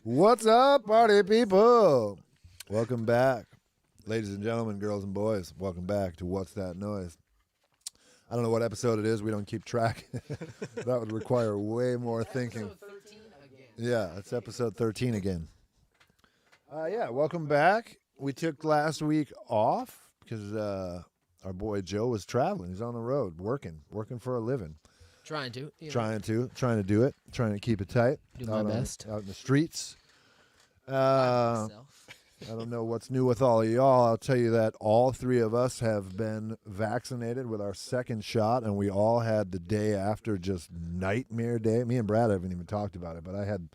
What's up, party people? Welcome back. Ladies and gentlemen, girls and boys, welcome back to What's That Noise? I don't know what episode it is. We don't keep track. That would require way more thinking. Episode 13 again. Yeah, it's episode 13 again. Welcome back. We took last week off because our boy Joe was traveling. He's on the road, working for a living. Trying to do it, trying to keep it tight. Do my best. Out in the streets. myself. I don't know what's new with all of y'all. I'll tell you that all three of us have been vaccinated with our second shot, and we all had the day after just nightmare day. Me and Brad haven't even talked about it, but I had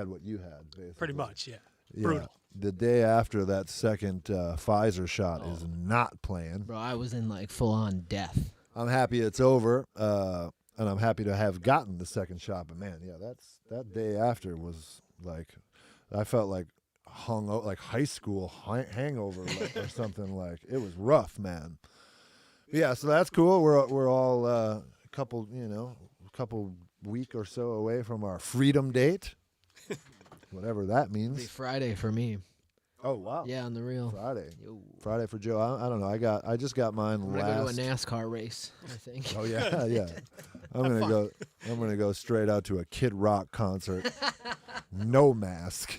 what you had, basically. Pretty much, yeah. Yeah. Brutal. The day after that second Pfizer shot is not playing. Bro, I was in like full-on death. I'm happy it's over, and I'm happy to have gotten the second shot. But man, yeah, that day after was like, I felt like like high school hangover or something. Like it was rough, man. But yeah, so that's cool. We're all a couple week or so away from our freedom date, whatever that It'll be means. Friday for me. Oh wow, Yeah, on the real. Friday. Yo. Friday for Joe. I don't know. I just got mine I'm gonna last. go to a NASCAR race, I think. Oh yeah, yeah. I'm gonna go straight out to a Kid Rock concert. No mask.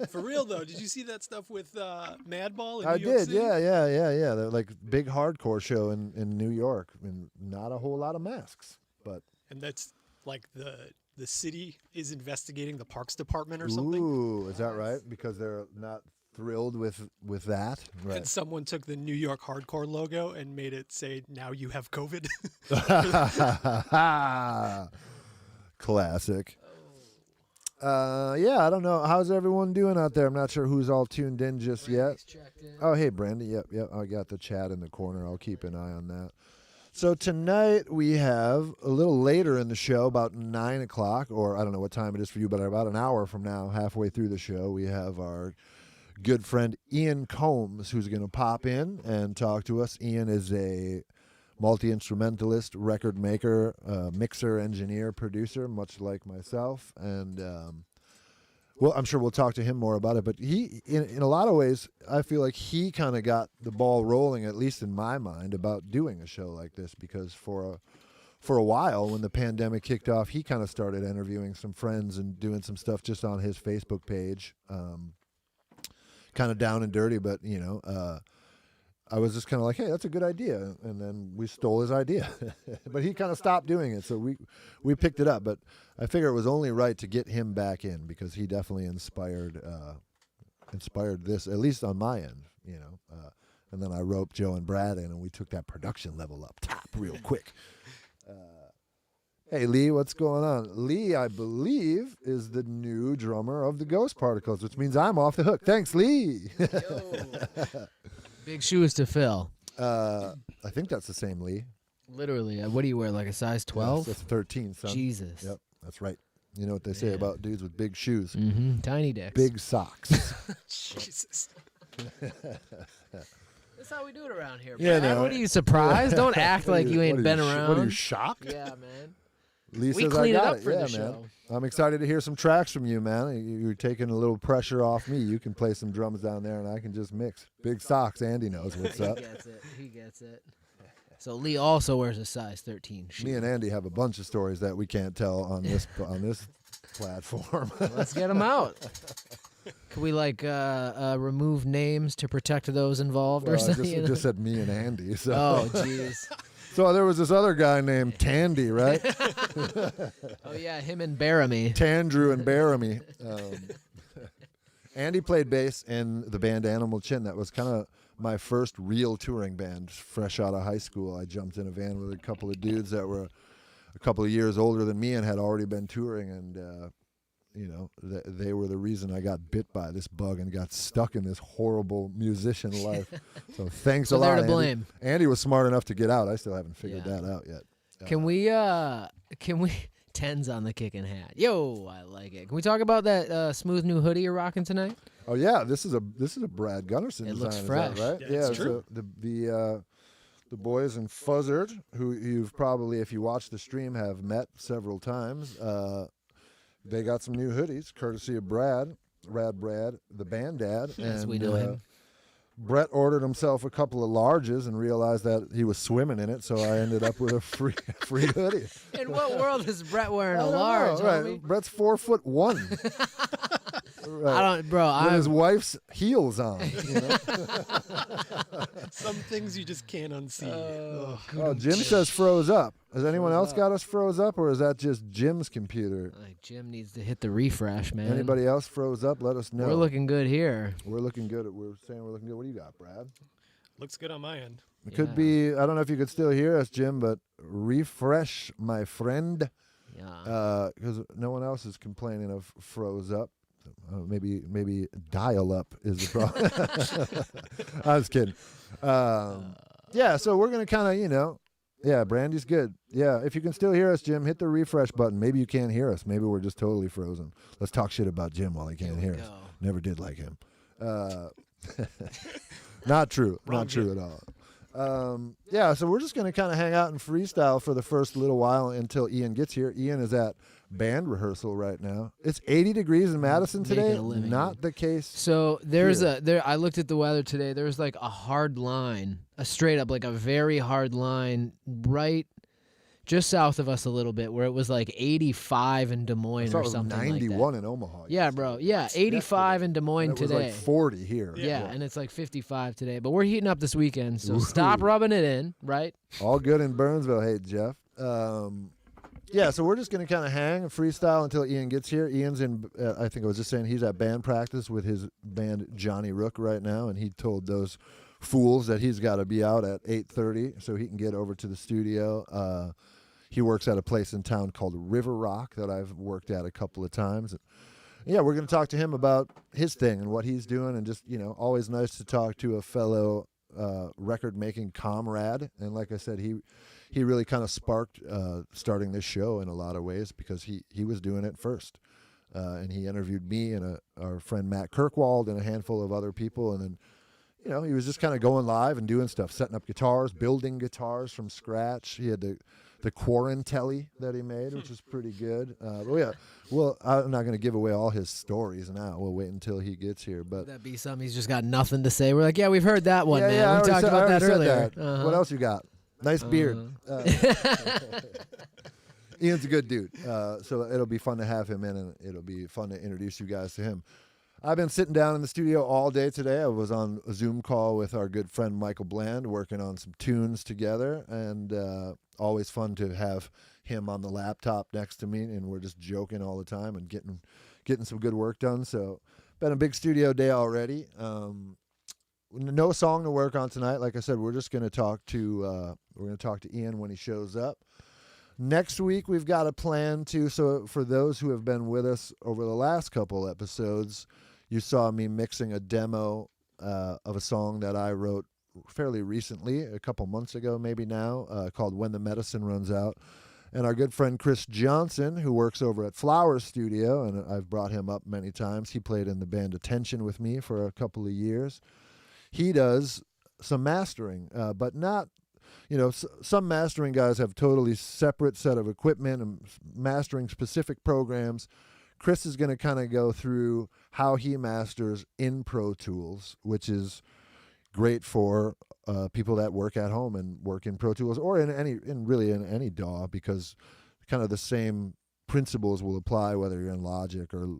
For real, though, did you see that stuff with Madball in I New York did. City? Yeah. They're like big hardcore show in New York. I mean, not a whole lot of masks, but And that's like the city is investigating the Parks Department or something. ooh, is that right? Because they're not thrilled with that, right? And someone took the New York hardcore logo and made it say, "Now you have COVID." Classic. I don't know. How's everyone doing out there? I'm not sure who's all tuned in just yet. Checked in. Oh, hey, Brandy. Yep. I got the chat in the corner. I'll keep an eye on that. So tonight we have a little later in the show, about 9 o'clock, or I don't know what time it is for you, but about an hour from now, halfway through the show, we have our good friend Ian Combs, who's going to pop in and talk to us. Ian is a multi-instrumentalist, record maker, mixer, engineer, producer, much like myself. And, well, I'm sure we'll talk to him more about it. But he, in a lot of ways, I feel like he kind of got the ball rolling, at least in my mind, about doing a show like this. Because for a while, when the pandemic kicked off, he kind of started interviewing some friends and doing some stuff just on his Facebook page. Kind of down and dirty, but, I was just kind of like, hey, that's a good idea. And then we stole his idea. But he kind of stopped doing it, so we picked it up. But I figure it was only right to get him back in because he definitely inspired this, at least on my end, and then I roped Joe and Brad in, and we took that production level up top real quick. Hey, Lee, what's going on? Lee, I believe, is the new drummer of the Ghost Particles, which means I'm off the hook. Thanks, Lee. Yo. Big shoes to fill. I think that's the same Lee. Literally. What do you wear, like a size 12? That's 13, son. Jesus. Yep, that's right. You know what they say about dudes with big shoes? Mm-hmm. Tiny dicks. Big socks. Jesus. That's how we do it around here. Yeah, Brad. no. What are you surprised? Don't act like you ain't been around. What are you, shocked? Yeah, man. Lee We says, clean I it got up for yeah, the show. man. I'm excited to hear some tracks from you, man. You're taking a little pressure off me. You can play some drums down there, and I can just mix. Big socks. Andy knows what's up. He gets it. So Lee also wears a size 13 shoe. Me and Andy have a bunch of stories that we can't tell on this platform. Let's get them out. Can we remove names to protect those involved or Well, something? I just said me and Andy. So. Oh, jeez. So there was this other guy named Tandy, right? Oh, yeah, him and Baramy. Tandrew and Baramy. Andy played bass in the band Animal Chin. That was kind of my first real touring band, fresh out of high school. I jumped in a van with a couple of dudes that were a couple of years older than me and had already been touring, and they were the reason I got bit by this bug and got stuck in this horrible musician life. So thanks a lot, they're to Andy. blame. Andy was smart enough to get out. I still haven't figured Yeah. that out yet. Can we tens on the kicking hat? Yo, I like it. Can we talk about that smooth new hoodie you're rocking tonight? Oh yeah, this is a Brad Gunnarsson It design. looks is fresh. that right? Yeah, it's so the boys in Fuzzard, who you've probably, if you watch the stream, have met several times. they got some new hoodies, courtesy of Brad, the band dad. Yes, and we know him. Brett ordered himself a couple of larges and realized that he was swimming in it, so I ended up with a free hoodie. In what world is Brett wearing I a don't large? know, right? homie? Brett's 4'1". Right. I don't, bro. With his I'm wife's heels on. You know? Some things you just can't unsee. Ugh. Oh, Jim says froze up. Has anyone Froze else up. got us froze up, or is that just Jim's computer? like Jim needs to hit the refresh, man. Anybody else froze up? Let us know. We're looking good here. We're looking good. We're saying we're looking good. What do you got, Brad? Looks good on my end. It could be, I don't know if you could still hear us, Jim, but refresh, my friend, Yeah. because no one else is complaining of froze up. Maybe dial up is the problem. I was kidding. Yeah, so we're going to kind of, yeah, Brandy's good. Yeah, if you can still hear us, Jim, hit the refresh button. Maybe you can't hear us. Maybe we're just totally frozen. Let's talk shit about Jim while he can't Here hear we us. go. Never did like him. Not true. Wrong Not true Jim. at all. Yeah, so we're just going to kind of hang out and freestyle for the first little while until Ian gets here. Ian is at band rehearsal right now. It's 80 degrees in Madison Making today. a living, Not the case. So there's Here. I looked at the weather today. There's like a hard line, a straight up, like a very hard line right just south of us a little bit, where it was like 85 in Des I Moines saw or it was something 91 like that. in Omaha. Yeah, yesterday. bro. Yeah, 85 in Des Moines And it was today. like 40 here. yeah, and it's like 55 today. But we're heating up this weekend, so stop rubbing it in, right? All good in Burnsville. Hey, Jeff. Yeah, so we're just going to kind of hang and freestyle until Ian gets here. Ian's in, I think I was just saying, he's at band practice with his band Johnny Rook right now, and he told those fools that he's got to be out at 8:30 so he can get over to the studio. He works at a place in town called River Rock that I've worked at a couple of times. Yeah, we're going to talk to him about his thing and what he's doing, and just, always nice to talk to a fellow record-making comrade. And like I said, he really kind of sparked starting this show in a lot of ways because he was doing it first. And he interviewed me and our friend Matt Kirkwald and a handful of other people. And then, he was just kind of going live and doing stuff, setting up guitars, building guitars from scratch. He had the Quarantelli that he made, which was pretty good. Well, I'm not going to give away all his stories now. We'll wait until he gets here. But That'd be something he's just got nothing to say. We're like, yeah, we've heard that one, man. I We already talked said- I about that already said earlier. that. What else you got? Nice beard. Ian's a good dude, so it'll be fun to have him in, and it'll be fun to introduce you guys to him. I've been sitting down in the studio all day today. I was on a Zoom call with our good friend Michael Bland, working on some tunes together, and always fun to have him on the laptop next to me, and we're just joking all the time and getting some good work done. So, been a big studio day already. No song to work on tonight. Like I said, we're just going to talk to Ian when he shows up. Next week we've got a plan to. So for those who have been with us over the last couple episodes, you saw me mixing a demo of a song that I wrote fairly recently, a couple months ago, maybe now, called "When the Medicine Runs Out." And our good friend Chris Johnson, who works over at Flowers Studio, and I've brought him up many times. He played in the band Attention with me for a couple of years. He does some mastering, but not, some mastering guys have totally separate set of equipment and mastering specific programs. Chris is going to kind of go through how he masters in Pro Tools, which is great for people that work at home and work in Pro Tools or in any DAW, because kind of the same principles will apply whether you're in Logic or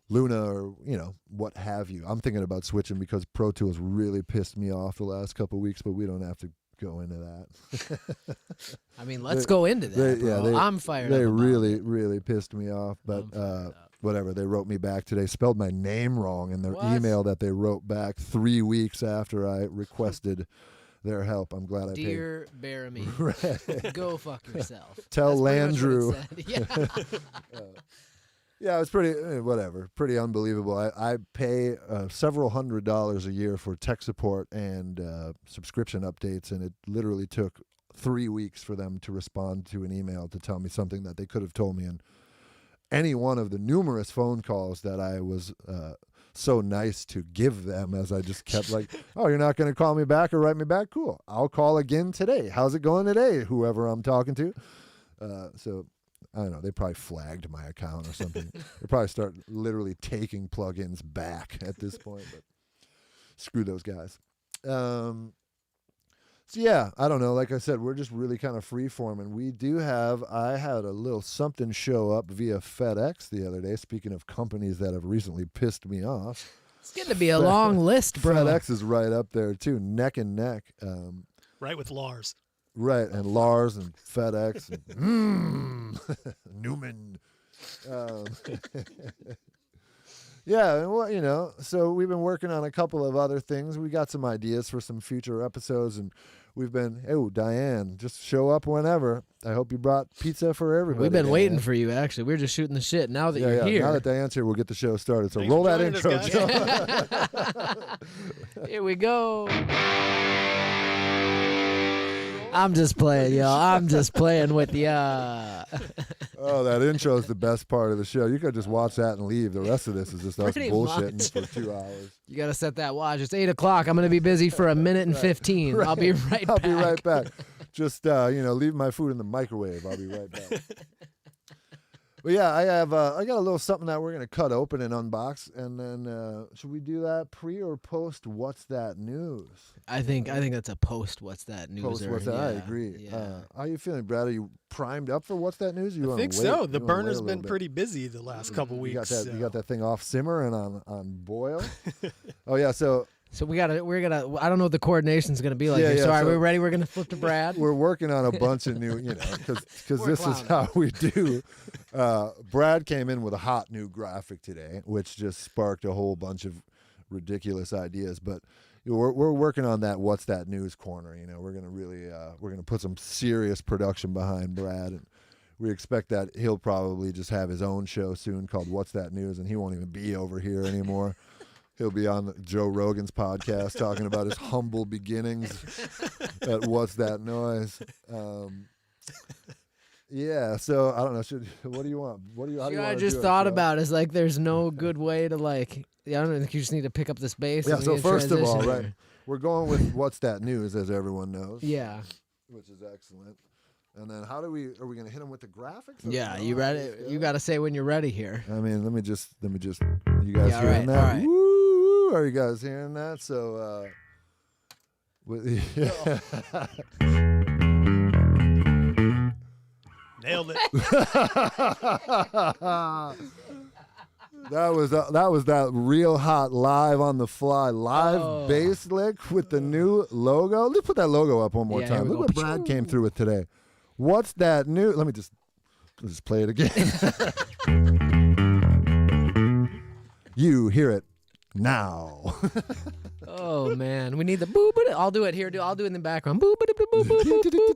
Luna or what have you. I'm thinking about switching because Pro Tools really pissed me off the last couple of weeks, but we don't have to go into that. I mean, let's go into that, bro. I'm fired up. They about really, it. really pissed me off, but I'm fired up. whatever. They wrote me back today, spelled my name wrong in their What? email that they wrote back 3 weeks after I requested their help. I'm glad I paid. Dear Baramy, Right. go fuck yourself. Tell That's pretty much Landrew. what it said. Yeah. Yeah, it's pretty unbelievable. I pay several $100s a year for tech support and subscription updates, and it literally took 3 weeks for them to respond to an email to tell me something that they could have told me in any one of the numerous phone calls that I was so nice to give them, as I just kept like, oh, you're not going to call me back or write me back? Cool. I'll call again today. How's it going today? Whoever I'm talking to. So I don't know. They probably flagged my account or something. They probably start literally taking plugins back at this point. But screw those guys. So yeah, I don't know. Like I said, we're just really kind of free-forming. I had a little something show up via FedEx the other day. Speaking of companies that have recently pissed me off. It's getting to be a long list, bro. FedEx is right up there too, neck and neck. Right with Lars. Right, and Lars and FedEx and Newman. Yeah, and well, so we've been working on a couple of other things. We got some ideas for some future episodes, and we've been, Diane, just show up whenever. I hope you brought pizza for everybody. We've been Diane. waiting for you, actually. We were just shooting the shit. Now that you're here. Now that Diane's here, we'll get the show started. So Thanks roll for that joining intro, us, Joe. Here we go. I'm just playing, y'all. I'm just playing with ya. Oh, that intro is the best part of the show. You could just watch that and leave. The rest of this is just us Pretty bullshitting much. for 2 hours. You got to set that watch. It's 8 o'clock. I'm going to be busy for a minute and 15. Right. I'll be right back. I'll be right back. Just, leave my food in the microwave. I'll be right back. But yeah, I got a little something that we're going to cut open and unbox. And then should we do that pre or post What's That News? I think that's a post. What's that news? Post What's That? I agree. Yeah. How you feeling, Brad? Are you primed up for What's That News? I think so. The burner's been pretty busy the last couple weeks. You got that thing off simmer and on boil? Oh, yeah, so we're gonna. I don't know what the coordination's gonna be like. Yeah, here. yeah, So are so- we ready? We're gonna flip to Brad. we're working on a bunch of new, because We're this is clowning. how we do. Brad came in with a hot new graphic today, which just sparked a whole bunch of ridiculous ideas. But we're working on that What's That News corner. We're gonna really we're gonna put some serious production behind Brad, and we expect that he'll probably just have his own show soon called What's That News, and he won't even be over here anymore. He'll be on Joe Rogan's podcast talking about his humble beginnings at What's That Noise. Yeah, so I don't know. What do you want? How do you want I to just do it, thought Joe? about is like there's no good way to like. I don't think you just need to pick up the space. Yeah, and so we can first of all, transition right, here. we're going with What's That News, as everyone knows. Yeah. Which is excellent. And then are we going to hit them with the graphics? or Yeah. no? You ready? You got to say when you're ready here. I mean, let me just. You guys Yeah, all hearing right, that? all right. Woo! Are you guys hearing that? So, Nailed it. That was that real hot live on the fly live bass lick with the new logo. Let's put that logo up one more Yeah, here time. we Look go. what Brad came through with today. What's that new? Let me just play it again. You hear it now. Oh man, we need the boo. I'll do it here. I'll do it in the background. Boo, boo, boo, boo, boo, boo.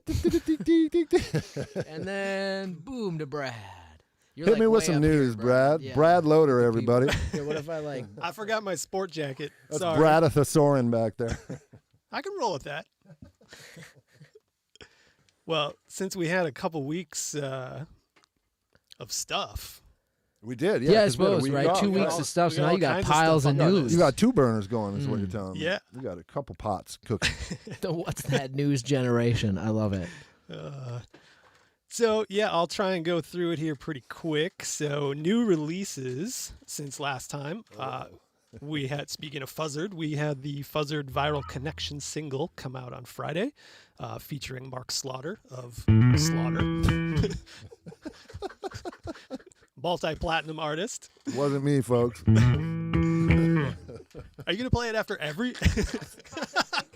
And then boom to Brad. You're Hit like me with way some up here, news, Brad. Yeah. Brad Loader, everybody. Here, what if I like? I forgot my sport jacket. That's Sorry. Brad a Thesaurus back there. I can roll with that. Well, since we had a couple weeks of stuff, We did, Yeah, I 'cause we had a suppose, week right? off, 2 yeah. weeks of stuff. we So got now all you got kinds of piles stuff of on the news. list. You got 2 burners going, is what you're telling me. Yeah. You got a couple pots cooking. The what's that news generation? I love it. So, yeah, I'll try and go through it here pretty quick. So, new releases since last time. We had, speaking of Fuzzard, we had the Fuzzard Viral Connection single come out on Friday, featuring Mark Slaughter of Slaughter. Multi-platinum artist. Wasn't me, folks. Are you going to play it after every?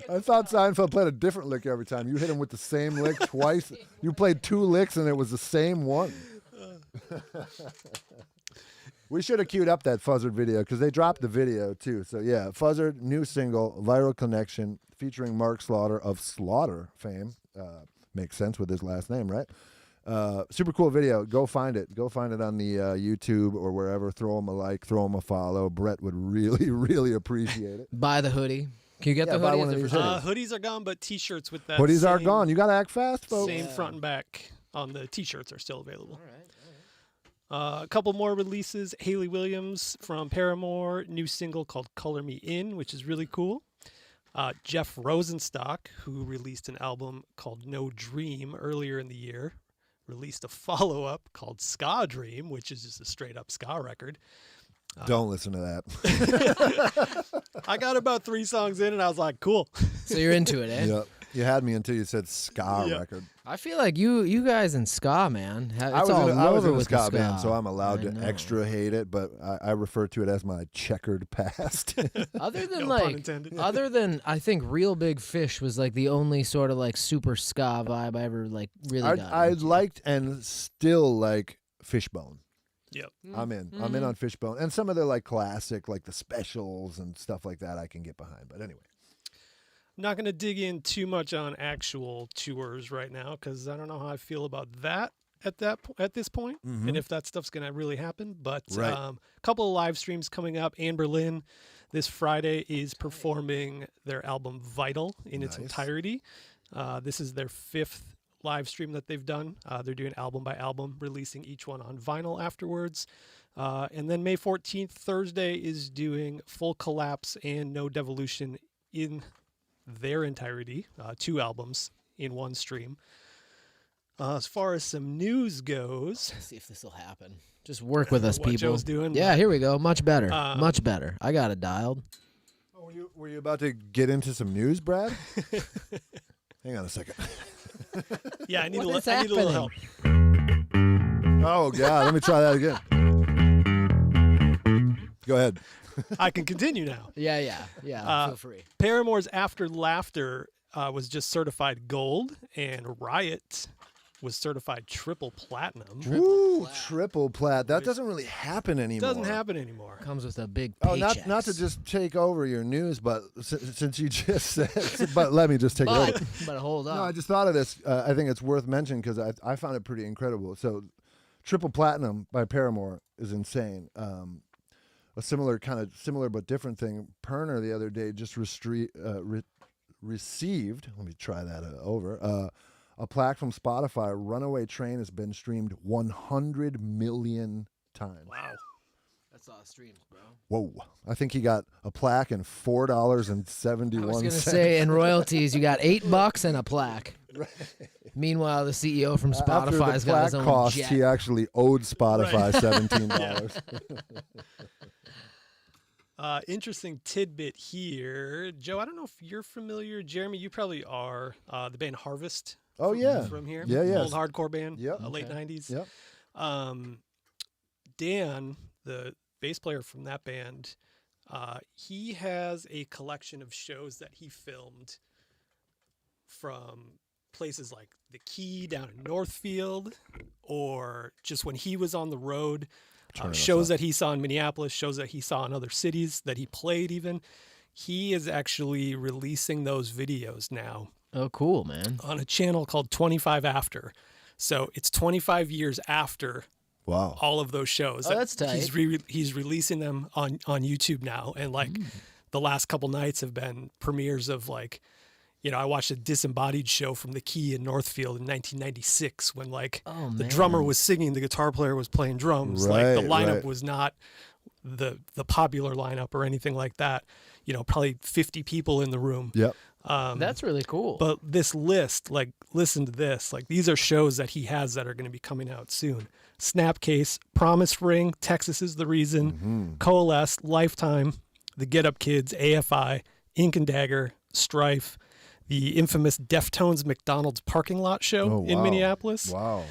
I thought Seinfeld played a different lick every time. You hit him with the same lick twice. You played 2 licks and it was the same one. We should have queued up that Fuzzard video because they dropped the video too. So yeah, Fuzzard, new single, Viral Connection, featuring Mark Slaughter of Slaughter fame. Makes sense with his last name, right? Super cool video. Go find it. Go find it on the YouTube or wherever. Throw him a like, throw him a follow. Brett would really, really appreciate it. Buy the hoodie. Can you get the buy hoodie? one Is of it these for hoodies. sale? Hoodies are gone, but T-shirts with that. Hoodies are same- gone. You got to act fast, folks. Same front and back on the T-shirts are still available. A couple more releases. Hayley Williams from Paramore, new single called Color Me In, which is really cool. Jeff Rosenstock, who released an album called No Dream earlier in the year, released a follow-up called Ska Dream, which is just a straight-up ska record. Don't listen to that. I got about 3 songs in, and I was like, cool. So you're into it, eh? Yep. You had me until you said ska Yeah. record. I feel like you guys in ska, man. It's I was all in a with the ska band, so I'm allowed I to know. extra hate it, but I refer to it as my checkered past. Other than No pun intended. other than I think Real Big Fish was like the only sort of like super ska vibe I ever like really got. I into. liked and still like Fishbone. Yep. I'm in. I'm in on Fishbone. And some of their like classic, like the specials and stuff like that I can get behind. But anyway. I'm not going to dig in too much on actual tours right now because I don't know how I feel about that at this point, and if that stuff's going to really happen. But Right. a couple of live streams coming up. Anne Berlin this Friday is performing their album Vital in its Nice. entirety. This is their 5th live stream that they've done. They're doing album by album, releasing each one on vinyl afterwards. And then May 14th, Thursday, is doing Full Collapse and No Devolution in their entirety, 2 albums in one stream. As far as some news goes, Let's see if this will happen. Just work with us, what people. Joe's doing. Yeah, here we go. Much better. Um, Much better. I got it dialed. Oh, were you about to get into some news, Brad? Hang on a second. Yeah, I need, What is I need a little help. Oh, God. Let me try that again. Go ahead. I can continue now. Yeah. Feel free. Paramore's After Laughter was just certified gold, and Riot was certified triple platinum. Woo, triple plat. That doesn't really happen anymore. Doesn't happen anymore. Comes with a big Oh, paycheck. not to just take over your news, but since you just said, but let me just take it over. But hold on. No, I just thought of this. I think it's worth mentioning because I found it pretty incredible. So, triple platinum by Paramore is insane. A similar but different thing. Perner the other day just received. Let me try that over. A plaque from Spotify. Runaway Train has been streamed 100 million times. Wow. That's a lot of streams, bro. Whoa! I think he got a plaque and $4.71. I was gonna say in royalties, you got $8 and a plaque. Meanwhile, the CEO from After Spotify's the got his plaque own cost, jet. he actually owed Spotify Right. $17. Interesting tidbit here. Joe, I don't know if you're familiar. Jeremy, you probably are. The band Harvest. Oh, yeah. From here. Yeah. Old hardcore band. Yep. Late 90s. Yep. Dan, the bass player from that band, he has a collection of shows that he filmed from places like the Key down in Northfield, or just when he was on the road, shows that he saw in Minneapolis, shows that he saw in other cities that he played even. He is actually releasing those videos now Oh, cool, man. on a channel called 25 After. So it's 25 years after Wow. all of those shows. Oh, that's tight. He's releasing them on YouTube now, and like the last couple nights have been premieres of like, you know, I watched a Disembodied show from the Key in Northfield in 1996 when like Oh, the man. drummer was singing, the guitar player was playing drums. Like the Right, lineup right. was not the popular lineup or anything like that. You know, probably 50 people in the room. Yep. That's really cool. But this list, like, listen to this. Like, these are shows that he has that are going to be coming out soon. Snapcase, Promise Ring, Texas is the Reason, Coalesce, Lifetime, The Get Up Kids, AFI, Ink and Dagger, Strife, the infamous Deftones McDonald's parking lot show in wow. Minneapolis, Wow.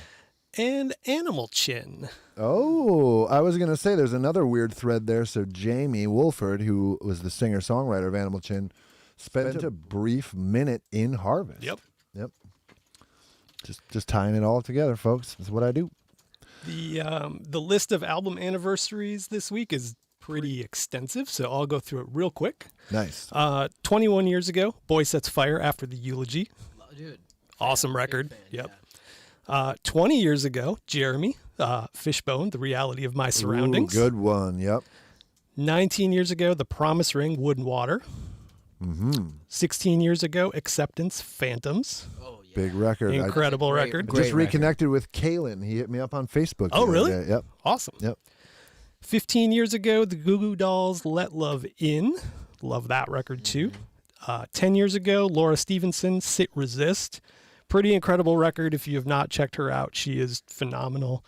and Animal Chin. Oh, I was going to say there's another weird thread there. So Jamie Wolford, who was the singer-songwriter of Animal Chin, spent a brief minute in Harvest. Yep. Just tying it all together, folks. That's what I do. The list of album anniversaries this week is pretty extensive, so I'll go through it real quick. Nice. 21 years ago, Boy Sets Fire After the Eulogy. Dude. Awesome record. Yep. 20 years ago, Jeremy, Fishbone, The Reality of My Surroundings. Ooh, good one. Yep. 19 years ago, The Promise Ring, Wood and Water. 16 years ago, Acceptance, Phantoms. Oh, yeah. Big record. I Incredible Great- record. great just reconnected with Kalen. He hit me up on Facebook. Oh, the other really? day. Yep. Awesome. Yep. 15 years ago, the Goo Goo Dolls, Let Love In. Love that record too. 10 years ago, Laura Stevenson, Sit Resist. pretty incredible record. If you have not checked her out, she is phenomenal.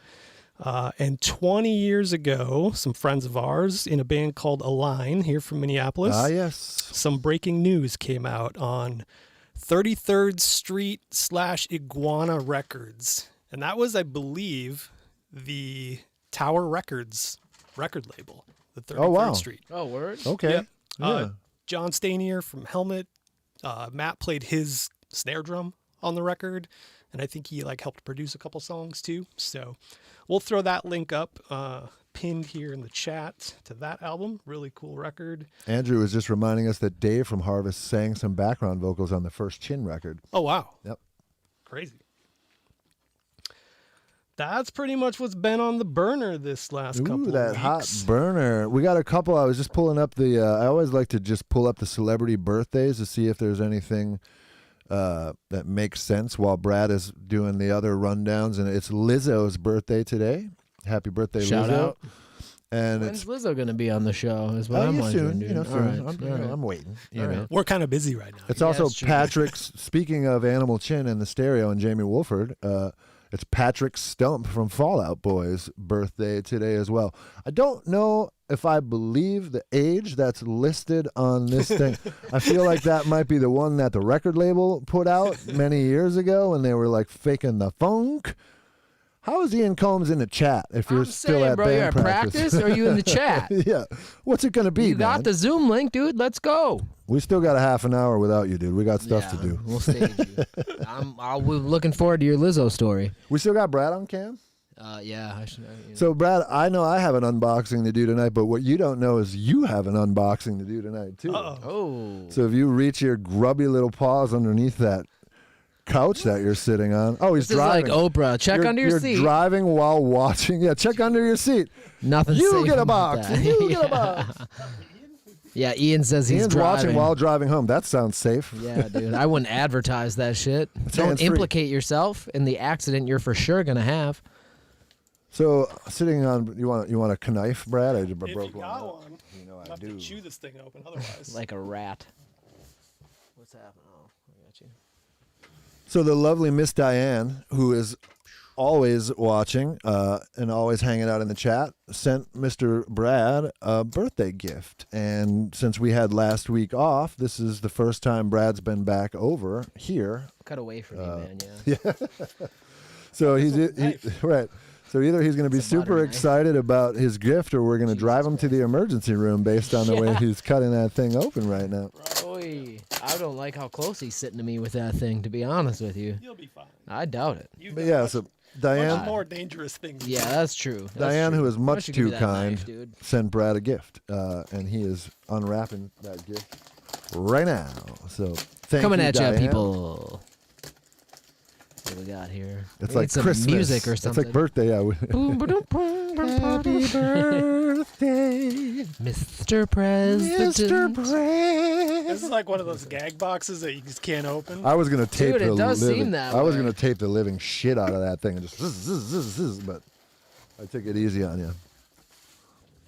And 20 years ago, some friends of ours in a band called Align here from Minneapolis. Yes. Some breaking news came out on 33rd Street / Iguana Records. And that was, I believe, the Tower Records record label, the 33rd Street. Oh, word? Okay. Yep. Yeah. John Stanier from Helmet. Matt played his snare drum on the record. And I think he helped produce a couple songs too. So we'll throw that link up pinned here in the chat to that album. Really cool record. Andrew was just reminding us that Dave from Harvest sang some background vocals on the first Chin record. Oh, wow. Yep. Crazy. That's pretty much what's been on the burner this last couple of that weeks. hot burner. We got a couple. I was just pulling up the, I always like to just pull up the celebrity birthdays to see if there's anything that makes sense while Brad is doing the other rundowns. And it's Lizzo's birthday today. Happy birthday, Shout Lizzo. out. And When's it's Lizzo going to be on the show is what I'm soon. wondering, dude. Soon. All right, I'm, all right. I'm waiting. You All know. right. We're kind of busy right now. It's Yeah, also that's true. Patrick's, speaking of Animal Chin and the Stereo and Jamie Wolford, it's Patrick Stump from Fallout Boy's birthday today as well. I don't know if I believe the age that's listed on this thing. I feel like that might be the one that the record label put out many years ago when they were faking the funk. How is Ian Combs in the chat if you're I'm still saying, at bro, band you're at practice or are you in the chat? Yeah. What's it going to be, You man? got the Zoom link, dude. Let's go. We still got a half an hour without you, dude. We got stuff to do. We'll stage you. We're looking forward to your Lizzo story. We still got Brad on cam? Yeah. I should, So, Brad, I know I have an unboxing to do tonight, but what you don't know is you have an unboxing to do tonight, too. Oh. So if you reach your grubby little paws underneath that couch that you're sitting on. Oh, he's This driving. is like Oprah. Check under your seat. You're driving while watching. Yeah, check under your seat. Nothing You safe get a about box. that. You get a box. Yeah, Ian says he's Ian's driving. watching while driving home. That sounds safe. Yeah, dude. I wouldn't advertise that shit. Don't hands-free. implicate yourself in the accident you're for sure going to have. So sitting on, you want a knife, Brad? I just If broke you one. got out. one, You know I'll I have do. to chew this thing open otherwise. Like a rat. What's happening? Oh, I got you. So the lovely Miss Diane, who is always watching and always hanging out in the chat, sent Mr. Brad a birthday gift. And since we had last week off, this is the first time Brad's been back over here. Cut away from me, man, yeah. So he's right. So either he's going to be It's a butter super knife. excited about his gift, or we're going to drive him to the emergency room based on the way he's cutting that thing open right now. Oy. I don't like how close he's sitting to me with that thing, to be honest with you. You'll be fine. I doubt it. You've But got yeah, much, so much Diane, more dangerous things. Yeah, that's true. That's Diane, true. who is Why much don't you give too me that kind, knife, dude? sent Brad a gift, and he is unwrapping that gift right now. So thank Coming you, at Diane. you, people. What do we got here? It's We like need some Christmas. music or something. It's like birthday. Yeah. Boom, ba-dum, boom, boom, Happy birthday, Mr. President. Mr. Brad. This is like one of those gag boxes that you just can't open. I was gonna tape Dude, it the does seem living. that I was way. gonna tape the living shit out of that thing and just zzz, but I took it easy on you.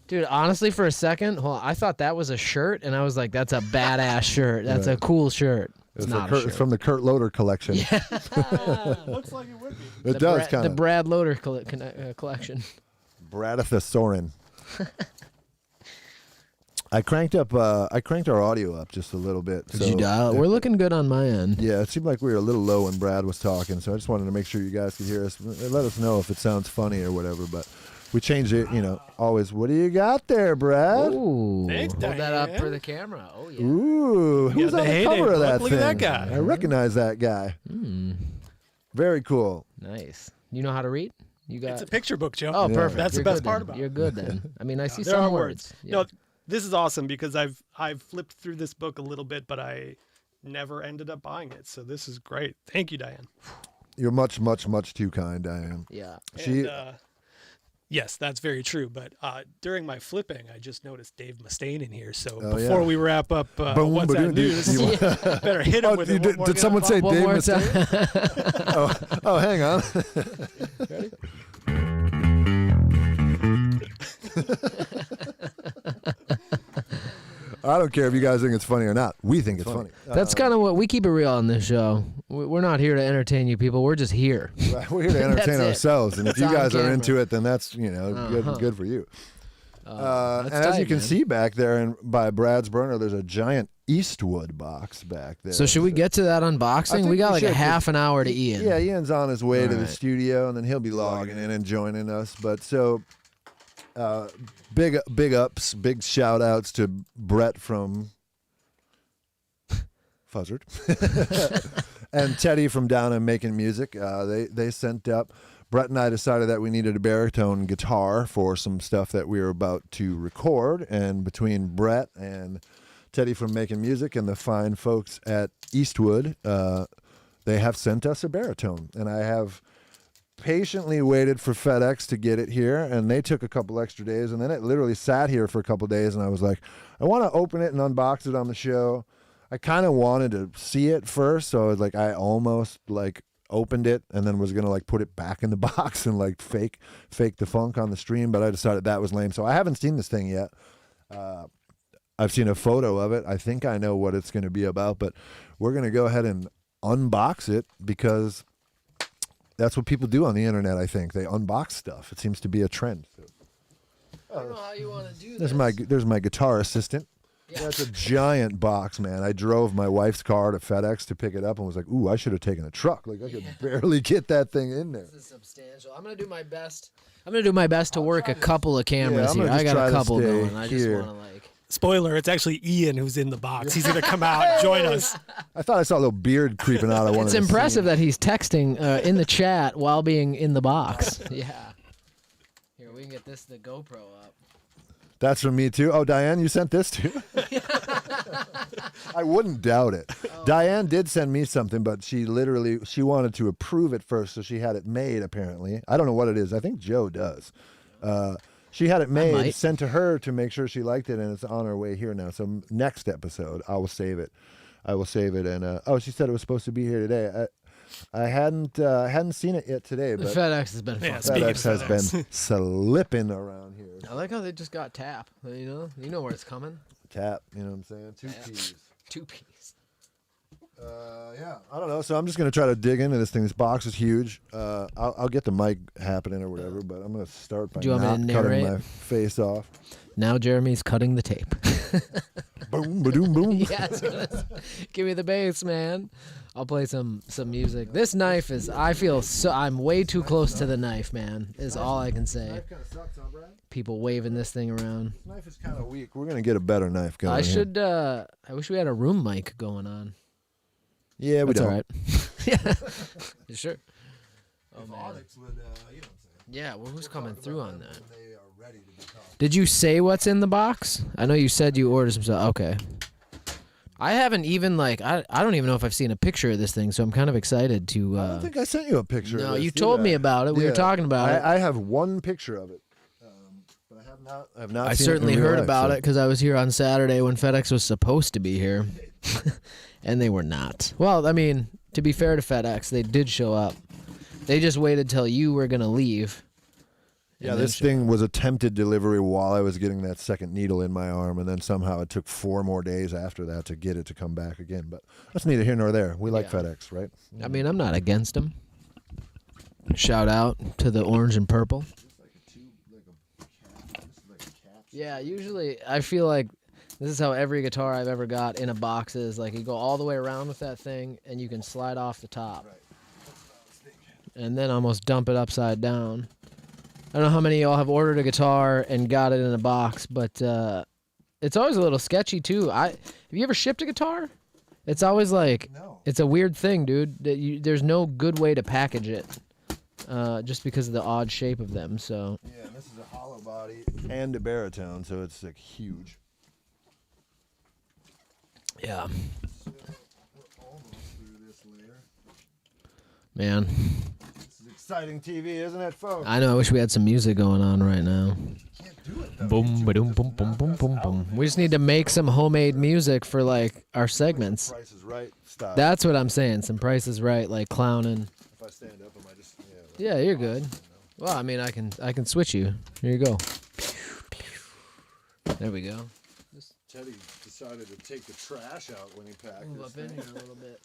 Dude, honestly, for a second, hold on, I thought that was a shirt, and I was like, that's a badass shirt. That's a cool shirt. It's not a It's shirt. from the Kurt Loder collection. Looks like it would be. It does kind The of. Brad Loader collection. Bradathosaurine. I cranked our audio up just a little bit. Did you dial? We're looking good on my end. Yeah, it seemed like we were a little low when Brad was talking, so I just wanted to make sure you guys could hear us. Let us know if it sounds funny or whatever, but we changed it, always. What do you got there, Brad? Ooh, Thanks, hold that up Diane. for the camera. Oh yeah. Ooh, who's the on the heyday cover of book. that Look thing? at that guy. I recognize that guy. Very cool. Nice. You know how to read? You got. It's a picture book, Joe. Oh, Yeah. perfect. That's You're the best good part then. about it. You're good then. I mean, I see There some are words. Yeah. No, this is awesome because I've flipped through this book a little bit, but I never ended up buying it. So this is great. Thank you, Diane. You're much, much, much too kind, Diane. Yeah. She, And, yes, that's very true. But during my flipping, I just noticed Dave Mustaine in here. So Oh, before yeah. we wrap up, Boom, what's that ba-doom, news? you- Better hit him Oh, with you it. did- one more did time. someone say One Dave more Mustaine? time. Oh, hang on. I don't care if you guys think it's funny or not. We think it's funny. That's kind of what we keep it real on this show. We're not here to entertain you people. We're just here. Right, we're here to entertain That's it. ourselves, and if It's you on guys are camera. into it, then that's good for you. And as you can see back there by Brad's burner, there's a giant Eastwood box back there. So should we get to that unboxing? We got like a half an hour to Ian. Yeah, Ian's on his way to the right. studio, and then he'll be logging in and joining us. But so big ups, big shout outs to Brett from Fuzzard and Teddy from Down and Making Music. They sent up. Brett and I decided that we needed a baritone guitar for some stuff that we were about to record, and between Brett and Teddy from Making Music and the fine folks at Eastwood, they have sent us a baritone, and I have patiently waited for FedEx to get it here, and they took a couple extra days, and then it literally sat here for a couple days, and I was like, I want to open it and unbox it on the show. I kind of wanted to see it first, so I was like, I almost like opened it and then was gonna like put it back in the box and like fake the funk on the stream, but I decided that was lame, so I haven't seen this thing yet. I've seen a photo of it. I think I know what it's going to be about, but we're going to go ahead and unbox it because that's what people do on the internet. I think they unbox stuff. It seems to be a trend. I don't know how you want to do There's this. there's my guitar assistant. Yeah. That's a giant box, man. I drove my wife's car to FedEx to pick it up and was like, ooh, I should have taken a truck. Like, I could barely get that thing in there. This is substantial. I'm gonna do my best. to work a couple of cameras I'm here. gonna I just got try a to couple stay going. I just here. want to like. Spoiler, it's actually Ian who's in the box. He's going to come out, join us. I thought I saw a little beard creeping out of one It's of the impressive scenes. that he's texting in the chat while being in the box. Yeah. Here, we can get the GoPro up. That's from me too. Oh, Diane, you sent this too? I wouldn't doubt it. Diane did send me something, but she wanted to approve it first, so she had it made apparently. I don't know what it is. I think Joe does. She had it made, sent to her to make sure she liked it, and it's on her way here now. So next episode, I will save it. And she said it was supposed to be here today. I hadn't seen it yet today, but FedEx has been fun. FedEx has been slipping around here. I like how they just got tap. You know where it's coming. Tap, you know what I'm saying? Two keys. 2 piece. Yeah, I don't know. So I'm just gonna try to dig into this thing. This box is huge. I'll get the mic happening or whatever, but I'm gonna start by Do you want me not to cutting narrate? my face off. Now Jeremy's cutting the tape. Boom, ba-doom, boom. Yeah, it's gonna, give me the bass, man. I'll play some music. This knife is. I'm way too close to the knife, man. Is all I can say. Knife kind of sucks, huh, Brad? People waving this thing around. This knife is kind of weak. We're gonna get a better knife going. I here. should. I wish we had a room mic going on. Yeah, we That's don't. all right. Yeah. You sure? Oh man. Onyx would, you know what I'm saying? Yeah. Well, who's coming through on that? They are ready to be caught. Did you say what's in the box? I know you said you ordered some stuff. Okay. I haven't even I don't even know if I've seen a picture of this thing, so I'm kind of excited to. I don't think I sent you a picture. No, of this, you did told I? me about it. We were Yeah. talking about it. I have one picture of it, but I have not. I seen certainly it in real heard life, about so- it because I was here on Saturday when FedEx was supposed to be here, and they were not. Well, I mean, to be fair to FedEx, they did show up. They just waited till you were gonna leave. Yeah, and then this thing was attempted delivery while I was getting that second needle in my arm, and then somehow it took 4 more days after that to get it to come back again. But that's neither here nor there. We like Yeah. FedEx, right? I mean, I'm not against them. Shout out to the orange and purple. Yeah, usually I feel like this is how every guitar I've ever got in a box is. Like, you go all the way around with that thing, and you can slide off the top. And then almost dump it upside down. I don't know how many of y'all have ordered a guitar and got it in a box, but it's always a little sketchy, too. Have you ever shipped a guitar? It's always like, No. it's a weird thing, dude. There's no good way to package it. Just because of the odd shape of them, so. Yeah, and this is a hollow body and a baritone, so it's like huge. Yeah. So we're almost through this layer. Man. This is exciting TV, isn't it, folks? I know, I wish we had some music going on right now. Can't do it, though. Boom, ba-doom, boom, boom, boom, boom, boom. We just need to make some homemade music for, like, our segments. Price is right style. That's what I'm saying. Some Price is Right, like clowning. If I stand up, am I just... Yeah, you're good. Well, I mean, I can switch you. Here you go. There we go. Teddy decided to take the trash out when he packed Move this up in thing. here a little bit.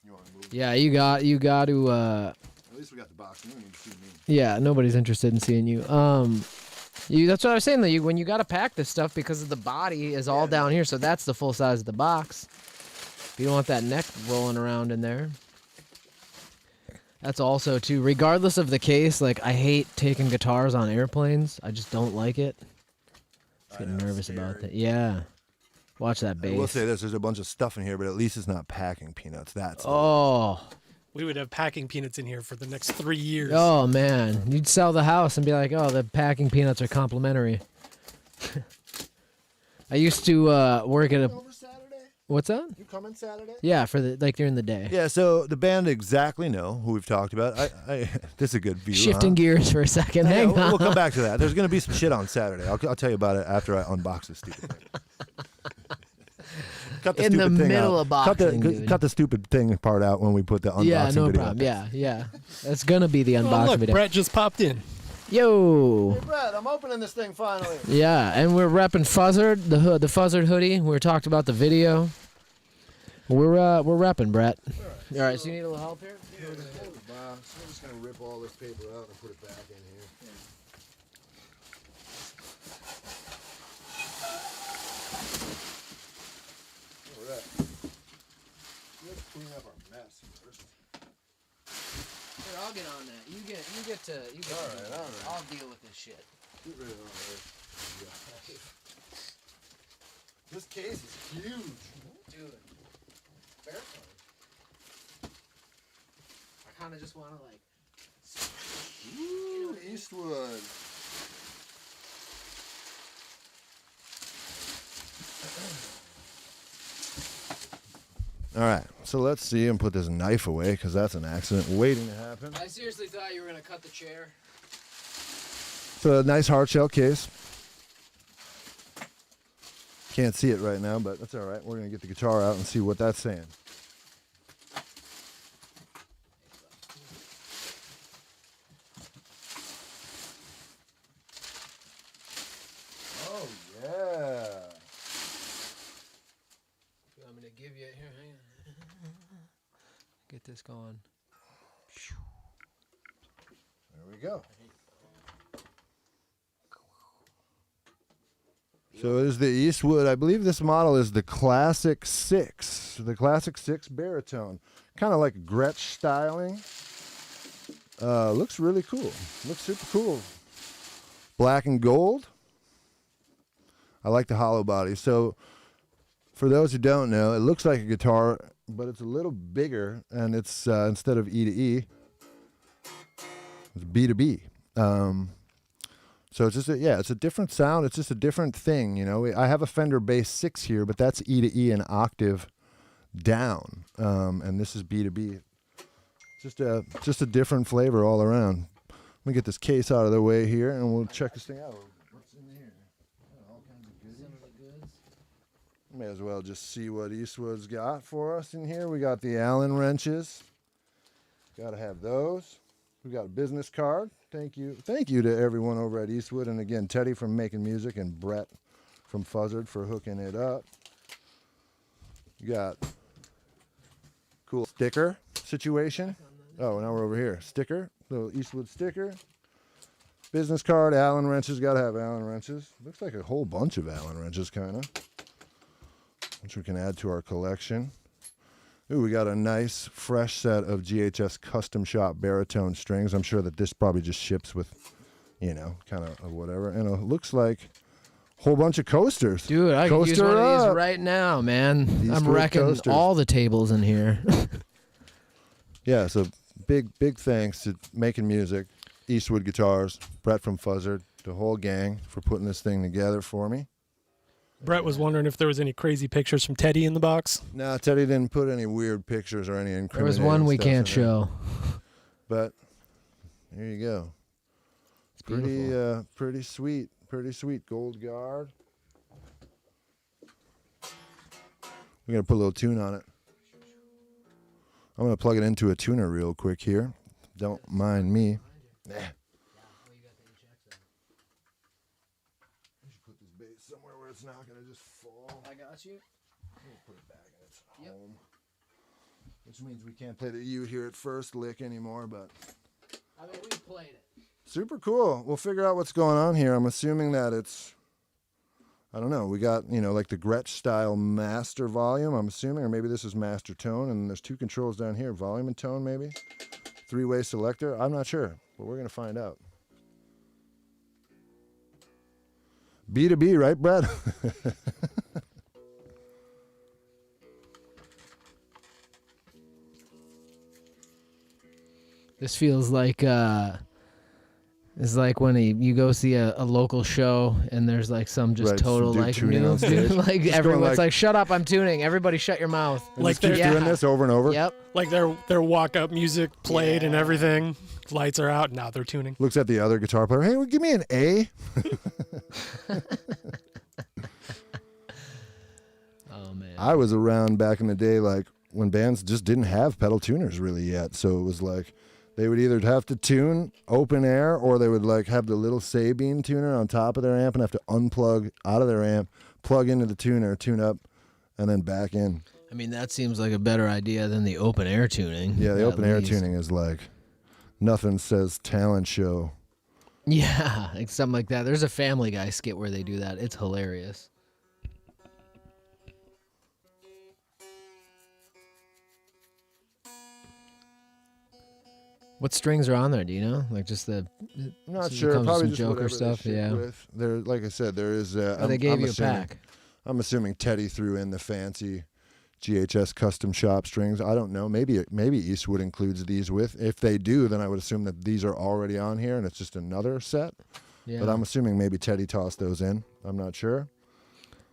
You want to move? Yeah, you got to. At least we got the box. You don't need to see me. Yeah, nobody's interested in seeing you. That's what I was saying though. When you got to pack this stuff because of the body is all down here, so that's the full size of the box. You don't want that neck rolling around in there. That's also too. Regardless of the case, like I hate taking guitars on airplanes. I just don't like it. I get nervous about that. Yeah. Watch that bass. I will say this: there's a bunch of stuff in here, but at least it's not packing peanuts. That's We would have packing peanuts in here for the next 3 years. Oh man, you'd sell the house and be like, "Oh, the packing peanuts are complimentary." I used to work at a. over Saturday? What's that? You coming Saturday? Yeah, for the during the day. Yeah. So the band exactly know who we've talked about. This is a good view. Shifting gears for a second. Hang on. We'll come back to that. There's gonna be some shit on Saturday. I'll tell you about it after I unbox this stupid thing. Cut the In the stupid thing middle out. of boxing, dude. Cut the stupid thing part out when we put the unboxing Yeah, no video problem. up. Yeah. That's gonna be the Oh, unboxing look, video. Brett just popped in. Yo. Hey, Brett, I'm opening this thing finally. Yeah, and we're repping Fuzzard, the Fuzzard hoodie. We talked about the video. We're repping, Brett. All right, so you need a little help here? Yeah, we're just gonna rip all this paper out and put it back in here. All right. Let's clean up our mess first. Here, I'll get on that. You get to. All right. I'll deal with this shit. Get rid of all this. This case is huge. Dude. Barefoot. I kind of just want to like. Ooh, Eastwood. All right, so let's see and put this knife away because that's an accident waiting to happen. I seriously thought you were gonna cut the chair. It's a nice hard shell case. Can't see it right now, but that's all right. We're gonna get the guitar out and see what that's saying. Oh yeah. You want me to give you here? Hang on. Get this going. There we go. So it is the Eastwood. I believe this model is the Classic 6. The Classic 6 baritone. Kind of like Gretsch styling. Looks really cool. Looks super cool. Black and gold. I like the hollow body. So for those who don't know, it looks like a guitar, but it's a little bigger, and it's instead of E to E, it's B to B. So it's just it's a different sound. It's just a different thing, you know. I have a Fender Bass 6 here, but that's E to E an octave down, and this is B to B. Just a different flavor all around. Let me get this case out of the way here, and we'll check this thing out. What's in here? All kinds of goodies. May as well just see what Eastwood's got for us in here. We got the Allen wrenches. Got to have those. We got a business card. Thank you to everyone over at Eastwood, and again, Teddy from Making Music and Brett from Fuzzard for hooking it up. You got cool sticker situation. Oh, now we're over here. Sticker, little Eastwood sticker. Business card, Allen wrenches. Got to have Allen wrenches. Looks like a whole bunch of Allen wrenches, kind of, which we can add to our collection. Ooh, we got a nice, fresh set of GHS Custom Shop baritone strings. I'm sure that this probably just ships with, kind of whatever. And it looks like a whole bunch of coasters. Dude, I can use one of these up. right now, man. I'm Eastwood wrecking coasters. all the tables in here. Yeah, so big thanks to Making Music, Eastwood Guitars, Brett from Fuzzard, the whole gang for putting this thing together for me. Brett was wondering if there was any crazy pictures from Teddy in the box. No, Teddy didn't put any weird pictures or any incriminating There was one we stuff can't in there. show. But there you go. It's beautiful. Pretty sweet gold guard. We're gonna put a little tune on it. I'm gonna plug it into a tuner real quick here. Don't mind me. Nah. I should put this bass somewhere where it's not gonna just fall. I got you. Put it back in its Yep. home. which means we can't play the U here at first lick anymore, but I mean, we played it. super cool. We'll figure out what's going on here. I'm assuming that it's, I don't know, we got, like the Gretsch style master volume, I'm assuming, or maybe this is master tone, and there's two controls down here, volume and tone maybe. 3-way selector, I'm not sure, but we're going to find out. B to B, right, Brad? This feels like it's like when you go see a local show and there's like some just Right, total some dude like tuning on noob, stage. like Just everyone's going like, shut up, I'm tuning. Everybody shut your mouth. Like keep they're- doing this over and over. Yep. Like their walk-up music played and everything. Lights are out. Now they're tuning. Looks at the other guitar player. Hey, well, give me an A. Oh man. I was around back in the day, like when bands just didn't have pedal tuners really yet. So it was like they would either have to tune open air or they would like have the little Sabine tuner on top of their amp and have to unplug out of their amp, plug into the tuner, tune up, and then back in. I mean, that seems like a better idea than the open air tuning. Yeah, the at open air least. tuning is like nothing says talent show. Yeah, like something like that. There's a Family Guy skit where they do that. It's hilarious. What strings are on there? Do you know? Like just the. I'm not so it sure. comes with Probably some just Joker whatever they stuff. ship Yeah. with. There, like I said, there is. Oh, they gave I'm you a assuming, pack. I'm assuming Teddy threw in the fancy GHS custom shop strings. I don't know. Maybe Eastwood includes these with. If they do, then I would assume that these are already on here and it's just another set. Yeah. But I'm assuming maybe Teddy tossed those in. I'm not sure.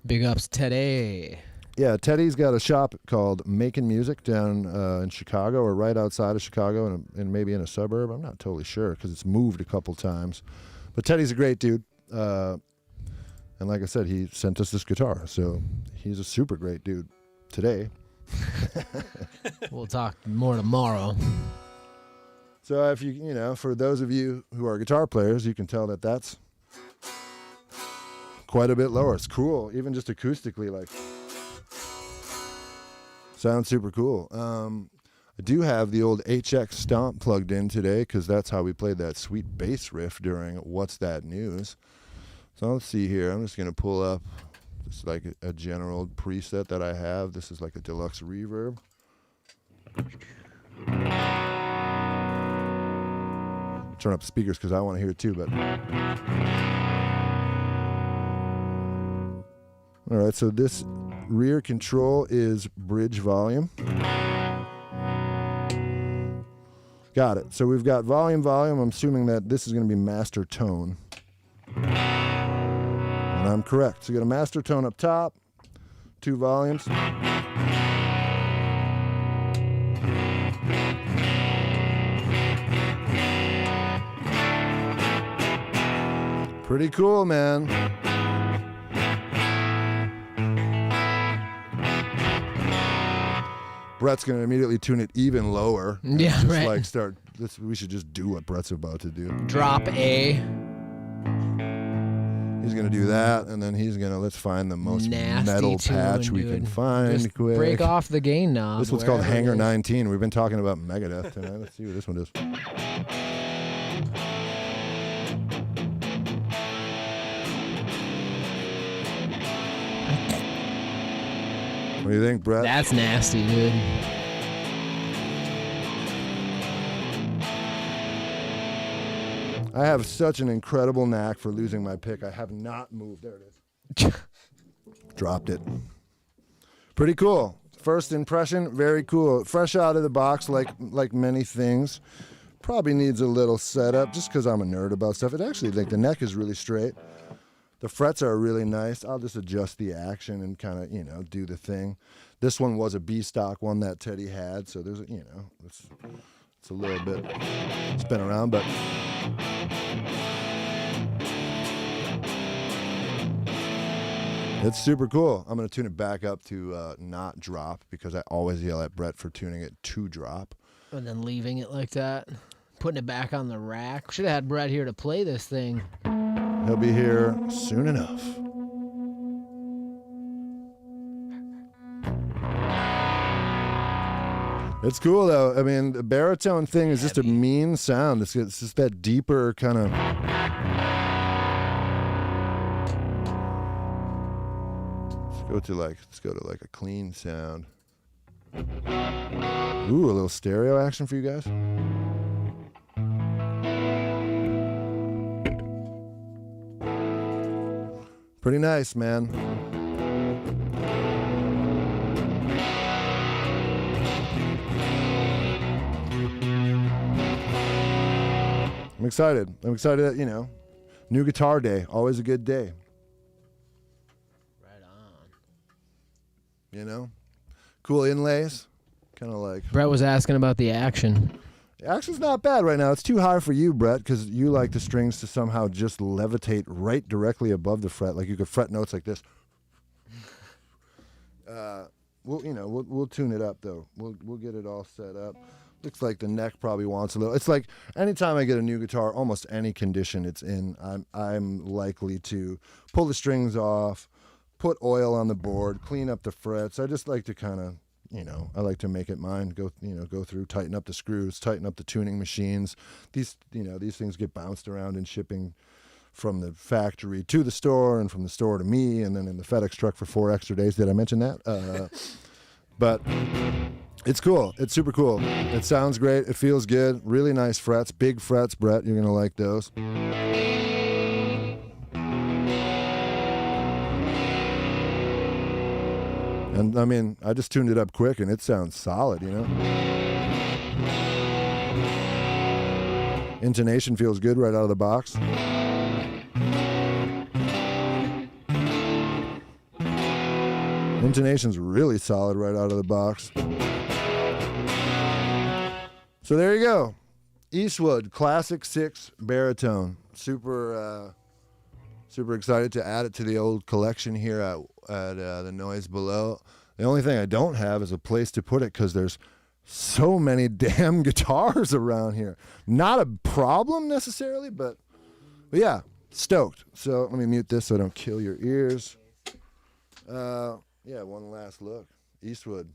Big ups, Teddy. Yeah, Teddy's got a shop called Making Music down in Chicago or right outside of Chicago and maybe in a suburb. I'm not totally sure because it's moved a couple times. But Teddy's a great dude. And like I said, he sent us this guitar. So he's a super great dude today. We'll talk more tomorrow. So if you for those of you who are guitar players, you can tell that that's quite a bit lower. It's cool, even just acoustically, like sounds super cool. I do have the old HX Stomp plugged in today because that's how we played that sweet bass riff during What's That News. So let's see here. I'm just going to pull up just like a general preset that I have. This is like a deluxe reverb. Turn up speakers because I want to hear it too, but all right, so this rear control is bridge volume. Got it. So we've got volume. I'm assuming that this is going to be master tone. And I'm correct. So you got a master tone up top, 2 volumes. Pretty cool, man. Brett's going to immediately tune it even lower. Yeah, just right. Like start. We should just do what Brett's about to do. Drop A. He's going to do that, and then he's going to let's find the most Nasty metal tune, patch we can dude. find Just quick. break off the gain knob. This one's called wherever it Hangar is. 19. We've been talking about Megadeth tonight. Let's see what this one does. What do you think, Brett? That's nasty, dude. I have such an incredible knack for losing my pick. I have not moved. There it is. Dropped it. Pretty cool. First impression, very cool. Fresh out of the box, like many things. Probably needs a little setup, just because I'm a nerd about stuff. It actually, like the neck is really straight. The frets are really nice. I'll just adjust the action and kind of, do the thing. This one was a B-stock one that Teddy had, so there's, it's a little bit spin around, but it's super cool. I'm going to tune it back up to not drop because I always yell at Brett for tuning it to drop. And then leaving it like that. Putting it back on the rack. Should have had Brett here to play this thing. He'll be here soon enough. It's cool though. I mean, the baritone thing is just a mean sound. It's just that deeper kind of. Let's go to like a clean sound. Ooh, a little stereo action for you guys. Pretty nice, man. I'm excited. I'm excited that, new guitar day. Always a good day. Right on. Cool inlays. Kind of like. Brett was asking about the action. The action's not bad right now. It's too high for you, Brett, because you like the strings to somehow just levitate right directly above the fret. Like you could fret notes like this. We'll tune it up though. We'll get it all set up. Looks like the neck probably wants a little. It's like anytime I get a new guitar, almost any condition it's in, I'm likely to pull the strings off, put oil on the board, clean up the frets. I just like to kind of, I like to make it mine. Go through, tighten up the screws, tighten up the tuning machines. These things get bounced around in shipping from the factory to the store and from the store to me, and then in the FedEx truck for 4 extra days. Did I mention that? But it's cool. It's super cool. It sounds great. It feels good. Really nice frets. Big frets, Brett. You're going to like those. And, I mean, I just tuned it up quick, and it sounds solid, Intonation feels good right out of the box. Intonation's really solid right out of the box. So there you go. Eastwood Classic 6 baritone. Super excited to add it to the old collection here at the Noise Below. The only thing I don't have is a place to put it because there's so many damn guitars around here. Not a problem necessarily, but yeah, stoked. So let me mute this so I don't kill your ears. Yeah, one last look. Eastwood.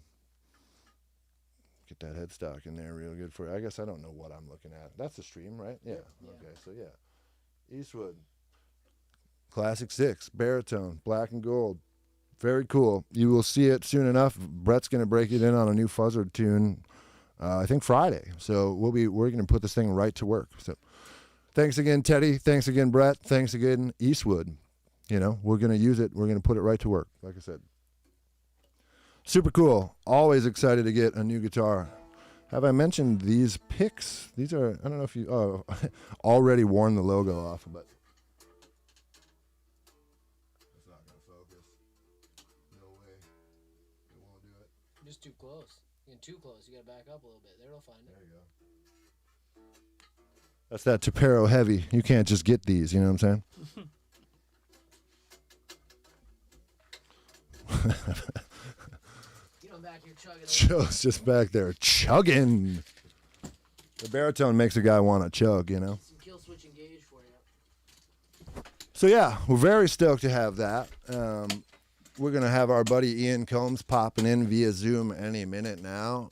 Get that headstock in there real good for you. I guess I don't know what I'm looking at. That's the stream, right? Yeah. Okay, so yeah. Eastwood. Classic 6, baritone, black and gold. Very cool. You will see it soon enough. Brett's going to break it in on a new Fuzzard tune, I think Friday. So we're going to put this thing right to work. So thanks again, Teddy. Thanks again, Brett. Thanks again, Eastwood. We're going to use it. We're going to put it right to work, like I said. Super cool. Always excited to get a new guitar. Have I mentioned these picks? These are, I don't know if you, already worn the logo off, but. It's not going to focus. No way. It won't do it. Just too close. You're too close. You got to back up a little bit. There, it'll find it. There you go. That's that Tupero heavy. You can't just get these, you know what I'm saying? Back here chugging. Joe's just back there chugging. The baritone makes a guy want to chug, Some kill switch engage for you. So yeah, we're very stoked to have that. We're gonna have our buddy Ian Combs popping in via Zoom any minute now.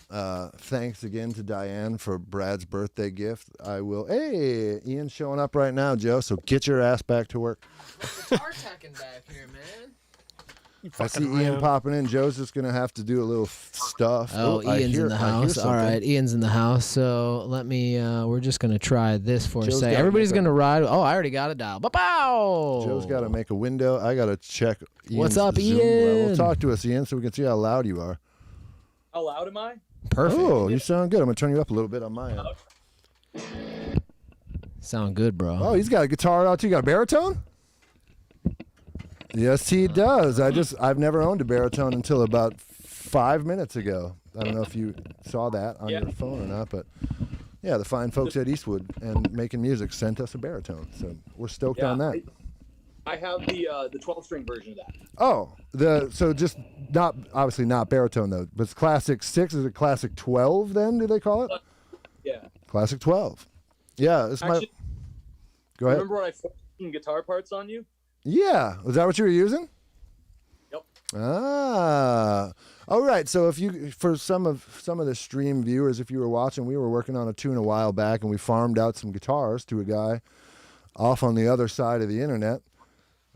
Thanks again to Diane for Brad's birthday gift. Hey, Ian's showing up right now, Joe. So get your ass back to work. Guitar teching back here, man. I see Ian popping in. Joe's just going to have to do a little stuff. Oh, Ian's in the house. All right, Ian's in the house. So let me, we're just going to try this for a second. Everybody's going to ride. Oh, I already got it dialed. Bow! Joe's got to make a window. I got to check Ian's What's up, Zoom Ian? level. Talk to us, Ian, so we can see how loud you are. How loud am I? Perfect. Oh, you sound good. I'm going to turn you up a little bit on my end. Sound good, bro. Oh, he's got a guitar out too. You got a baritone? Yes, he does. I've never owned a baritone until about 5 minutes ago. I don't know if you saw that on your phone or not, but yeah, the fine folks at Eastwood and Making Music sent us a baritone, so we're stoked on that. I have the 12-string version of that. Oh, so just obviously not baritone though, but it's Classic 6. Is it Classic 12 then? Do they call it? Yeah. Classic 12. Yeah, it's Actually, Go ahead. Remember when I forced guitar parts on you? Yeah, was that what you were using? Yep. Ah, All right, so if you, for some of the stream viewers, if you were watching, we were working on a tune a while back, and we farmed out some guitars to a guy off on the other side of the internet.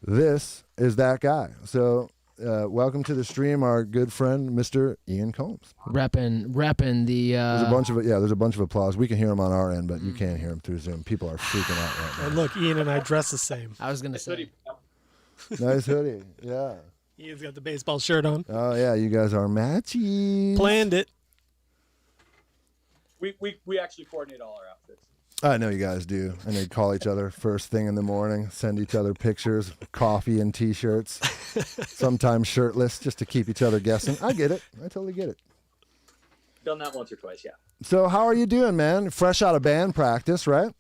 This is that guy. So, welcome to the stream, our good friend, Mr. Ian Combs. Repping the. There's a bunch of applause. We can hear him on our end, but you can't hear him through Zoom. People are freaking out right now. And look, Ian and I dress the same. I was gonna say. Nice hoodie. Yeah. Ian's got the baseball shirt on. Oh yeah, you guys are matchy. Planned it. We actually coordinate all our outfits. I know you guys do. And they call each other first thing in the morning, send each other pictures, coffee and T-shirts, sometimes shirtless, just to keep each other guessing. I get it. I totally get it. Done that once or twice, yeah. So how are you doing, man? Fresh out of band practice, right?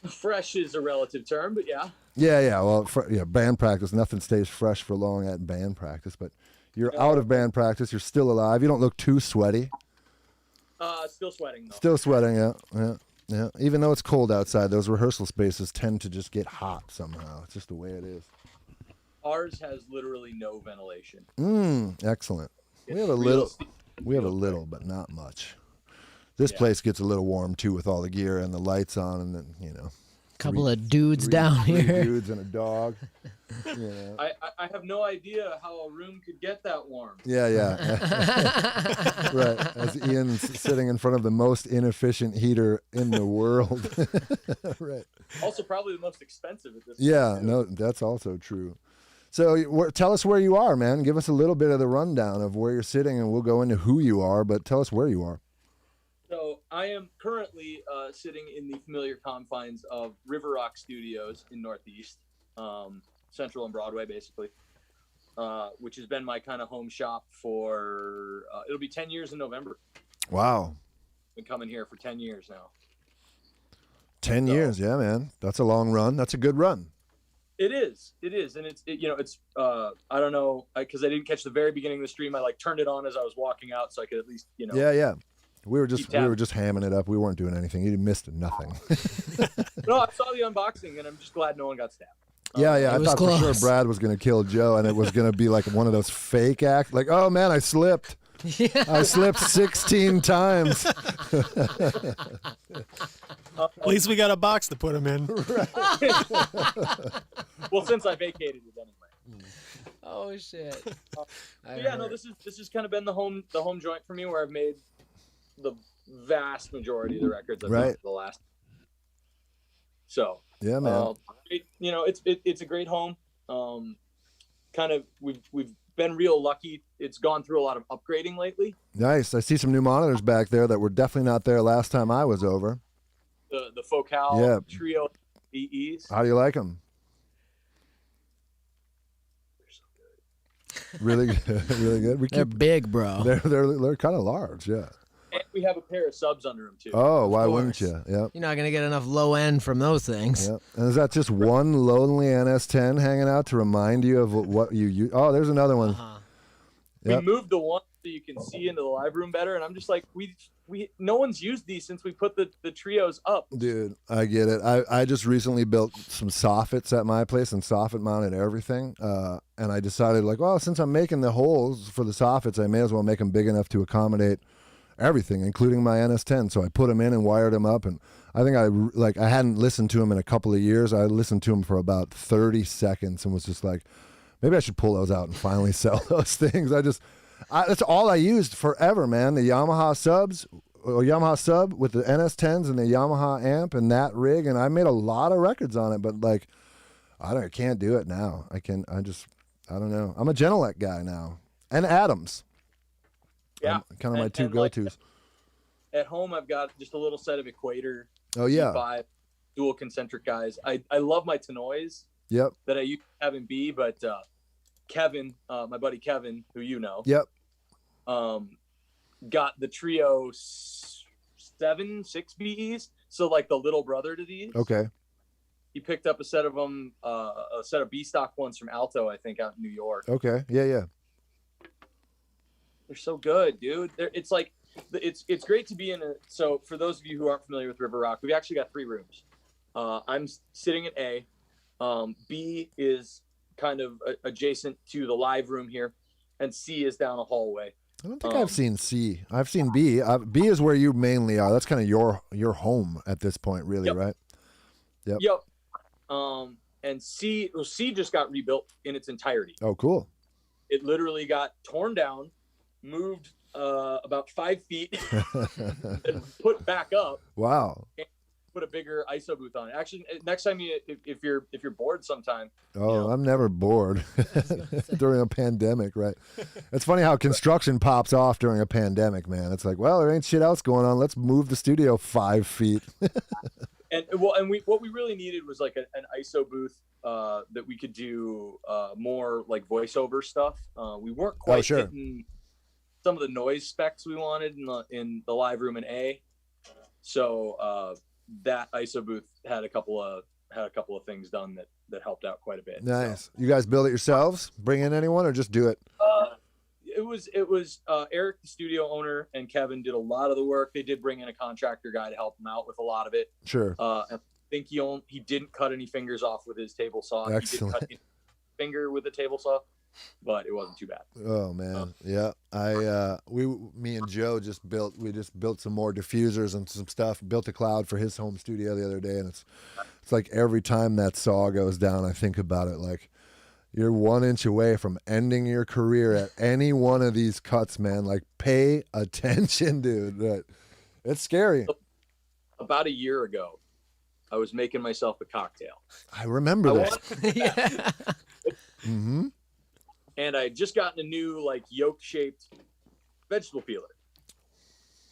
Fresh is a relative term, but yeah. Yeah. Well, band practice. Nothing stays fresh for long at band practice. But you're out of band practice. You're still alive. You don't look too sweaty. Still sweating though. Still sweating. Yeah. Even though it's cold outside, those rehearsal spaces tend to just get hot somehow. It's just the way it is. Ours has literally no ventilation. Excellent. It's We have a real little, but not much. This place gets a little warm too with all the gear and the lights on, and then Couple of dudes three down three here. dudes and a dog. I have no idea how a room could get that warm. Yeah. Right. As Ian's sitting in front of the most inefficient heater in the world. Right. Also, probably the most expensive at this point. Yeah. No, that's also true. So tell us where you are, man. Give us a little bit of the rundown of where you're sitting, and we'll go into who you are. But tell us where you are. So I am currently sitting in the familiar confines of River Rock Studios in Northeast, Central and Broadway, basically, which has been my kind of home shop for, it'll be 10 years in November. Wow. Been coming here for 10 years now. 10 years, yeah, man. That's a long run. That's a good run. It is, and it's I don't know, because I didn't catch the very beginning of the stream. I turned it on as I was walking out, so I could at least Yeah. We were just hamming it up. We weren't doing anything. You missed nothing. No, I saw the unboxing, and I'm just glad no one got stabbed. Yeah. I was thought for sure close. Brad was going to kill Joe, and it was going to be like one of those fake acts. Like, oh, man, I slipped. I slipped 16 times. At least we got a box to put them in. Well, since I vacated it anyway. Oh shit. This has kind of been the home joint for me, where I've made the vast majority of the records I've done for the last. So yeah, man. It's a great home. We've been real lucky. It's gone through a lot of upgrading lately. Nice. I see some new monitors back there that were definitely not there last time I was over. The Focal Trio EEs. How do you like them? Really good. Really good. They're big, bro. They're kind of large, yeah. And we have a pair of subs under them too. Oh, why wouldn't you? Yep. You're not gonna get enough low end from those things. Yep. And is that just one lonely NS10 hanging out to remind you of what you use? Oh, there's another one. We moved the one so you can see into the live room better, and I'm just like, no one's used these since we put the trios up. Dude, I get it. I just recently built some soffits at my place and soffit mounted everything. And I decided, since I'm making the holes for the soffits, I may as well make them big enough to accommodate everything, including my NS10. So I put them in and wired them up. And I think I hadn't listened to them in a couple of years. I listened to them for about 30 seconds and was just like, maybe I should pull those out and finally sell those things. That's all I used forever, man. The Yamaha subs, or Yamaha sub with the NS10s and the Yamaha amp and that rig, and I made a lot of records on it. But I can't do it now. I don't know. I'm a Genelec guy now, and Adams. Yeah, kind of my two go-tos. At home, I've got just a little set of Equator. Oh yeah, G5, dual concentric guys. I love my Tenoys. Yep. That I used to have in B, but Kevin, my buddy Kevin, who you know. Yep. Got the Trio 6 BEs, so the little brother to these. Okay. He picked up a set of them, a set of B stock ones from Alto, I think, out in New York. Okay. Yeah. They're so good, dude. It's great to be in a. So for those of you who aren't familiar with River Rock, we've actually got 3 rooms. I'm sitting at A. B is kind of adjacent to the live room here, and C is down a hallway. I don't think I've seen C. I've seen B. B is where you mainly are. That's kind of your home at this point, really, Yep. right? Yep. And C just got rebuilt in its entirety. Oh, cool. It literally got torn down, moved about 5 feet, and put back up. Wow. And put a bigger ISO booth on it. Actually, next time if you're bored sometime. Oh, I'm never bored during a pandemic, right? It's funny how construction pops off during a pandemic, man. It's like, well, there ain't shit else going on. Let's move the studio 5 feet. What we really needed was like an ISO booth that we could do more like voiceover stuff. We weren't quite hitting some of the noise specs we wanted in the live room in A. So that ISO booth had a couple of things done that helped out quite a bit. Nice. So. You guys build it yourselves? Bring in anyone or just do it? It was Eric, the studio owner, and Kevin did a lot of the work. They did bring in a contractor guy to help them out with a lot of it. Sure. I think he didn't cut any fingers off with his table saw. Excellent. He did cut any finger with the table saw, but it wasn't too bad. Oh man, yeah. Me and Joe just built some more diffusers and some stuff. Built a cloud for his home studio the other day, and it's like every time that saw goes down, I think about it like. You're 1 inch away from ending your career at any one of these cuts, man. Like, pay attention, dude. Right. It's scary. About a year ago, I was making myself a cocktail. I remember that. Mm-hmm. And I had just gotten a new, like, yolk-shaped vegetable peeler.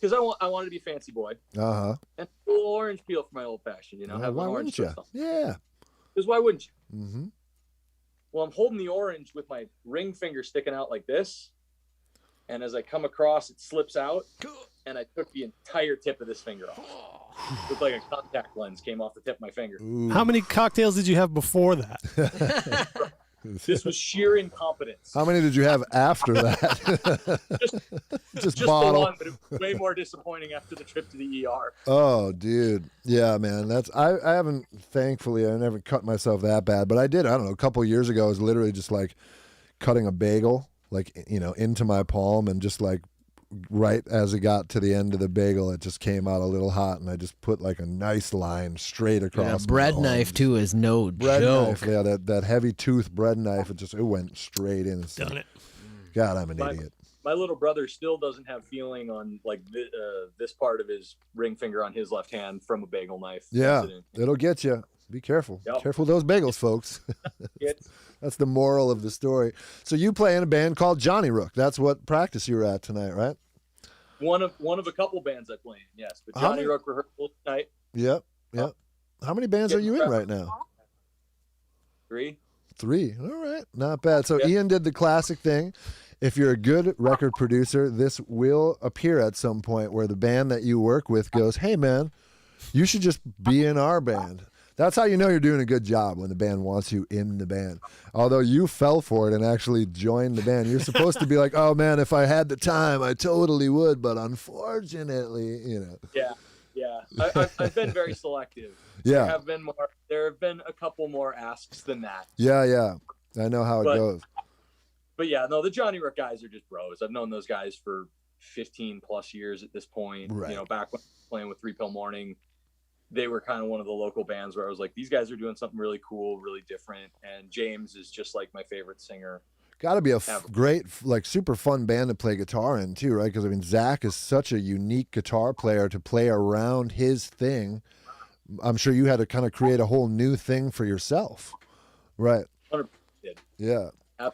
Because I wanted to be fancy boy. Uh-huh. And a little orange peel for my old-fashioned, have why an orange wouldn't you? Yeah. Because why wouldn't you? Mm-hmm. Well, I'm holding the orange with my ring finger sticking out like this. And as I come across, it slips out. And I took the entire tip of this finger off. Looked like a contact lens came off the tip of my finger. Ooh. How many cocktails did you have before that? This was sheer incompetence. How many did you have after that? just bottle. The one, but it was way more disappointing after the trip to the ER. Oh, dude. Yeah, man. I haven't, thankfully, I never cut myself that bad, but I did, I don't know, a couple of years ago, I was literally just like cutting a bagel, like, into my palm, and just like right as it got to the end of the bagel, it just came out a little hot, and I just put like a nice line straight across. Bread knife too is no bread joke. Knife, yeah, that heavy tooth bread knife. It went straight in. Done it. God, I'm an idiot. My little brother still doesn't have feeling on like this part of his ring finger on his left hand from a bagel knife. Yeah, incident. It'll get you. Be careful. Yep. Careful with those bagels, folks. That's the moral of the story. So you play in a band called Johnny Rook. That's what practice you were at tonight, right? One of a couple bands I play in, yes. But Johnny Rook rehearsal tonight. Yep. How many bands are you in right now? 3. 3. All right. Not bad. So Ian did the classic thing. If you're a good record producer, this will appear at some point where the band that you work with goes, hey, man, you should just be in our band. That's how you know you're doing a good job, when the band wants you in the band. Although you fell for it and actually joined the band. You're supposed to be like, oh, man, if I had the time, I totally would. But unfortunately, Yeah. I've been very selective. Yeah. There have been a couple more asks than that. Yeah. I know how it goes. But yeah, no, the Johnny Rook guys are just bros. I've known those guys for 15 plus years at this point. Right. Back when I was playing with 3 Pill Morning, they were kind of one of the local bands where I was like, these guys are doing something really cool, really different. And James is just like my favorite singer. Got to be a great, like, super fun band to play guitar in too, right? Because I mean, Zach is such a unique guitar player to play around his thing. I'm sure you had to kind of create a whole new thing for yourself, right? 100%. Yeah. 100%.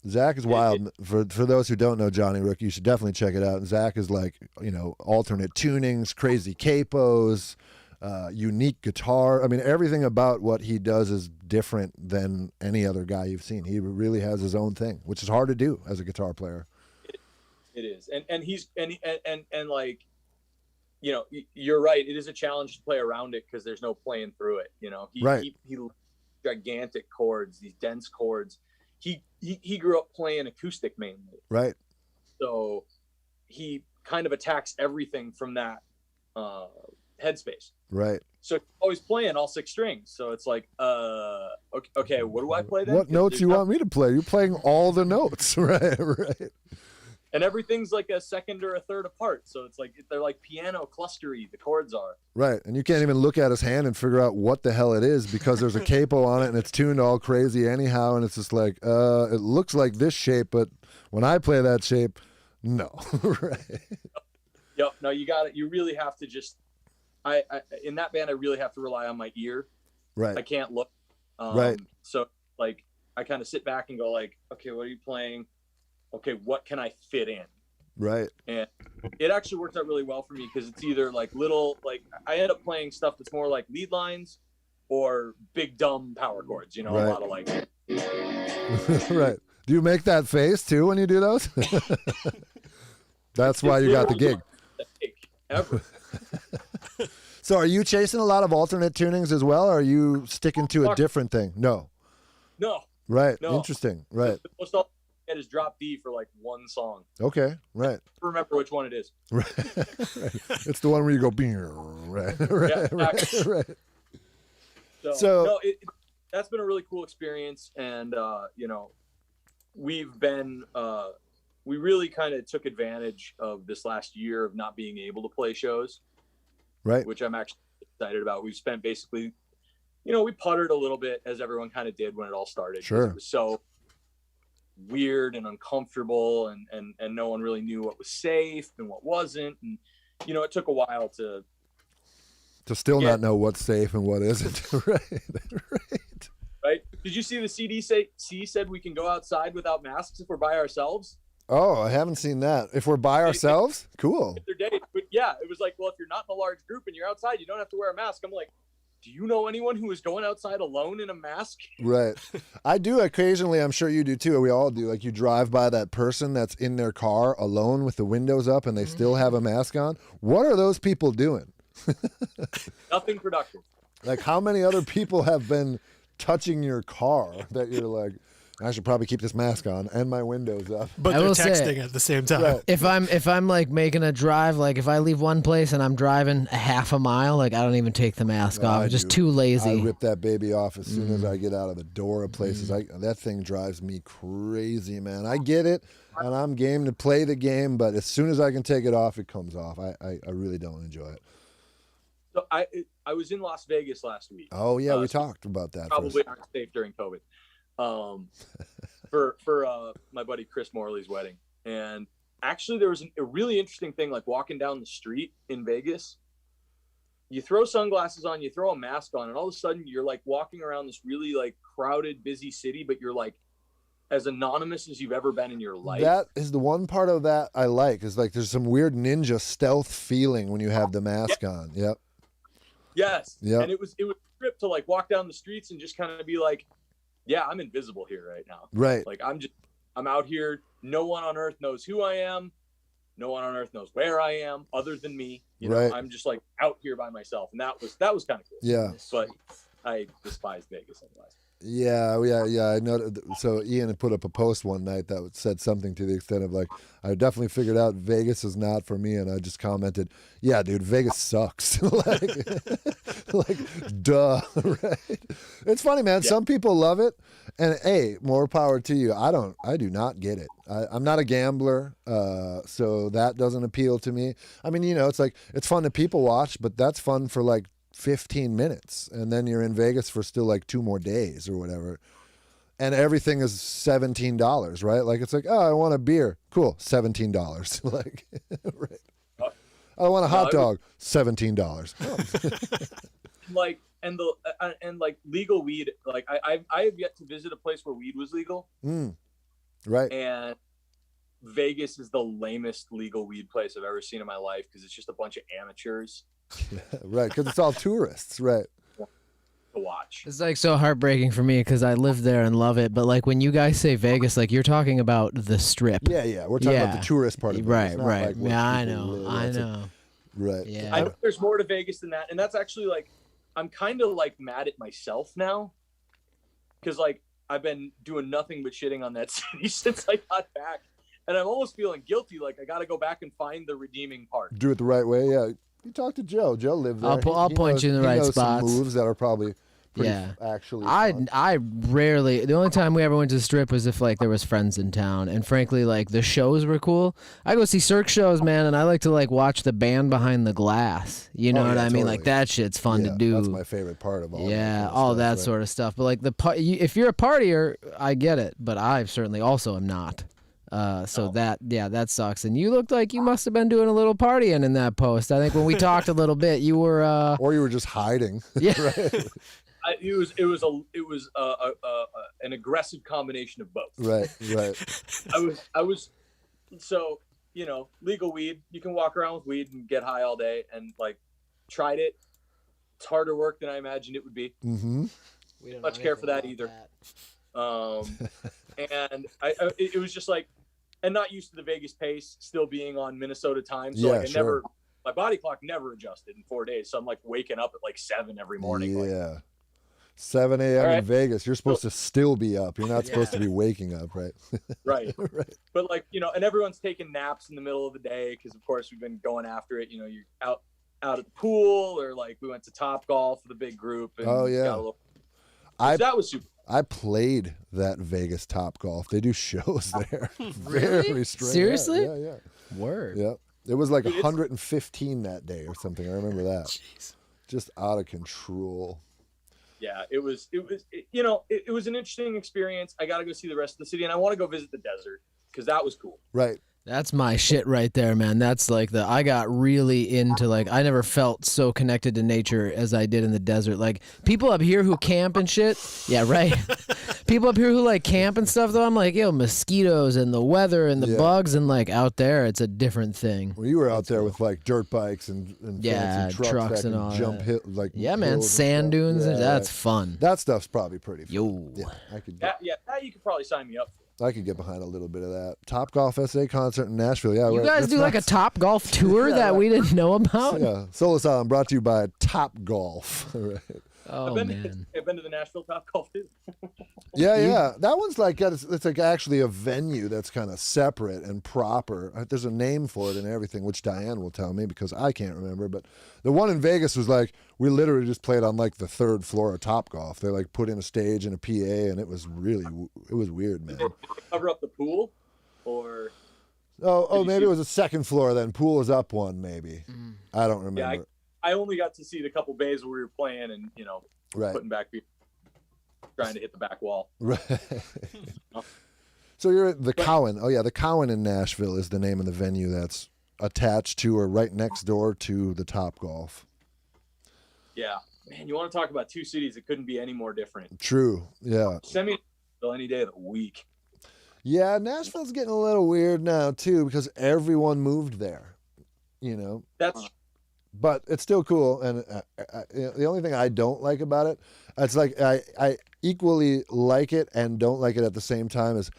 Zach is wild. For those who don't know Johnny Rook, you should definitely check it out. Zach is like, alternate tunings, crazy capos, unique guitar. I mean, everything about what he does is different than any other guy you've seen. He really has his own thing, which is hard to do as a guitar player. It is. And he's like, you're right. It is a challenge to play around it because there's no playing through it. He gigantic chords, these dense chords. He grew up playing acoustic mainly. Right. So he kind of attacks everything from that headspace. Right. So always playing all 6 strings. So it's like, okay, what do I play then? What 'Cause notes there's you not- want me to play? You're playing all the notes. Right. And everything's like a second or a third apart. So it's like they're like piano clustery, the chords are. Right. And you can't even look at his hand and figure out what the hell it is because there's a capo on it and it's tuned all crazy anyhow. And it's just like, it looks like this shape, but when I play that shape, no. Right. Yep. No, you got it. You really have to just, I in that band, I really have to rely on my ear. Right. I can't look. Right. So like, I kind of sit back and go like, okay, what are you playing? Okay, what can I fit in? Right. And it actually works out really well for me because it's either like little, like I end up playing stuff that's more like lead lines or big dumb power chords, you know, Right. a lot of like. Right. Do you make that face too when you do those? That's why you got the gig. Ever. So are you chasing a lot of alternate tunings as well, or are you sticking to a different thing? No. No. Right. No. Interesting. Right. The most I'll get is drop D for like one song. Okay. Right. I remember which one it is. Right. It's the one where you go, right, right, Yeah, right, right. So no, that's been a really cool experience. And, you know, we've been, we really kind of took advantage of this last year of not being able to play shows, Right. which I'm actually excited about. We've spent basically, you know, we puttered a little bit as everyone kind of did when it all started. 'Cause Sure. It was so weird and uncomfortable and no one really knew what was safe and what wasn't. And, you know, it took a while to still not know what's safe and what isn't. Right. Right. right. Did you see the CDC said we can go outside without masks if we're by ourselves? Oh, I haven't seen that. If we're by ourselves, cool. Their day. But yeah, it was like, well, if you're not in a large group and you're outside, you don't have to wear a mask. I'm like, do you know anyone who is going outside alone in a mask? Right. I do occasionally. I'm sure you do too. We all do. Like you drive by that person that's in their car alone with the windows up and they still have a mask on. What are those people doing? Nothing productive. Like how many other people have been touching your car that you're like, I should probably keep this mask on and my windows up. But I they're will say- texting at the same time. Right. If I'm like making a drive, like if I leave one place and I'm driving a half a mile, like I don't even take the mask No, off. I I'm just do. too I lazy. rip that baby off as soon as I get out of the door of places. That thing drives me crazy, man. I get it, and I'm game to play the game, but as soon as I can take it off, it comes off. I really don't enjoy it. So I was in Las Vegas last week. Oh, yeah, we talked about that. Probably aren't safe during COVID. For my buddy Chris Morley's wedding. And actually there was a really interesting thing, like walking down the street in Vegas. You throw sunglasses on, you throw a mask on, and all of a sudden you're like walking around this really like crowded, busy city, but you're like as anonymous as you've ever been in your life. That is the one part of that I like, is like there's some weird ninja stealth feeling when you have the mask on. Yep. Yes. Yep. And it was a trip to like walk down the streets and just kind of be like, yeah, I'm invisible here right now. Right. Like I'm out here. No one on earth knows who I am. No one on earth knows where I am other than me. You know, Right. I'm just like out here by myself. And that was kind of cool. Yeah. But I despise Vegas otherwise. Yeah. I know. So Ian had put up a post one night that said something to the extent of like, I definitely figured out Vegas is not for me, and I just commented, "Yeah, dude, Vegas sucks." like, duh, right? It's funny, man. Yeah. Some people love it, and hey, more power to you. I do not get it. I'm not a gambler, so that doesn't appeal to me. I mean, you know, it's like it's fun to people watch, but that's fun for like 15 minutes, and then you're in Vegas for still like 2 more days or whatever. And everything is $17, right? Like it's like, oh, I want a beer. Cool, $17. Like, right. I want a hot dog. $17. Like and like legal weed. Like I have yet to visit a place where weed was legal. Right. And Vegas is the lamest legal weed place I've ever seen in my life because it's just a bunch of amateurs Right, because it's all tourists, right? to watch. It's like so heartbreaking for me because I live there and love it. But like when you guys say Vegas, like you're talking about the Strip. Yeah. We're talking about Yeah. the tourist part of Vegas, Right. not like where Yeah, I people know. live. I That's know. Right. Yeah. I know there's more to Vegas than that, and that's actually like I'm kind of like mad at myself now because like I've been doing nothing but shitting on that city since I got back, and I'm almost feeling guilty. Like I got to go back and find the redeeming part. Do it the right way, yeah. You talk to Joe. Joe lived there. I'll point knows, you in the he right knows spots. Some moves that are probably pretty Yeah. actually I fun. I rarely. The only time we ever went to the Strip was if like there was friends in town, and frankly, like the shows were cool. I go see Cirque shows, man, and I like to like watch the band behind the glass. You know Oh, what yeah, I mean? Like totally. that shit's fun Yeah, to do. That's my favorite part of all. Yeah, that all kind that of stuff, sort of stuff. But like if you're a partier, I get it. But I certainly also am not. So that sucks. And you looked like you must have been doing a little partying in that post. I think when we talked a little bit, you were. Or you were just hiding. Yeah. Right. It was an aggressive combination of both. Right. I was so, legal weed. You can walk around with weed and get high all day, and like tried it. It's harder work than I imagined it would be. Mm-hmm. We don't Much know care for that anything either. about And it was just like, and not used to the Vegas pace, still being on Minnesota time. So Yeah, like sure. my body clock never adjusted in 4 days. So I'm like waking up at like 7 every morning. Like, Yeah. 7 a.m. All in right. Vegas. You're supposed to still be up. You're not supposed to be waking up, right? right. Right. But like, and everyone's taking naps in the middle of the day because of course we've been going after it. You're out at the pool, or like we went to Top Golf with a big group. And Oh, yeah. got a little, I that was super. I played that Vegas Top Golf. They do shows there. Really? Very strange. Seriously? Yeah. Word. Yeah. It was like Dude, it's- 115 that day or something. I remember that. Jeez. Just out of control. Yeah, it was an interesting experience. I got to go see the rest of the city, and I want to go visit the desert because that was cool. Right. That's my shit right there, man. That's like I got really into like, I never felt so connected to nature as I did in the desert. Like people up here who camp and shit. Yeah, right. People up here who like camp and stuff though, I'm like, yo, mosquitoes and the weather and the Yeah. bugs, and like out there, it's a different thing. Well, you were out there with like dirt bikes and Yeah, fancy trucks trucks that and can all jump that. hill, like Yeah, man, hills and sand stuff. dunes, and Yeah, that's right. fun. That stuff's probably pretty fun. Yo. Yeah, I could That you could probably sign me up for. I could get behind a little bit of that. Top Golf SA concert in Nashville. Yeah, You right. guys That's do like a nuts. Top Golf tour Yeah, that right. we didn't know about? Yeah, Soul Asylum brought to you by Top Golf. Right. Oh, man. I've been to the Nashville Top Golf too. Yeah. That one's like it's like actually a venue that's kind of separate and proper. There's a name for it and everything, which Diane will tell me because I can't remember. But the one in Vegas was like we literally just played on like the 3rd floor of Top Golf. They like put in a stage and a PA, and it was weird, man. Cover up the pool, or Oh, you maybe see- it was a 2nd floor. Then pool was up one, maybe. I don't remember. yeah, I only got to see the couple bays where we were playing and Right. putting back, trying to hit the back wall. Right. So you're at the Cowan. Oh yeah, the Cowan in Nashville is the name of the venue that's attached to or right next door to the Top Golf. Yeah, man, you want to talk about two cities that couldn't be any more different. True. Yeah. Send me any day of the week. Yeah, Nashville's getting a little weird now too because everyone moved there. That's But it's still cool, and the only thing I don't like about it, it's like I equally like it and don't like it at the same time. Is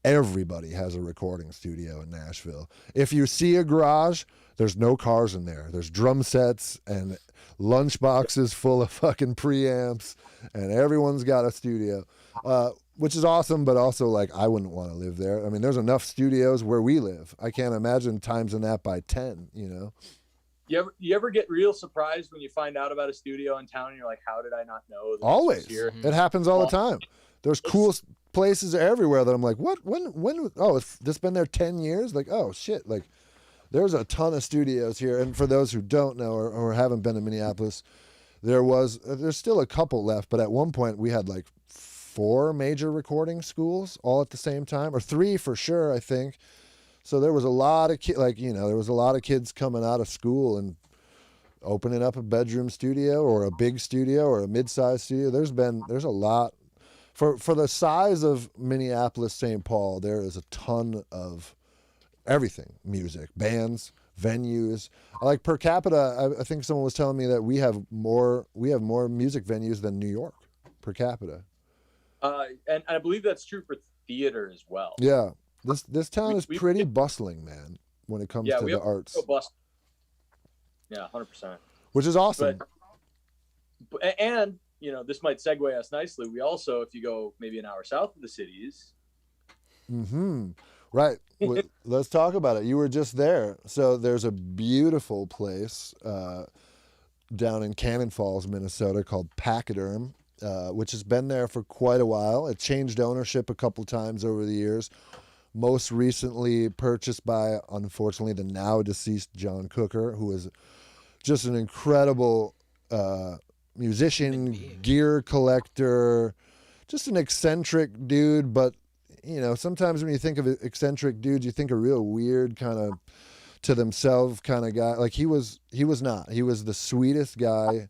everybody has a recording studio in Nashville. If you see a garage, there's no cars in there. There's drum sets and lunch boxes full of fucking preamps, and everyone's got a studio, which is awesome, but also like I wouldn't want to live there. I mean, there's enough studios where we live. I can't imagine timesing that by 10, You ever get real surprised when you find out about a studio in town and you're like, how did I not know this was Always. here? It happens all the time. There's cool places everywhere that I'm like, what? When? Oh, it's this been there 10 years? Like, oh shit! Like, there's a ton of studios here. And for those who don't know or haven't been to Minneapolis, there's still a couple left. But at one point, we had like 4 major recording schools all at the same time, or 3 for sure, I think. So there was a lot of there was a lot of kids coming out of school and opening up a bedroom studio or a big studio or a mid-sized studio. There's a lot for the size of Minneapolis, St. Paul. There is a ton of everything: music, bands, venues. Like per capita, I think someone was telling me that we have more music venues than New York per capita. And I believe that's true for theater as well. Yeah, this town is we- pretty bustling, man, when it comes to we the have arts, a bus. Yeah, 100%. which is awesome. And this might segue us nicely. We also, if you go maybe an hour south of the cities, Mm-hmm. Right. Let's talk about it. You were just there. So there's a beautiful place down in Cannon Falls, Minnesota called Pachyderm, which has been there for quite a while. It changed ownership a couple times over the years. Most recently purchased by, unfortunately, the now deceased John Cooker, who is just an incredible musician, gear collector, just an eccentric dude. But, you know, sometimes when you think of eccentric dudes, you think a real weird kind of to themselves kind of guy. Like he was not. He was the sweetest guy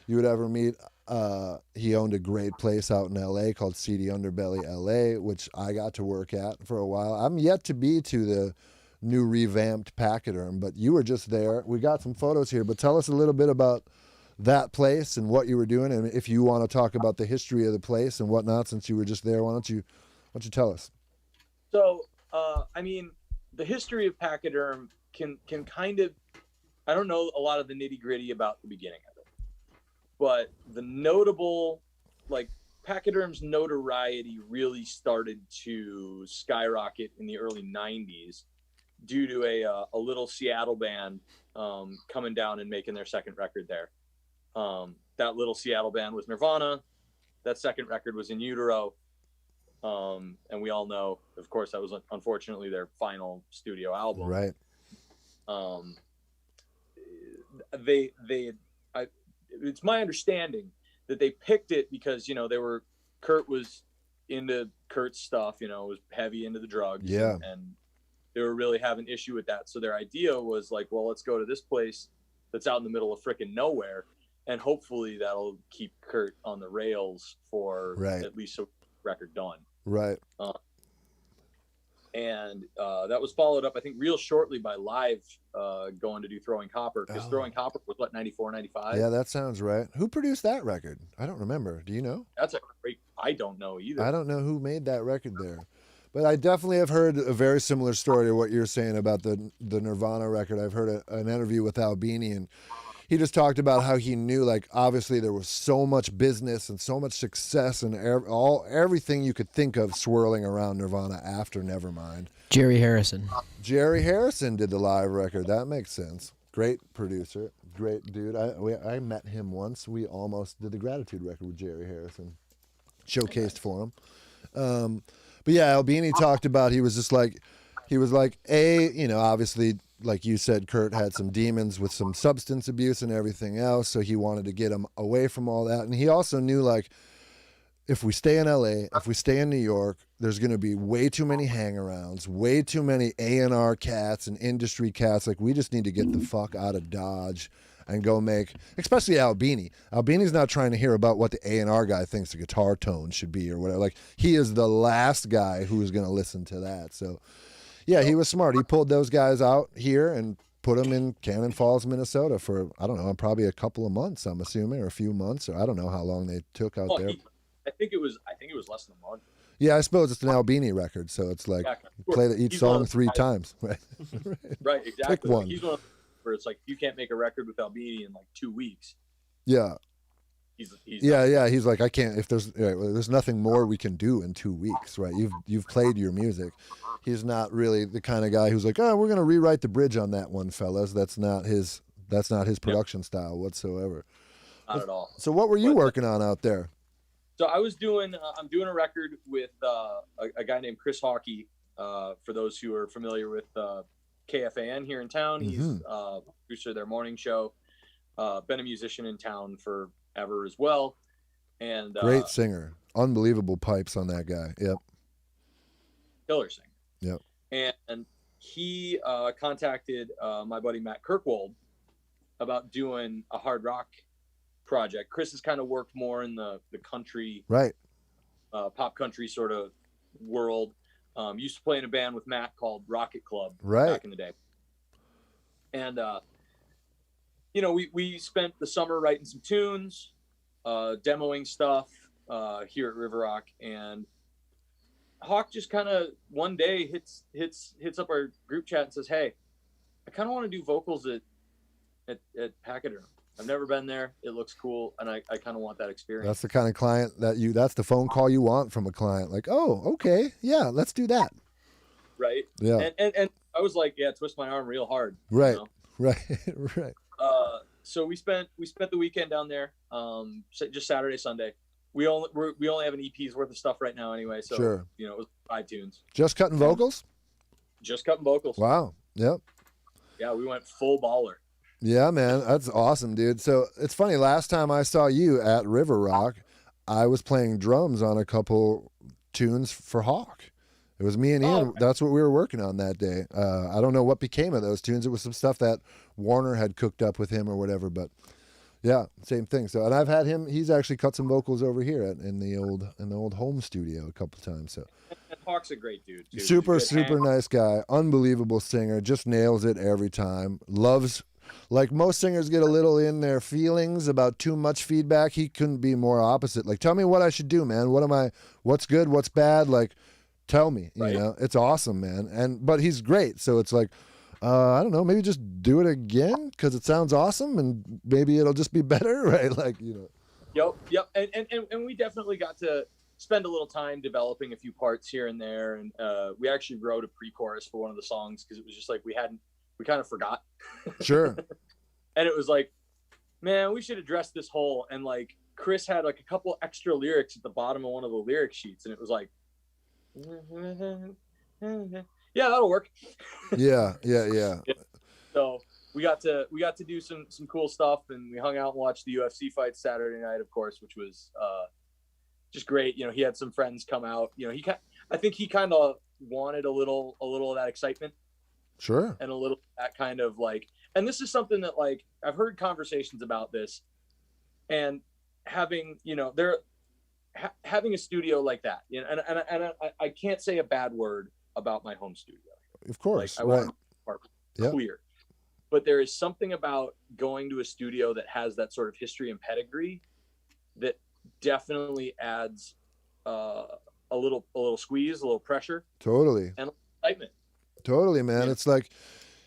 you would ever meet. He owned a great place out in LA called Seedy Underbelly LA, which I got to work at for a while. I'm yet to be to the new revamped Pachyderm, but you were just there. We got some photos here, but tell us a little bit about that place and what you were doing, and if you want to talk about the history of the place and whatnot, since you were just there, why don't you tell us? So, I mean, the history of Pachyderm can kind of, I don't know a lot of the nitty gritty about the beginning of it, but the notable, like Pachyderm's notoriety really started to skyrocket in the early 90s due to a little Seattle band coming down and making their second record there. That little Seattle band was Nirvana. That second record was In Utero. And we all know, of course, that was unfortunately their final studio album. Right. It's my understanding that they picked it because, you know, Kurt was into Kurt's stuff, you know, was heavy into the drugs. Yeah. And they were really having issue with that. So their idea was like, well, let's go to this place that's out in the middle of frickin' nowhere. And hopefully that'll keep Kurt on the rails for at least a record done. Right. And that was followed up, I think, real shortly by Live going to do Throwing Copper, because Throwing Copper was what, 94, 95? Yeah, that sounds right. Who produced that record? I don't remember. Do you know? That's a great, I don't know either. I don't know who made that record there. But I definitely have heard a very similar story to what you're saying about the Nirvana record. I've heard an interview with Albini, and he just talked about how he knew, like, obviously there was so much business and so much success and everything you could think of swirling around Nirvana after Nevermind. Jerry Harrison. Jerry Harrison did the Live record. That makes sense. Great producer. Great dude. I met him once. We almost did the Gratitude record with Jerry Harrison. Showcased for him. But yeah, Albini talked about, he was like, you know, obviously, like you said, Kurt had some demons with some substance abuse and everything else, so he wanted to get him away from all that. And he also knew, like, if we stay in LA, if we stay in New York, there's going to be way too many hangarounds, way too many A&R cats and industry cats. Like, we just need to get the fuck out of Dodge and go make, especially Albini. Albini's not trying to hear about what the A&R guy thinks the guitar tone should be or whatever. Like, he is the last guy who is going to listen to that. So, yeah, he was smart. He pulled those guys out here and put them in Cannon Falls, Minnesota for, I don't know, probably a couple of months, I'm assuming, or a few months, or I don't know how long they took out there. I think it was less than a month. Yeah, I suppose it's an Albini record, so it's like play each song 3 times. Right, right, exactly. Pick one. He's one of where it's like, you can't make a record with Albini in like 2 weeks. Yeah. He's He's like, I can't, if there's nothing more we can do in 2 weeks, right? You've played your music. He's not really the kind of guy who's like, oh, we're going to rewrite the bridge on that one, fellas. That's not his production style whatsoever. Not at all. So what were you working on out there? So I'm doing a record with a guy named Chris Hawkey. For those who are familiar with KFAN here in town, he's producer of their morning show. Been a musician in town forever as well. And great singer, unbelievable pipes on that guy. Yep. Killer singer. Yep. And he contacted my buddy Matt Kirkwold about doing a hard rock project. Chris has kind of worked more in the country, right, pop country sort of world. Used to play in a band with Matt called Rocket Club back in the day. And you know, we spent the summer writing some tunes, demoing stuff here at River Rock, and Hawk just kind of one day hits up our group chat and says, "Hey, I kind of want to do vocals at Pachyderm. I've never been there. It looks cool, and I kind of want that experience." That's the kind of client that's the phone call you want from a client. Like, oh, okay, yeah, let's do that. right? Yeah. And I was like, yeah, twist my arm real hard. Right. You know? Right. Right. So we spent the weekend down there. Just Saturday, Sunday. We only have an EP's worth of stuff right now anyway. So Sure. you know, it was 5 tunes. Just cutting vocals? Just cutting vocals. Wow. Yep. Yeah, we went full baller. Yeah, man. That's awesome, dude. So it's funny. Last time I saw you at River Rock, I was playing drums on a couple tunes for Hawk. It was me and Ian. Oh, okay. That's what we were working on that day. I don't know what became of those tunes. It was some stuff that Warner had cooked up with him or whatever. But yeah, same thing. So, and I've had him. He's actually cut some vocals over here in the old home studio a couple times. So And Hawk's a great dude, too. super He's good. nice guy. Unbelievable singer. Just nails it every time. Loves. Like most singers get a little in their feelings about too much feedback. He couldn't be more opposite. Like, tell me what I should do, man. What's good? What's bad? Like, tell me, you know, it's awesome, man. But he's great. So it's like, I don't know, maybe just do it again because it sounds awesome and maybe it'll just be better. Right. Like, you know. Yep. And we definitely got to spend a little time developing a few parts here and there. And we actually wrote a pre-chorus for one of the songs because it was just like, we kind of forgot. Sure. And it was like, man, we should address this whole. And like Chris had like a couple extra lyrics at the bottom of one of the lyric sheets, and it was like, yeah, that'll work. Yeah. So we got to do some cool stuff, and we hung out and watched the UFC fight Saturday night, of course, which was just great. You know, he had some friends come out. You know, I think he kind of wanted a little of that excitement. Sure. And a little that kind of like, and this is something that like I've heard conversations about this, and having, you know, having a studio like that, you know, and I can't say a bad word about my home studio. Of course. Like, I right. want to be clear, but there is something about going to a studio that has that sort of history and pedigree that definitely adds a little squeeze, a little pressure, Totally. and excitement. Totally, man. Yeah. It's like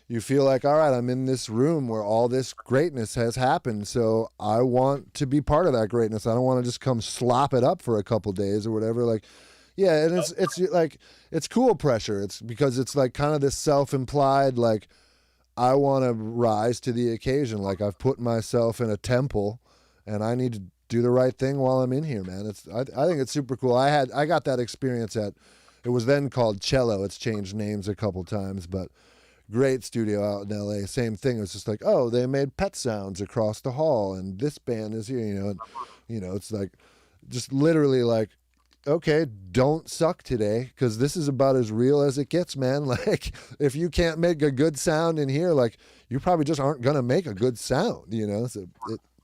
you feel like, all right, I'm in this room where all this greatness has happened, so I want to be part of that greatness. I don't want to just come slop it up for a couple days or whatever. Like, yeah, and it's like it's cool pressure. It's because it's like kind of this self-implied, like, I want to rise to the occasion. Like, I've put myself in a temple, and I need to do the right thing while I'm in here, man. I think it's super cool. I got that experience at. It was then called Cello. It's changed names a couple times, but great studio out in LA. Same thing. It was just like, oh, they made pet sounds across the hall, and this band is here, you know. And, you know, it's like just literally like, okay, don't suck today because this is about as real as it gets, man. Like, if you can't make a good sound in here, like, you probably just aren't gonna make a good sound, you know. So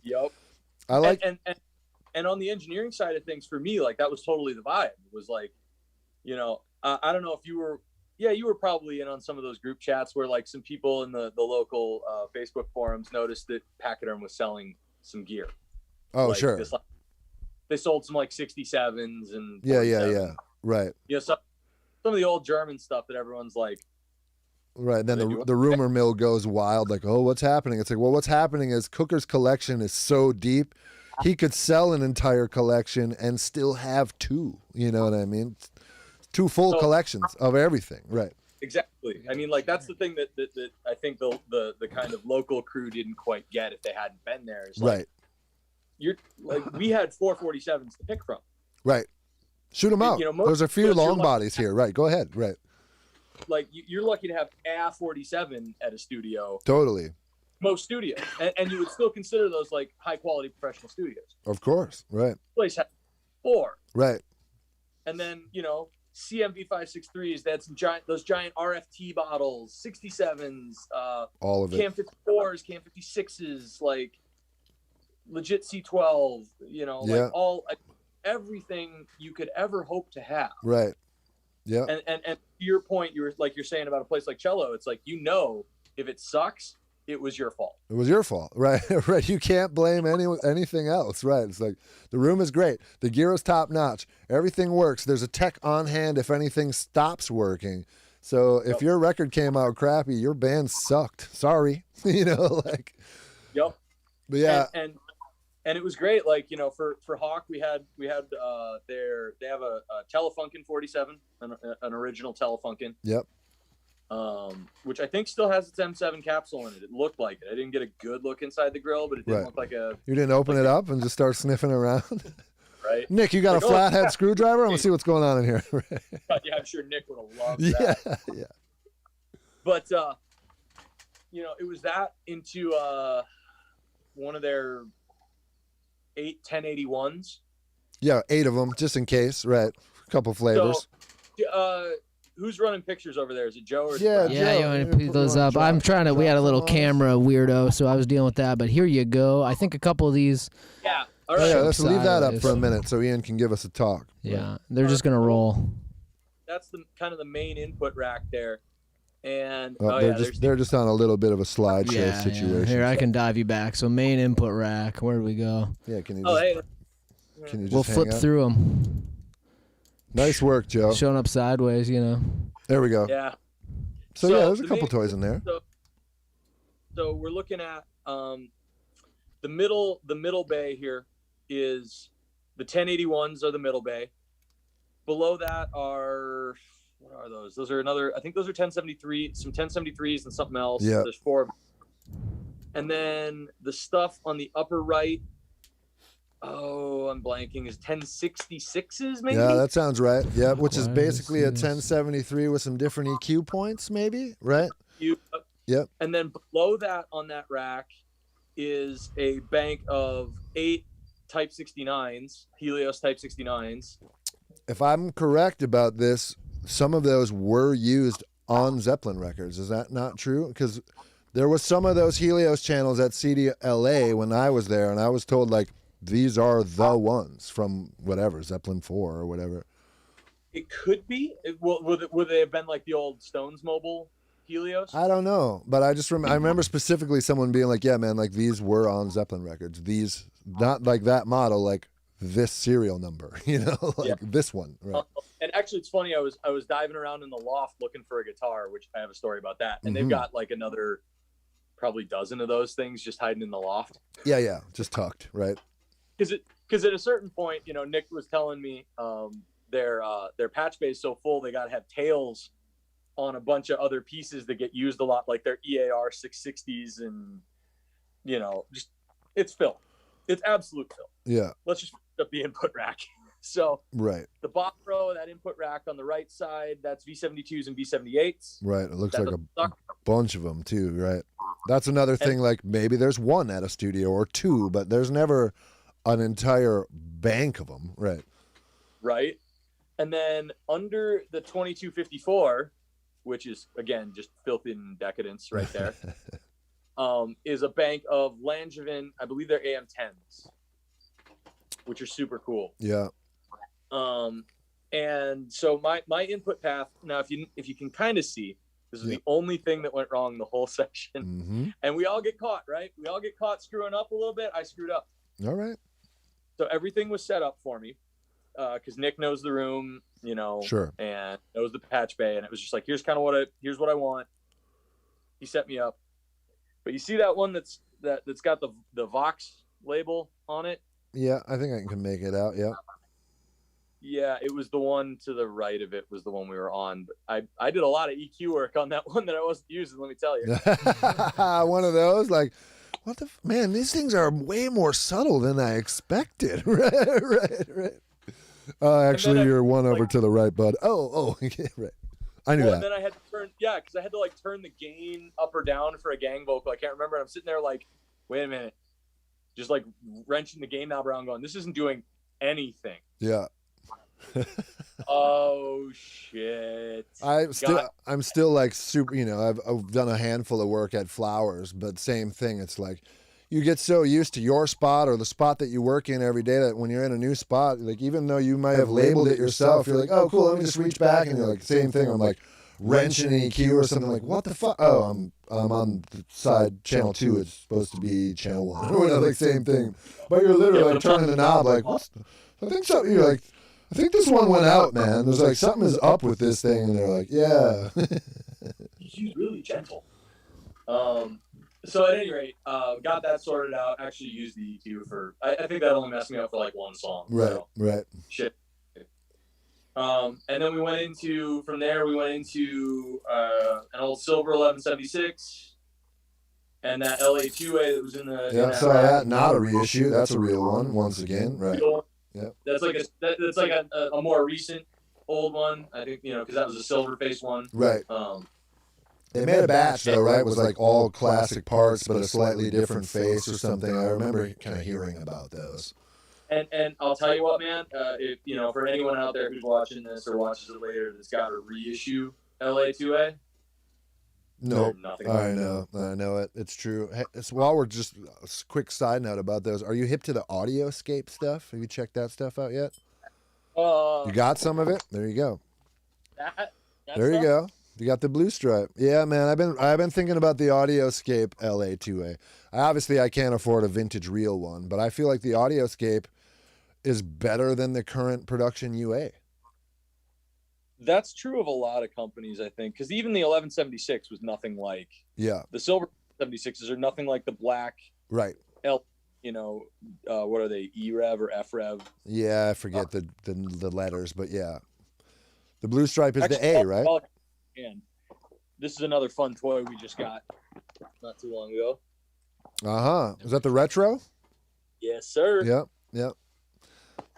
Yep. I like and on the engineering side of things, for me, like that was totally the vibe. It was like, you know, I don't know if you were, you were probably in on some of those group chats where like some people in the local Facebook forums noticed that Pachyderm was selling some gear. oh like, sure, they sold some like 67s and yeah, right. You know, some of the old German stuff that everyone's like, Right, then the rumor mill goes wild, like, oh, what's happening? It's like, well, what's happening is Cooker's collection is so deep, he could sell an entire collection and still have two. You know what I mean? Two full collections of everything, right? Exactly. I mean, like that's the thing that I think the kind of local crew didn't quite get if they hadn't been there. Is like, right. You're like we had 447s to pick from. Right. Shoot them out. You know, there's a few long bodies here. Right. Go ahead. Right. Like you're lucky to have a 47 at a studio. Totally. Most studios, and you would still consider those like high quality professional studios. Of course. Right. This place had 4. Right. And then CMV 563s. They had some those giant RFT bottles, 67s, all of it. Cam 54s, Cam 56s, like legit C12. Like everything you could ever hope to have. Right. Yeah. And to your point, you're saying about a place like Cello. It's like if it sucks, it was your fault. It was your fault, right? Right. You can't blame anything else, right? It's like the room is great, the gear is top notch, everything works. There's a tech on hand if anything stops working. So if your record came out crappy, your band sucked. Sorry, like. Yep. But yeah. And and it was great. Like, you know, for Hawk, we had they have a Telefunken 47, an original Telefunken. Yep. Which I think still has its M7 capsule in it. It looked like it. I didn't get a good look inside the grill, but it didn't look like a. You didn't open it up and just start sniffing around. Right. Nick, you got a flathead screwdriver? I want to see what's going on in here. Yeah, I'm sure Nick would have loved that. Yeah. But you know, it was that into one of their 8 1081s. Yeah, 8 of them, just in case. Right. A couple flavors. So, who's running pictures over there? Is it Joe or Yeah, Joe, you want to pick those up? I'm trying to. We had a little camera weirdo, so I was dealing with that. But here you go. I think a couple of these. Yeah. All right. Yeah, let's leave that up Sideways. for a minute so Ian can give us a talk. Yeah, they're just gonna roll. That's the kind of the main input rack there, and They're just on a little bit of a slideshow situation. Here, I can dive you back. So main input rack. Where do we go? Yeah, can you Oh, just, hey. can you just We'll hang flip up? through them. Nice work, Joe. Showing up sideways, you know. There we go. Yeah. So yeah, there's a the couple main- toys in there. So we're looking at the middle bay here is the 1081s are the middle bay. Below that are, what are those? Those are I think those are 1073, some 1073s and something else. Yeah. There's 4 of them. And then the stuff on the upper right, I'm blanking, is 1066s maybe? Yeah, that sounds right. Yeah, which is Why basically a is this- 1073 with some different EQ points, maybe, right? Yep. And then below that on that rack is a bank of 8 Type 69s, Helios Type 69s. If I'm correct about this, some of those were used on Zeppelin records. Is that not true? Because there was some of those Helios channels at CDLA when I was there, and I was told, like, these are the ones from whatever, Zeppelin 4 or whatever. It could be. Would they have been like the old Stones Mobile Helios? I don't know, but I just I remember specifically someone being like, yeah, man, like these were on Zeppelin records. These, not like that model, like this serial number, you know, like this one. Right. And actually, it's funny. I was diving around in the loft looking for a guitar, which I have a story about that. And they've got like another probably dozen of those things just hiding in the loft. Yeah, just tucked, right? Because at a certain point, you know, Nick was telling me their patch bay is so full they got to have tails on a bunch of other pieces that get used a lot, like their EAR 660s, and you know, just it's fill. It's absolute fill. Yeah. Let's just put up the input rack. So Right. the bottom row of that input rack on the right side, that's V72s and V78s. Right. It looks That like a doesn't suck. bunch of them too, right? That's another thing. Like maybe there's one at a studio or 2, but there's never an entire bank of them, right? Right. And then under the 2254, which is again just filth in decadence right there, is a bank of Langevin. I believe they're AM10s, which are super cool. Yeah. And so my input path now, if you can kind of see, this is the only thing that went wrong the whole section. Mm-hmm. And we all get caught, right? We all get caught screwing up a little bit. I screwed up. All right. So everything was set up for me because Nick knows the room, you know, Sure. and knows the patch bay, and it was just like, here's what I want. He set me up. But you see that one that's got the Vox label on it? Yeah, I think I can make it out. Yeah. Yeah, it was the one to the right of it was the one we were on. But I did a lot of EQ work on that one that I wasn't using, let me tell you. One of those, like, what the man? These things are way more subtle than I expected. Right. Actually, you're one over to the right, bud. Oh, right. I knew that. And then I had to because I had to like turn the gain up or down for a gang vocal. I can't remember. And I'm sitting there like, wait a minute, just like wrenching the gain knob around, going, this isn't doing anything. Yeah. Oh shit! I'm still like super. You know, I've done a handful of work at Flowers, but same thing. It's like you get so used to your spot or the spot that you work in every day that when you're in a new spot, like even though you might have labeled it yourself, you're like, oh cool, let me just reach back, and you're like, same thing. I'm like wrenching an EQ or something, like what the fuck? Oh, I'm on the side channel 2. It's supposed to be channel 1 or whatever. Like same thing, but you're literally like turning the knob, like what's? I think something. You're like, I think this one went out, man. There's like something is up with this thing, and they're like, yeah. She's really gentle. So at any rate, got that sorted out. Actually used the EQ for. I think that only messed me up for like one song. Right, So, right. shit. And then we went into from there. We went into an old silver 1176, and that LA2A that was in the. Yeah, saw that. Not a reissue. That's a real one. Once again, right? Yeah. That's like a more recent old one. I think because that was a silver face one. Right. They made a batch though, right? It was like all classic parts, but a slightly different face or something. I remember kind of hearing about those. And I'll tell you what, man. If for anyone out there who's watching this or watches it later, that's got a reissue LA2A. Nope. Nothing. I know it. It's true. Hey, while we're just a quick side note about those, are you hip to the Audioscape stuff? Have you checked that stuff out yet? You got some of it? There you go. There you go. You got the blue stripe. Yeah, man. I've been thinking about the Audioscape LA2A. I can't afford a vintage real one, but I feel like the Audioscape is better than the current production UA. That's true of a lot of companies, I think, because even the 1176 was nothing like. Yeah. The silver 76s are nothing like the black. Right. What are they? E-Rev or F-Rev? Yeah, I forget the letters, but yeah. The blue stripe is the A, right? And this is another fun toy we just got not too long ago. Is that the retro? Yes, sir. Yep.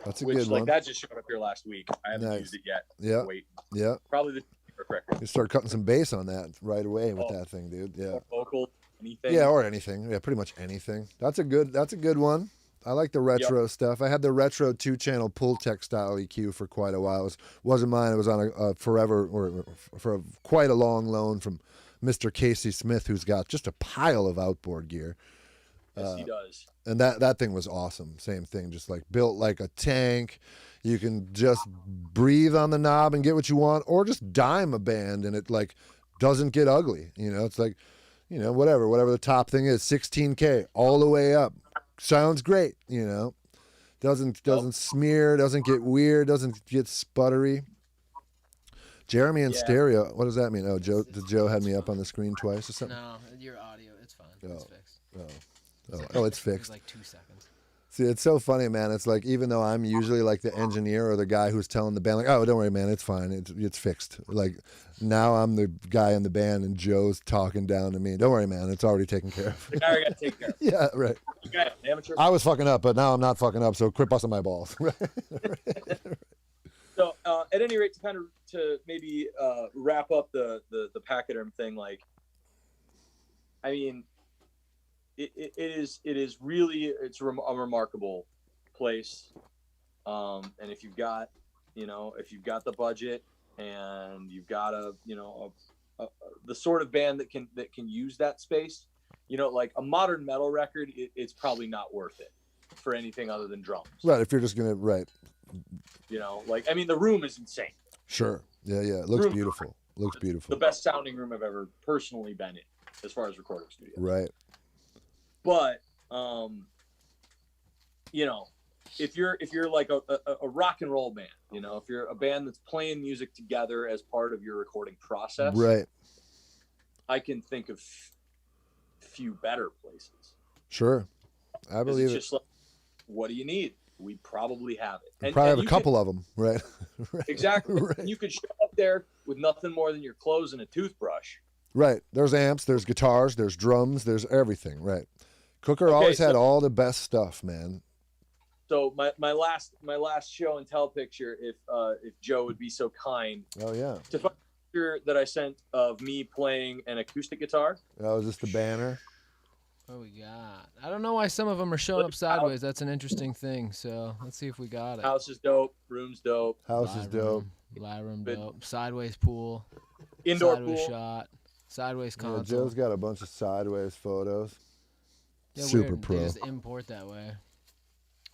That's a Which, good one. that just showed up here last week. I haven't used it yet. Yeah. Wait. Yeah. Probably the record. You start cutting some bass on that right away with that thing, dude. Yeah. Or vocal, anything. Yeah, or anything. Yeah, pretty much anything. That's a good one. I like the retro stuff. I had the retro 2-channel pull tech style EQ for quite a while. It wasn't mine. It was on a forever or for quite a long loan from Mr. Casey Smith, who's got just a pile of outboard gear. Yes, he does. And that thing was awesome. Same thing, just like built like a tank. You can just breathe on the knob and get what you want, or just dime a band and it like doesn't get ugly. It's like, whatever the top thing is, 16K all the way up. Sounds great, doesn't smear, doesn't get weird, doesn't get sputtery. Jeremy in stereo, what does that mean? Oh, Joe had me up on the screen twice or something? No, your audio, it's fine. It's fixed. It's fixed. It was like 2 seconds. See, it's so funny, man. It's like, even though I'm usually like the engineer or the guy who's telling the band, like, oh, don't worry, man, it's fine. It's fixed. Like, now I'm the guy in the band and Joe's talking down to me. Don't worry, man, it's already taken care of. The guy I got to take care of. Yeah, right. You got an amateur. I was fucking up, but now I'm not fucking up, so quit busting my balls. So, at any rate, to maybe wrap up the Pachyderm thing, like, I mean, it is really a remarkable place, and if you've got the budget and you've got the sort of band that can use that space, like a modern metal record, it's probably not worth it for anything other than drums. Right, if you're just gonna the room is insane. Sure. Yeah. It looks beautiful. Looks beautiful. The best sounding room I've ever personally been in, as far as recording studios. Right. But if you're like a rock and roll band, if you're a band that's playing music together as part of your recording process, right, I can think of few better places. Sure, I believe it's it. Just like, what do you need? We probably have it. And probably have a couple of them, right? Exactly. Right. You could show up there with nothing more than your clothes and a toothbrush. Right. There's amps, there's guitars, there's drums, there's everything. Right. Cooker always had all the best stuff, man. So my last show and tell picture, if Joe would be so kind. Oh yeah. To find a picture that I sent of me playing an acoustic guitar. Oh, is this the banner? What we got? I don't know why some of them are showing up sideways. That's an interesting thing. So let's see if we got it. House is dope. Room's dope. House is dope. Live room dope. Sideways pool. Indoor sideways pool. Shot. Sideways console. Yeah, Joe's got a bunch of sideways photos. Yeah, Super weird. pro. They just import that way.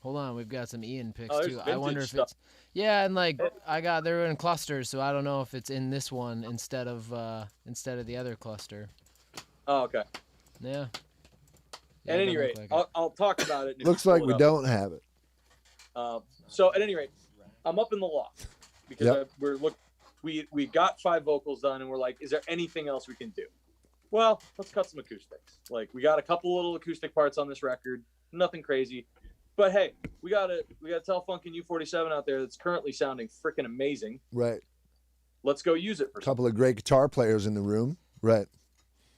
Hold on, we've got some Ian pics Oh, too. I wonder if it's and like they're in clusters, so I don't know if it's in this one instead of the other cluster. Oh, okay. Yeah. At any rate, I'll talk about it. Looks like we don't have it. So at any rate, I'm up in the loft because we got 5 vocals done, and we're like, is there anything else we can do? well, let's cut some acoustics. Like, we got a couple little acoustic parts on this record, nothing crazy. But hey, we got a Telefunken U47 out there that's currently sounding freaking amazing. Right. Let's go use it for A couple of great guitar players in the room. Right.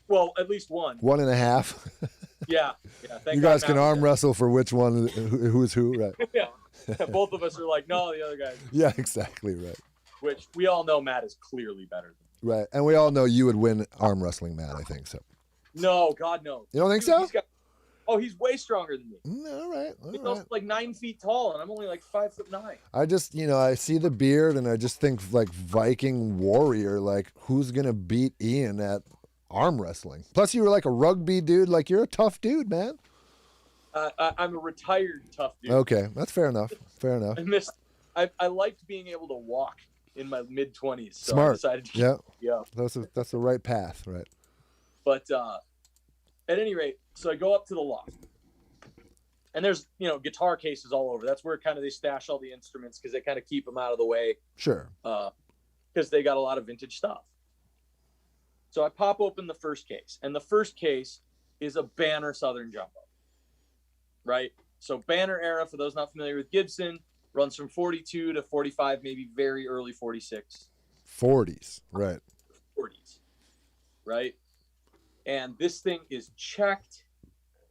Well, at least one. 1.5. Yeah. Thank You God guys can Matt was arm there. wrestle for which one, who's who, right? Yeah. Both of us are like, no, the other guy. Yeah, exactly, right. Which we all know Matt is clearly better than me. Right. And we all know you would win arm wrestling, Matt, I think so. No, God, no. You don't think Dude, so? He's way stronger than me. All right. He's All also right. like 9 feet tall, and I'm only like 5'9". I just, I see the beard and I just think like Viking warrior, like who's going to beat Ian at arm wrestling? Plus you were like a rugby dude. Like you're a tough dude, man. I'm a retired tough dude. Okay. That's fair enough. Fair enough. I liked being able to walk in my mid-20s. So Smart. I decided to Yeah. That's the right path, right? But at any rate, so I go up to the loft. And there's, guitar cases all over. That's where kind of they stash all the instruments because they kind of keep them out of the way. Sure. Because they got a lot of vintage stuff. So I pop open the first case. And the first case is a Banner Southern Jumbo. Right? So Banner era, for those not familiar with Gibson, runs from 42 to 45, maybe very early 46. 40s. Right. 40s. Right? And this thing is checked.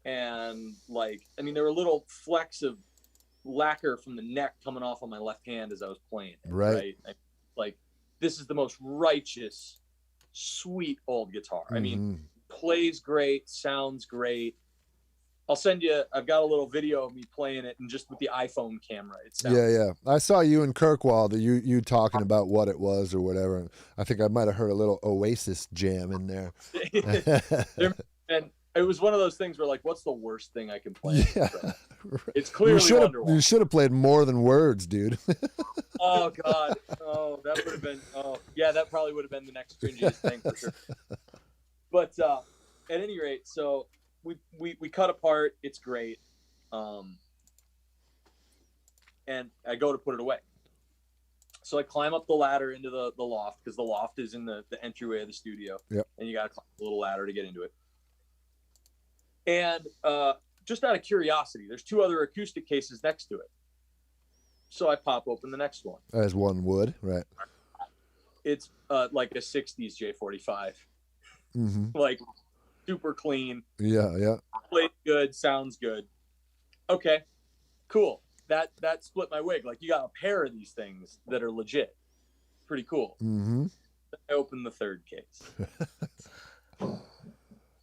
And there were little flecks of lacquer from the neck coming off on my left hand as I was playing it. Right. This is the most righteous, sweet old guitar. Mm-hmm. I mean, plays great, sounds great. I'll send you, I've got a little video of me playing it and just with the iPhone camera. It sounds Yeah. I saw you in Kirkwall, you talking about what it was or whatever. I think I might have heard a little Oasis jam in there. And it was one of those things where what's the worst thing I can play? Yeah. It's clearly Wonderwall. You should have played More Than Words, dude. Oh God. Oh, that would have been. Oh, yeah, that probably would have been the next cringiest thing for sure. But at any rate, so we cut apart. It's great. And I go to put it away. So I climb up the ladder into the loft because the loft is in the entryway of the studio. Yep. And you got to climb a little ladder to get into it. And just out of curiosity, there's 2 other acoustic cases next to it. So I pop open the next one. As one would, right. It's like a 60s J45. Mm-hmm. Super clean. Yeah. Plays good, sounds good. Okay, cool. That split my wig. You got a pair of these things that are legit. Pretty cool. Mm-hmm. I opened the third case.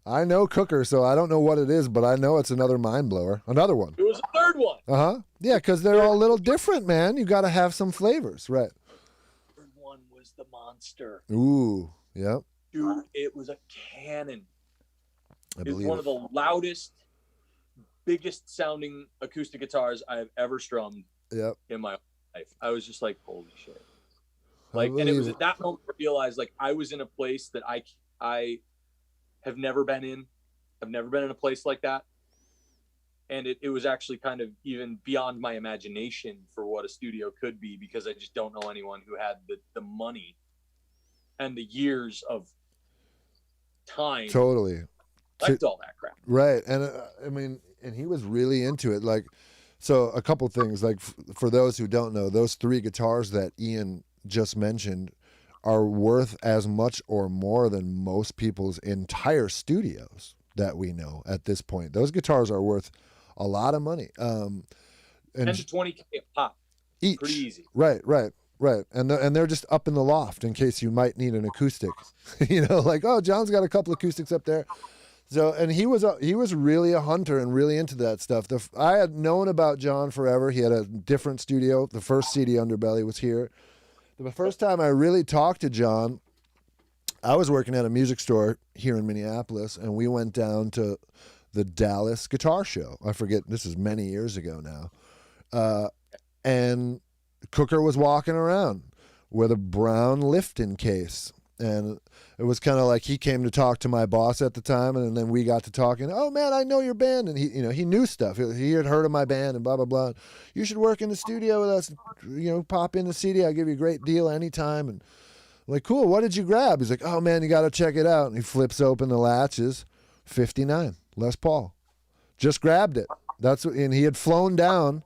I know Cooker, so I don't know what it is, but I know it's another mind blower. Another one. It was a third one. Uh-huh. Yeah, because they're all a little different, man. You got to have some flavors, right? Third one was the monster. Ooh, yep. Dude, it was a cannon. I It was believe one of the loudest, biggest sounding acoustic guitars I've ever strummed Yep. in my life. I was just like, holy shit. I And it was believe at that moment I realized I was in a place that I have never been in. I've never been in a place like that. And it was actually kind of even beyond my imagination for what a studio could be, because I just don't know anyone who had the money and the years of time Totally. collect all that crap. Right. And and he was really into it. So a couple things, for those who don't know, those 3 guitars that Ian just mentioned are worth as much or more than most people's entire studios that we know at this point. Those guitars are worth a lot of money. 10 to 20K a pop. Each. Pretty easy. Right. And they're just up in the loft in case you might need an acoustic. Oh, John's got a couple acoustics up there. So, and he was really a hunter and really into that stuff. I had known about John forever. He had a different studio. The first CD Underbelly was here. The first time I really talked to John, I was working at a music store here in Minneapolis, and we went down to the Dallas Guitar Show. I forget, this is many years ago now. And Cooker was walking around with a brown Lifton case. And it was kind of he came to talk to my boss at the time, and then we got to talking. Oh man, I know your band, and he knew stuff. He had heard of my band and blah blah blah. You should work in the studio with us. Pop in the CD. I'll give you a great deal anytime. And like, cool, what did you grab? He's like, oh, man, you got to check it out. And he flips open the latches, 59, Les Paul. Just grabbed it. And he had flown down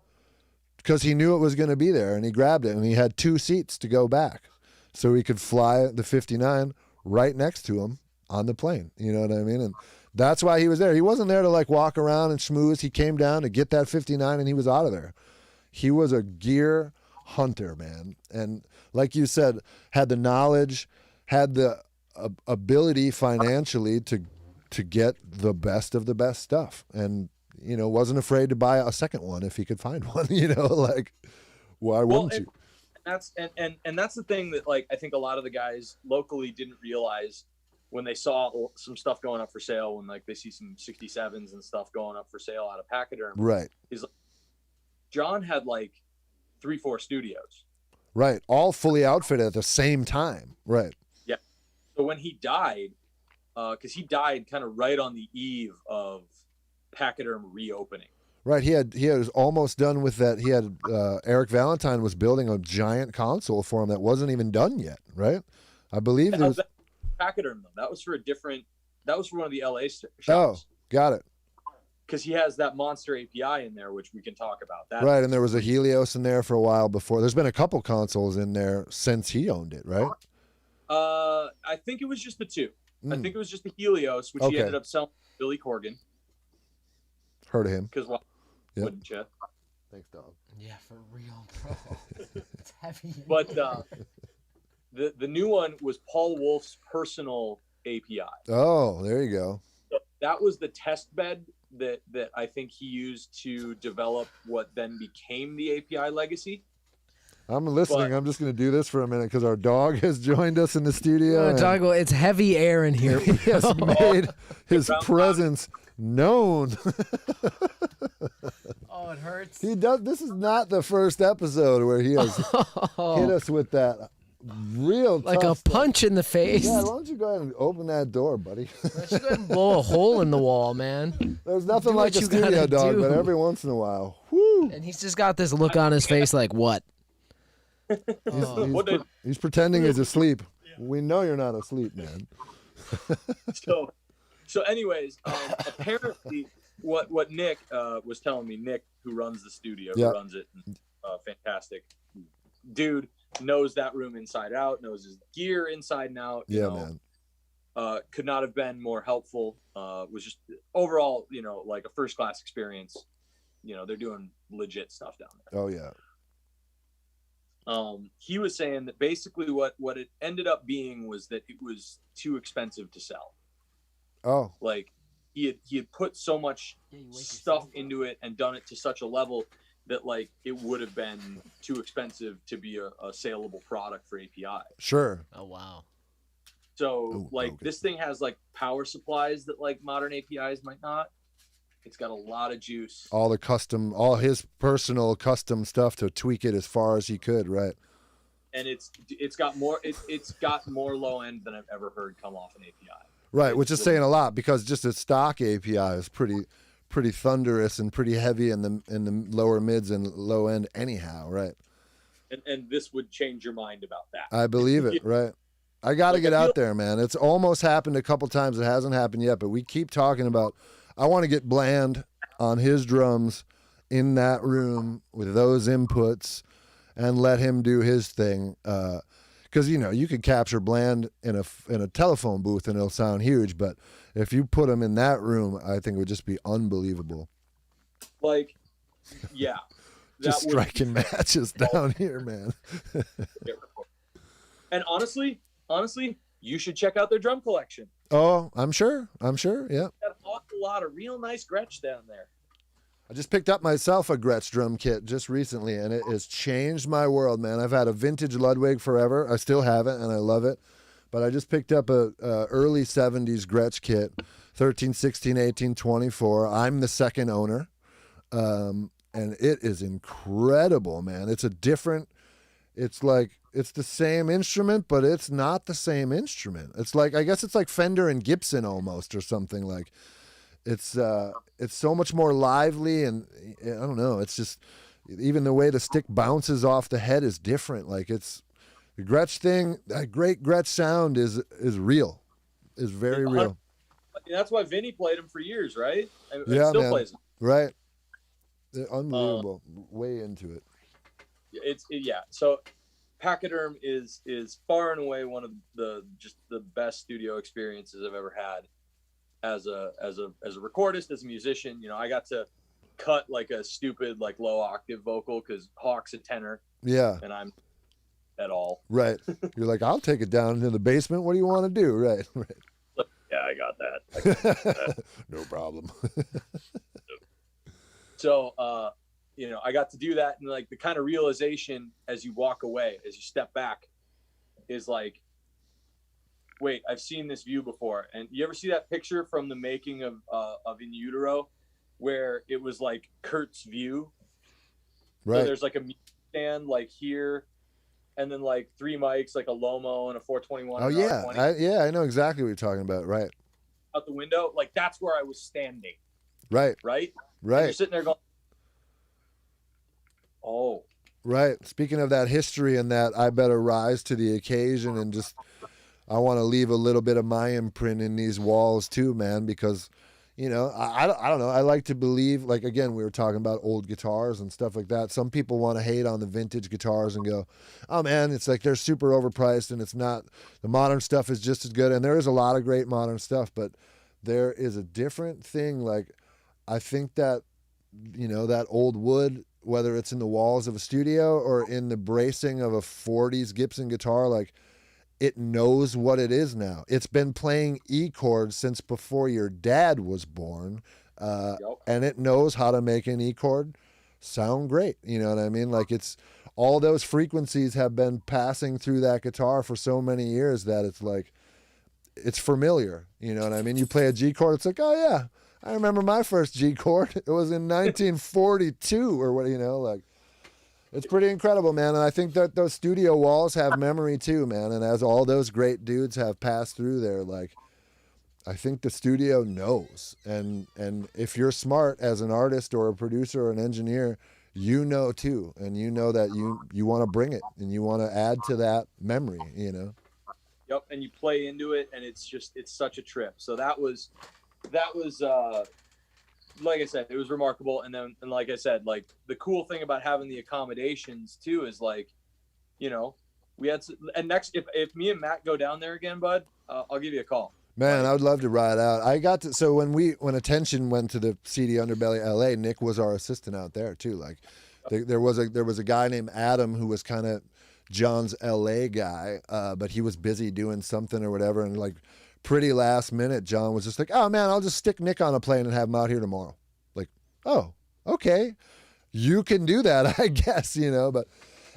because he knew it was going to be there, and he grabbed it, and he had 2 seats to go back. So he could fly the 59 right next to him on the plane. You know what I mean? And that's why he was there. He wasn't there to like walk around and schmooze. He came down to get that 59 and he was out of there. He was a gear hunter, man. And like you said, had the knowledge, had the ability financially to get the best of the best stuff. And, you know, wasn't afraid to buy a second one if he could find one, you know, like, why wouldn't you? That's the thing that, like, I think a lot of the guys locally didn't realize when they saw some stuff going up for sale, when like they see some 67s and stuff going up for sale out of Pachyderm. Right. Is like, John had like 3-4 studios. Right. All fully outfitted at the same time. Right. Yeah. So when he died, because he died kind of right on the eve of Pachyderm reopening. Right, he was almost done with that. He had Eric Valentine was building a giant console for him that wasn't even done yet, right? I believe there was Pachyderm though. That was for one of the LA shops. Oh, got it. Because he has that monster API in there, which we can talk about. That right, and there was a Helios in there for a while before. There's been a couple consoles in there since he owned it, right? I think it was just the 2. I think it was just the Helios, which he ended up selling to Billy Corgan. Heard of him. Because why wouldn't you? Thanks, dog. Yeah, for real, bro. It's heavy. But the new one was Paul Wolf's personal API. Oh, there you go. So that was the test bed that I think he used to develop what then became the API legacy. I'm listening. I'm just going to do this for a minute because our dog has joined us in the studio. Dog, it's heavy air in here. He has made his presence known. Oh, it hurts. He does. This is not the first episode where he has hit us with that real like tough a punch in the face. Yeah, why don't you go ahead and open that door, buddy? Why don't you go ahead and blow a hole in the wall, man? There's nothing Do like what a you studio gotta dog, do. but every once in a while, whoo! And he's just got this look on his face like, what? He's pretending he's asleep. We know you're not asleep, man. So anyways, apparently what Nick was telling me, Nick, who runs the studio, who runs it, fantastic dude, knows that room inside out, knows his gear inside and out. You know, man. Could not have been more helpful. Was just overall, you know, like a first class experience. You know, they're doing legit stuff down there. Oh yeah. He was saying that basically what it ended up being was that it was too expensive to sell. Oh. Like he had put so much stuff into it and done it to such a level that like it would have been too expensive to be a saleable product for API. Sure. Oh wow. So this thing has like power supplies that like modern APIs might not. It's got a lot of juice. All his personal custom stuff to tweak it as far as he could, right? And it's got more low end than I've ever heard come off an API. Right, which is saying a lot because just a stock API is pretty thunderous and pretty heavy in the lower mids and low end anyhow, right? And this would change your mind about that. I believe it, right? I got to get out there, man. It's almost happened a couple times. It hasn't happened yet, but we keep talking about. I want to get Bland on his drums in that room with those inputs and let him do his thing. Because you know you could capture Bland in a telephone booth and it'll sound huge, but if you put him in that room, I think it would just be unbelievable. Like, yeah, just striking matches down here, man. And honestly, you should check out their drum collection. Oh, I'm sure. Yeah. Got an awful lot of real nice Gretsch down there. I just picked up myself a Gretsch drum kit just recently, and it has changed my world, man. I've had a vintage Ludwig forever. I still have it, and I love it. But I just picked up a early 70s Gretsch kit, 13, 16, 18, 24. I'm the second owner, and it is incredible, man. It's the same instrument, but it's not the same instrument. I guess it's like Fender and Gibson almost or something like. It's so much more lively, and I don't know. It's just even the way the stick bounces off the head is different. Like it's The Gretsch thing, that great Gretsch sound is real, is very real. That's why Vinny played him for years, right? And Yeah, still man. plays him. Right. They're unbelievable. Way into it. Yeah. So Pachyderm is far and away one of the best studio experiences I've ever had as a recordist, as a musician. You know, I got to cut like a stupid like low octave vocal because Hawk's a tenor. Yeah. And I'm at all. Right. You're like, I'll take it down into the basement. What do you want to do? Right. Right. Yeah, I got that. No problem. So, you know, I got to do that, and like the kind of realization as you walk away, as you step back, is like, wait, I've seen this view before. And you ever see that picture from the making of In Utero, where it was like Kurt's view? Right. So there's like a music stand like here, and then like 3 mics, like a Lomo and a 421. Oh yeah, I know exactly what you're talking about. Right. Out the window, like that's where I was standing. Right. Right. Right. And you're sitting there going, oh. Right. Speaking of that history and that, I better rise to the occasion and just, I want to leave a little bit of my imprint in these walls too, man, because, you know, I don't know. I like to believe, like, again, we were talking about old guitars and stuff like that. Some people want to hate on the vintage guitars and go, oh man, it's like they're super overpriced and it's not, the modern stuff is just as good. And there is a lot of great modern stuff, but there is a different thing. Like, I think that, you know, that old wood, whether it's in the walls of a studio or in the bracing of a 40s Gibson guitar, like, it knows what it is now. It's been playing E chords since before your dad was born, and it knows how to make an E chord sound great. You know what I mean? Like, it's all those frequencies have been passing through that guitar for so many years that it's like, it's familiar. You know what I mean? You play a G chord, it's like, oh yeah, I remember my first G chord. It was in 1942 or what, you know, like, it's pretty incredible, man. And I think that those studio walls have memory too, man. And as all those great dudes have passed through there, like, I think the studio knows. And if you're smart as an artist or a producer or an engineer, you know too. And you know that you want to bring it and you want to add to that memory, you know? Yep. And you play into it and it's such a trip. So that was like I said, it was remarkable. And like I said, like the cool thing about having the accommodations too is like, you know, we had and next if me and Matt go down there again, bud, I'll give you a call. Man, I would love to ride out. I got to, so when Attention went to the CD Underbelly LA, Nick was our assistant out there too. Like, there was a guy named Adam who was kind of John's LA guy, but he was busy doing something or whatever, and like, pretty last minute, John was just like, oh man, I'll just stick Nick on a plane and have him out here tomorrow. Like, oh, okay, you can do that, I guess, you know. But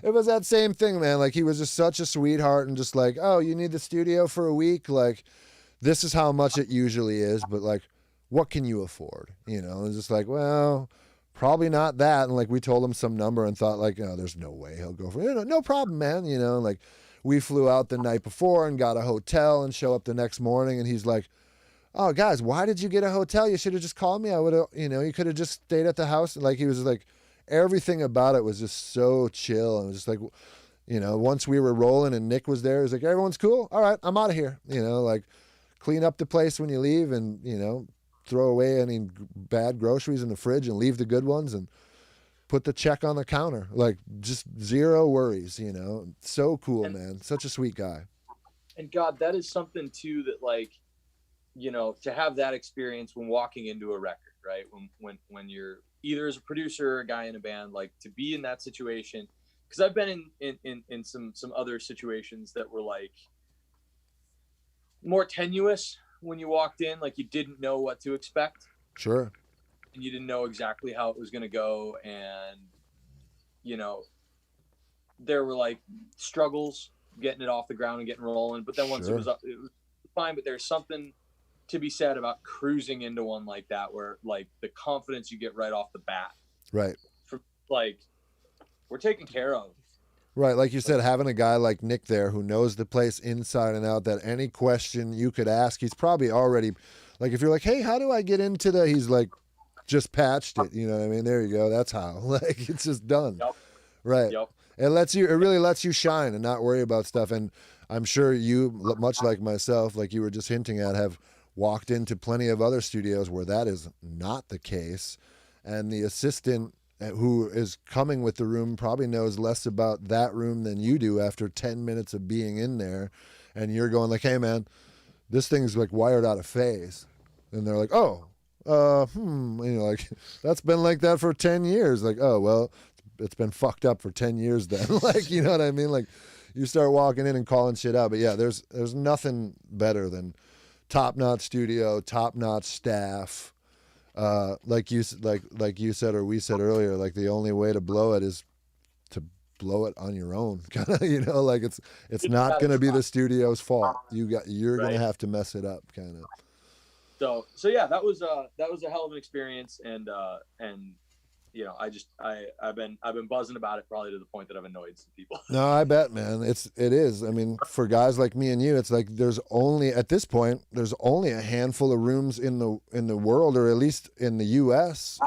it was that same thing, man. Like, he was just such a sweetheart and just like, oh, you need the studio for a week? Like, this is how much it usually is, but like, what can you afford? You know, and just like, well, probably not that. And like, we told him some number and thought like, oh, there's no way he'll go for it. You know, no problem, man. You know, like, we flew out the night before and got a hotel and show up the next morning. And he's like, oh, guys, why did you get a hotel? You should have just called me. I would have, you know, you could have just stayed at the house. And like, he was like, everything about it was just so chill. And it was just like, you know, once we were rolling and Nick was there, he was like, everyone's cool. All right, I'm out of here. You know, like, clean up the place when you leave and, you know, throw away any bad groceries in the fridge and leave the good ones and put the check on the counter. Like, just zero worries, you know. So cool, man. Such a sweet guy. And God, that is something too that, like, you know, to have that experience when walking into a record, right? When you're either as a producer or a guy in a band, like, to be in that situation, because I've been in some other situations that were like more tenuous when you walked in, like you didn't know what to expect. Sure. And you didn't know exactly how it was going to go. And, you know, there were like struggles getting it off the ground and getting rolling. But then once it was up, it was fine. But there's something to be said about cruising into one like that, where like the confidence you get right off the bat. Right. For, like, we're taken care of. Right. Like you said, having a guy like Nick there who knows the place inside and out, that any question you could ask, he's probably already, like, if you're like, hey, how do I get into the, he's like, just patched it. You know what I mean? There you go. That's how. Like, it's just done. Yep. Right. Yep. It really lets you shine and not worry about stuff. And I'm sure you, much like myself, like you were just hinting at, have walked into plenty of other studios where that is not the case. And the assistant who is coming with the room probably knows less about that room than you do after 10 minutes of being in there. And you're going like, hey man, this thing's like wired out of phase. And they're like, oh, like that's been like that for 10 years. Like, oh, well, it's been fucked up for 10 years then. Like, you know what I mean? Like you start walking in and calling shit out. But yeah, there's nothing better than top-notch studio, top-notch staff. Like you said, or we said earlier, like the only way to blow it is to blow it on your own. Kind of, like it's not going to be the studio's fault. You're going to have to mess it up, kind of. So yeah, that was a hell of an experience, and I've been buzzing about it probably to the point that I've annoyed some people. No, I bet, man. It is. I mean, for guys like me and you, it's like at this point there's only a handful of rooms in the world, or at least in the U.S.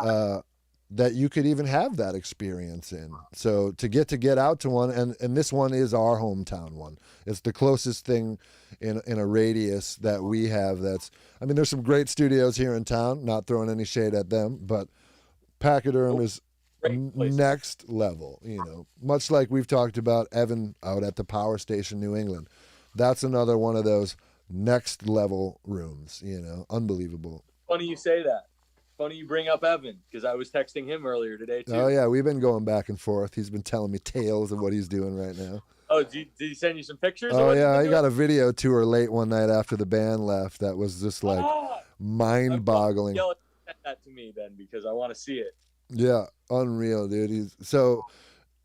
That you could even have that experience in. So to get out to one, and this one is our hometown one. It's the closest thing in a radius that we have. I mean, there's some great studios here in town. Not throwing any shade at them, but Pachyderm is next level. Much like we've talked about Evan out at the Power Station, New England. That's another one of those next level rooms. Unbelievable. Funny you say that. Funny you bring up Evan, because I was texting him earlier today too. Oh yeah, we've been going back and forth. He's been telling me tales of what he's doing right now. Oh, did he send you some pictures? Oh yeah, I got a video tour late one night after the band left. That was just like mind-boggling. Send that to me then, because I want to see it. Yeah, unreal, dude.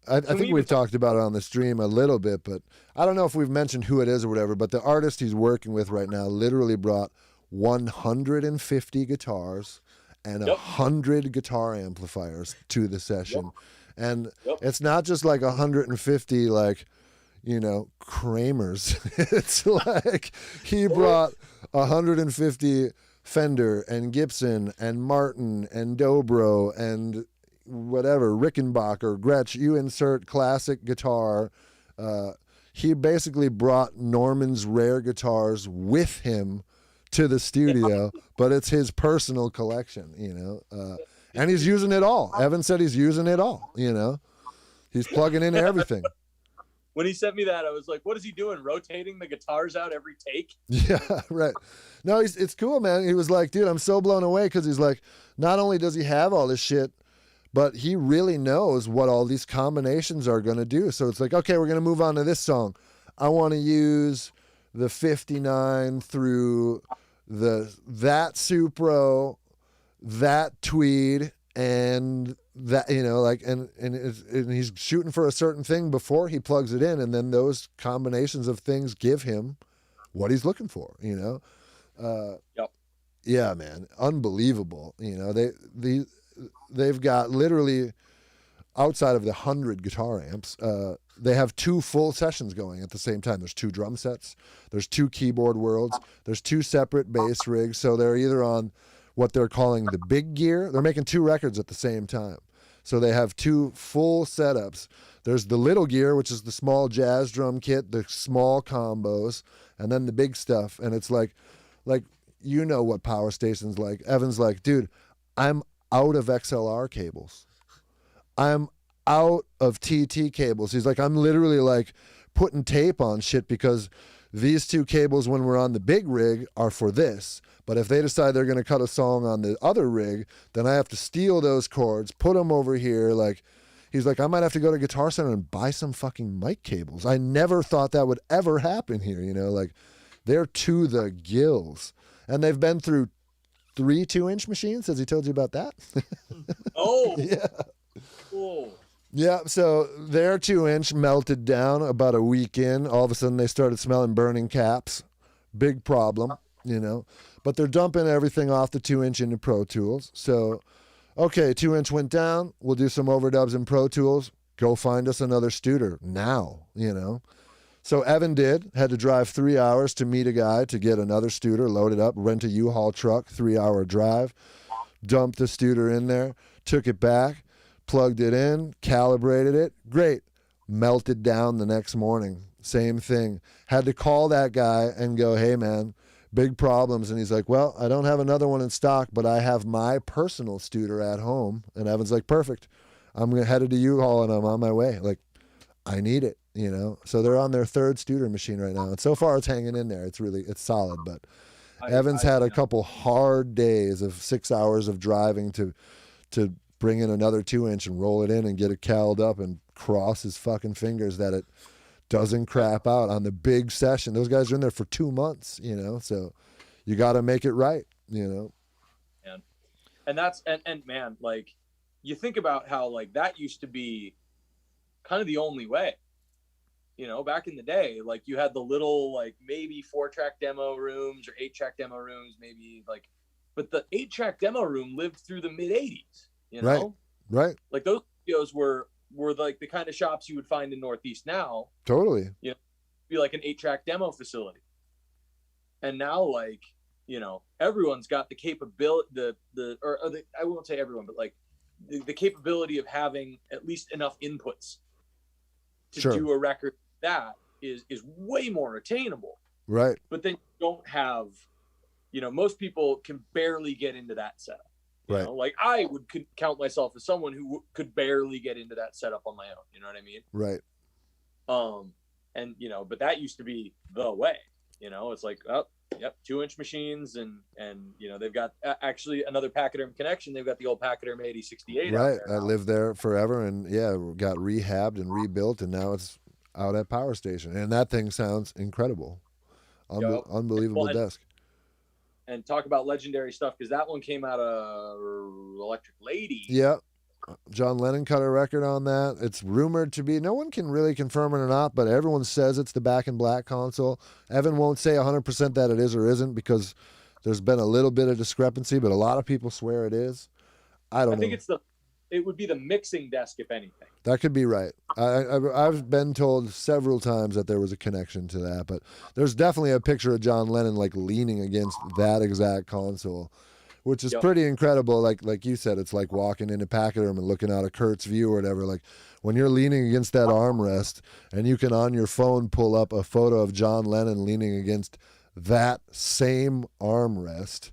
I think we've talked about it on the stream a little bit, but I don't know if we've mentioned who it is or whatever. But the artist he's working with right now literally brought 150 guitars and 100 guitar amplifiers to the session. And it's not just like 150 Kramers. It's like he brought 150 Fender and Gibson and Martin and Dobro and whatever, Rickenbacker, Gretsch, you insert classic guitar. He basically brought Norman's rare guitars with him to the studio, but it's his personal collection, and he's using it all. Evan said he's using it all, he's plugging in everything. When he sent me that, I was like, what is he doing? Rotating the guitars out every take? Yeah, right. No, it's cool, man. He was like, dude, I'm so blown away, because he's like, not only does he have all this shit, but he really knows what all these combinations are going to do. So it's like, okay, we're going to move on to this song. I want to use the 59 through that Supro, that Tweed, and that, and he's shooting for a certain thing before he plugs it in, and then those combinations of things give him what he's looking for. Yeah, man, unbelievable. They've got literally, outside of the 100 guitar amps, they have 2 full sessions going at the same time. There's 2 drum sets, there's 2 keyboard worlds, there's 2 separate bass rigs. So they're either on what they're calling the big gear. They're making 2 records at the same time. So they have 2 full setups. There's the little gear, which is the small jazz drum kit, the small combos, and then the big stuff. And it's like what Power Station's like. Evan's like, dude, I'm out of XLR cables. I'm out of TT cables. He's like, I'm literally like putting tape on shit, because these 2 cables when we're on the big rig are for this. But if they decide they're going to cut a song on the other rig, then I have to steal those cords, put them over here. Like, he's like, I might have to go to Guitar Center and buy some fucking mic cables. I never thought that would ever happen here. Like, they're to the gills. And they've been through 3 2-inch machines. Has he told you about that? Oh, yeah. Cool. Yeah, so their 2-inch melted down about a week in. All of a sudden, they started smelling burning caps. Big problem, But they're dumping everything off the 2-inch into Pro Tools. So, okay, 2-inch went down. We'll do some overdubs in Pro Tools. Go find us another Studer now, So Evan had to drive 3 hours to meet a guy to get another Studer loaded up, rent a U-Haul truck, 3-hour drive, dumped the Studer in there, took it back, plugged it in, calibrated it. Great. melted down the next morning. Same thing. Had to call that guy and go, hey, man, big problems. And he's like, well, I don't have another one in stock, but I have my personal Studer at home. And Evan's like, perfect. I'm headed to U-Haul and I'm on my way. Like, I need it, you know? So they're on their third Studer machine right now. And so far it's hanging in there. It's solid. But Evan's had a couple hard days of 6 hours of driving to bring in another 2-inch and roll it in and get it cowled up and cross his fucking fingers that it doesn't crap out on the big session. Those guys are in there for 2 months, you know? So you got to make it right, you know? And that's, and man, like, you think about how, like, that used to be kind of the only way, you know, back in the day. Like, you had the little, like, maybe 4-track demo rooms or 8-track demo rooms, maybe, like, but the 8-track demo room lived through the mid-'80s, you know? Right. Like, those studios were like the kind of shops you would find in Northeast now. Totally. You know, be like an 8-track demo facility. And now, like, you know, everyone's got the capability, I won't say everyone, but like the capability of having at least enough inputs to do a record that is way more attainable. Right. But then you don't have, you know, most people can barely get into that setup. You know, like, I would count myself as someone who could barely get into that setup on my own. You know what I mean? Right. And, you know, but that used to be the way, you know, it's like, oh, yep, 2-inch machines. And, you know, they've got actually another Pachyderm connection. They've got the old Pachyderm 8068. Right. I lived there forever and got rehabbed and rebuilt. And now it's out at Power Station. And that thing sounds incredible. Unbelievable desk. And talk about legendary stuff, because that one came out of Electric Lady. Yeah. John Lennon cut a record on that. It's rumored to be, no one can really confirm it or not, but everyone says it's the Back in Black console. Evan won't say 100% that it is or isn't, because there's been a little bit of discrepancy, but a lot of people swear it is. I think it would be the mixing desk, if anything. That could be right. I've been told several times that there was a connection to that, but there's definitely a picture of John Lennon like leaning against that exact console, which is pretty incredible. Like you said, it's like walking into Pachyderm and looking out of Kurt's view or whatever. Like when you're leaning against that armrest and you can on your phone pull up a photo of John Lennon leaning against that same armrest,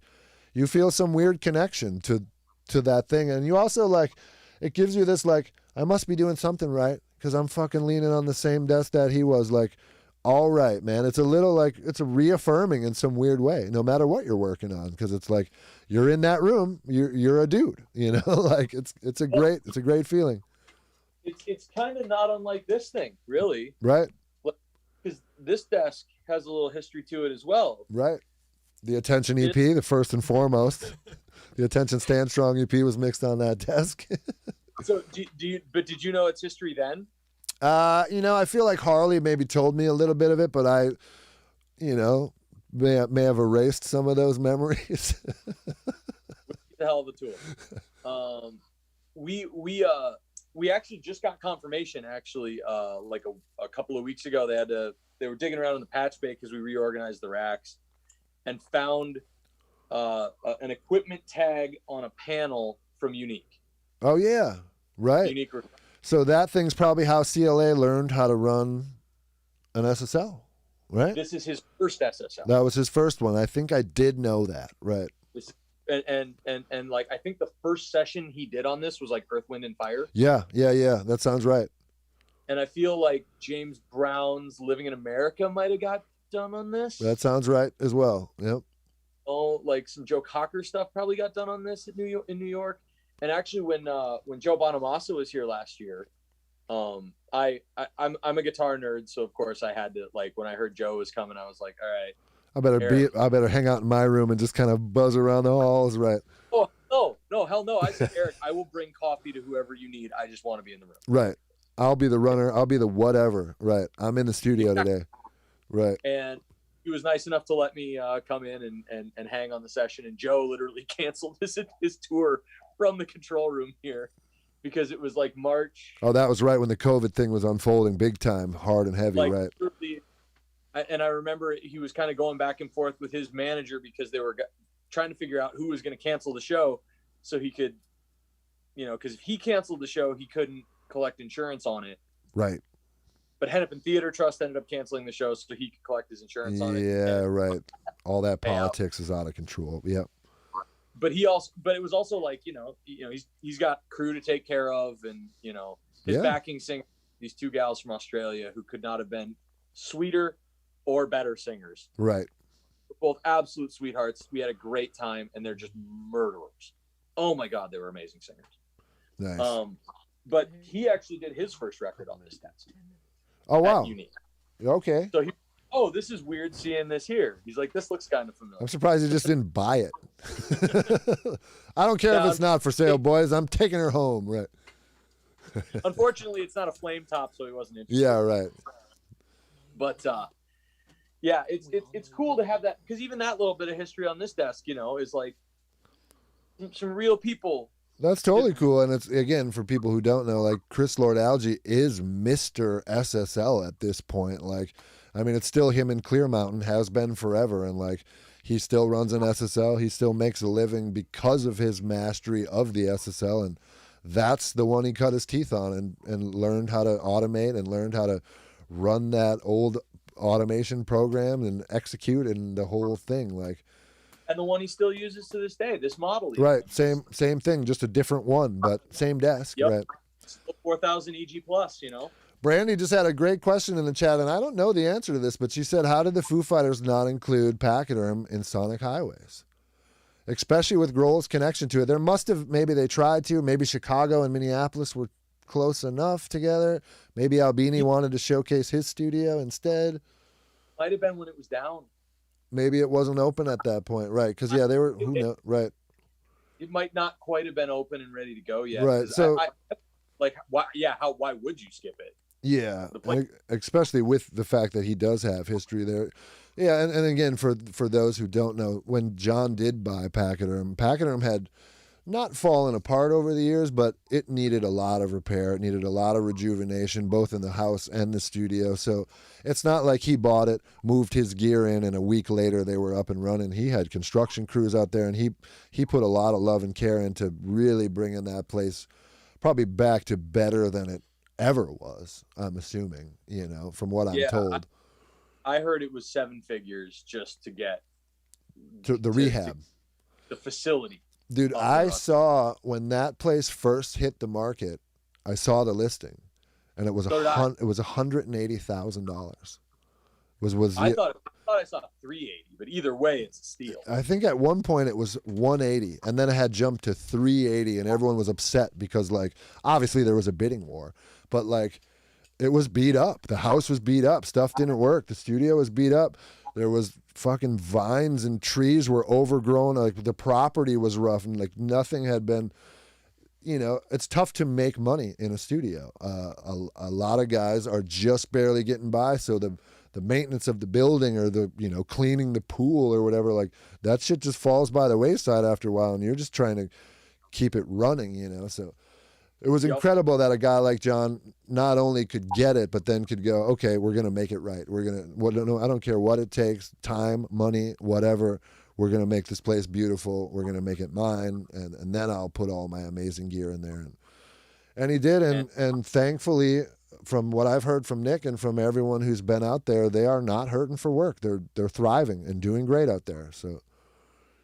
you feel some weird connection to that thing. And you also, like, it gives you this, like, I must be doing something right because I'm fucking leaning on the same desk that he was. Like, all right, man. It's a little, like, it's a reaffirming in some weird way, no matter what you're working on, because it's like you're in that room, you're a dude, you know. Like, it's a great feeling. It's kind of not unlike this thing, really. Right. Because this desk has a little history to it as well. Right. The Attention EP, the first and foremost. The Attention Stand Strong EP was mixed on that desk. So did you know its history then? You know, I feel like Harley maybe told me a little bit of it, but I, you know, may have erased some of those memories. The hell of a tool. We actually just got confirmation, like a couple of weeks ago. They were digging around in the patch bay because we reorganized the racks, and found an equipment tag on a panel from Unique. Oh yeah, right. Unique. So that thing's probably how CLA learned how to run an SSL, right? This is his first SSL. That was his first one. I think I did know that, right? And like, I think the first session he did on this was like Earth, Wind, and Fire. Yeah. That sounds right. And I feel like James Brown's Living in America might have got done on this. That sounds right as well. Yep. Oh, like some Joe Cocker stuff probably got done on this in New York. And actually, when Joe Bonamassa was here last year, I'm a guitar nerd, so of course I had to, like, when I heard Joe was coming, I was like, all right, I better hang out in my room and just kind of buzz around the halls, right? Oh no, hell no! I said, Eric, I will bring coffee to whoever you need. I just want to be in the room. Right. I'll be the runner. I'll be the whatever. Right. I'm in the studio today. Right. And he was nice enough to let me come in and hang on the session. And Joe literally canceled his tour from the control room here because it was like March. Oh, that was right when the COVID thing was unfolding big time, hard and heavy, right? And I remember he was kind of going back and forth with his manager because they were trying to figure out who was going to cancel the show so he could, you know, because if he canceled the show, he couldn't collect insurance on it. Right. but Hennepin Theater Trust ended up canceling the show so he could collect his insurance on it. Yeah, right. All that Pay out. politics is out of control. Yep. But it was also like, he's got crew to take care of, and his Yeah. backing singer, these two gals from Australia who could not have been sweeter or better singers. Right. Both absolute sweethearts. We had a great time, and they're just murderers. Oh my God, they were amazing singers. Nice. But he actually did his first record on this test. Oh, wow. At Unique. Okay. So this is weird seeing this here. He's like, this looks kind of familiar. I'm surprised he just didn't buy it. I don't care if it's not for sale, boys. I'm taking her home. Right. Unfortunately, it's not a flame top, so he wasn't interested. Yeah, right. But yeah, it's cool to have that, because even that little bit of history on this desk, is like some real people. That's totally cool. And it's, again, for people who don't know, like Chris Lord-Alge is Mr. SSL at this point. Like, I mean, it's still him in Clear Mountain, has been forever. And like, he still runs an SSL. He still makes a living because of his mastery of the SSL. And that's the one he cut his teeth on and learned how to automate and learned how to run that old automation program and execute and the whole thing. Like, And the one he still uses to this day, this model. Even. right. Same thing, just a different one, but same desk. Yep. Right. Still 4,000 EG plus, Brandy just had a great question in the chat, and I don't know the answer to this, but she said, how did the Foo Fighters not include Pachyderm in Sonic Highways? Especially with Grohl's connection to it. There must have, maybe they tried to, maybe Chicago and Minneapolis were close enough together. Maybe Albini wanted to showcase his studio instead. Might have been when it was down. Maybe it wasn't open at that point, right? Because, yeah, they were, who knows, right. It might not quite have been open and ready to go yet. Right, so... why would you skip it? Yeah, and especially with the fact that he does have history there. Yeah, and again, for those who don't know, when John did buy Pachyderm had not fallen apart over the years, but it needed a lot of repair. It needed a lot of rejuvenation, both in the house and the studio. So it's not like he bought it, moved his gear in, and a week later they were up and running. He had construction crews out there, and he put a lot of love and care into really bringing that place probably back to better than it ever was, I'm assuming, from what I'm told. I heard it was 7 figures just to get to the rehab, the facility. Dude, I saw when that place first hit the market, I saw the listing, and it was $180,000. I thought I saw 380, but either way, it's a steal. I think at one point it was 180, and then it had jumped to 380, and everyone was upset because, like, obviously there was a bidding war, but like, it was beat up. The house was beat up. Stuff didn't work. The studio was beat up. There was fucking vines and trees were overgrown. Like, the property was rough, and like nothing had been. It's tough to make money in a studio. A lot of guys are just barely getting by, so the maintenance of the building or the, cleaning the pool or whatever, like that shit just falls by the wayside after a while, and you're just trying to keep it running, So it was incredible that a guy like John not only could get it, but then could go, okay, we're going to make it right. We're going to, I don't care what it takes, time, money, whatever. We're going to make this place beautiful. We're going to make it mine. And then I'll put all my amazing gear in there. And he did. And thankfully, from what I've heard from Nick and from everyone who's been out there, they are not hurting for work. They're thriving and doing great out there. So,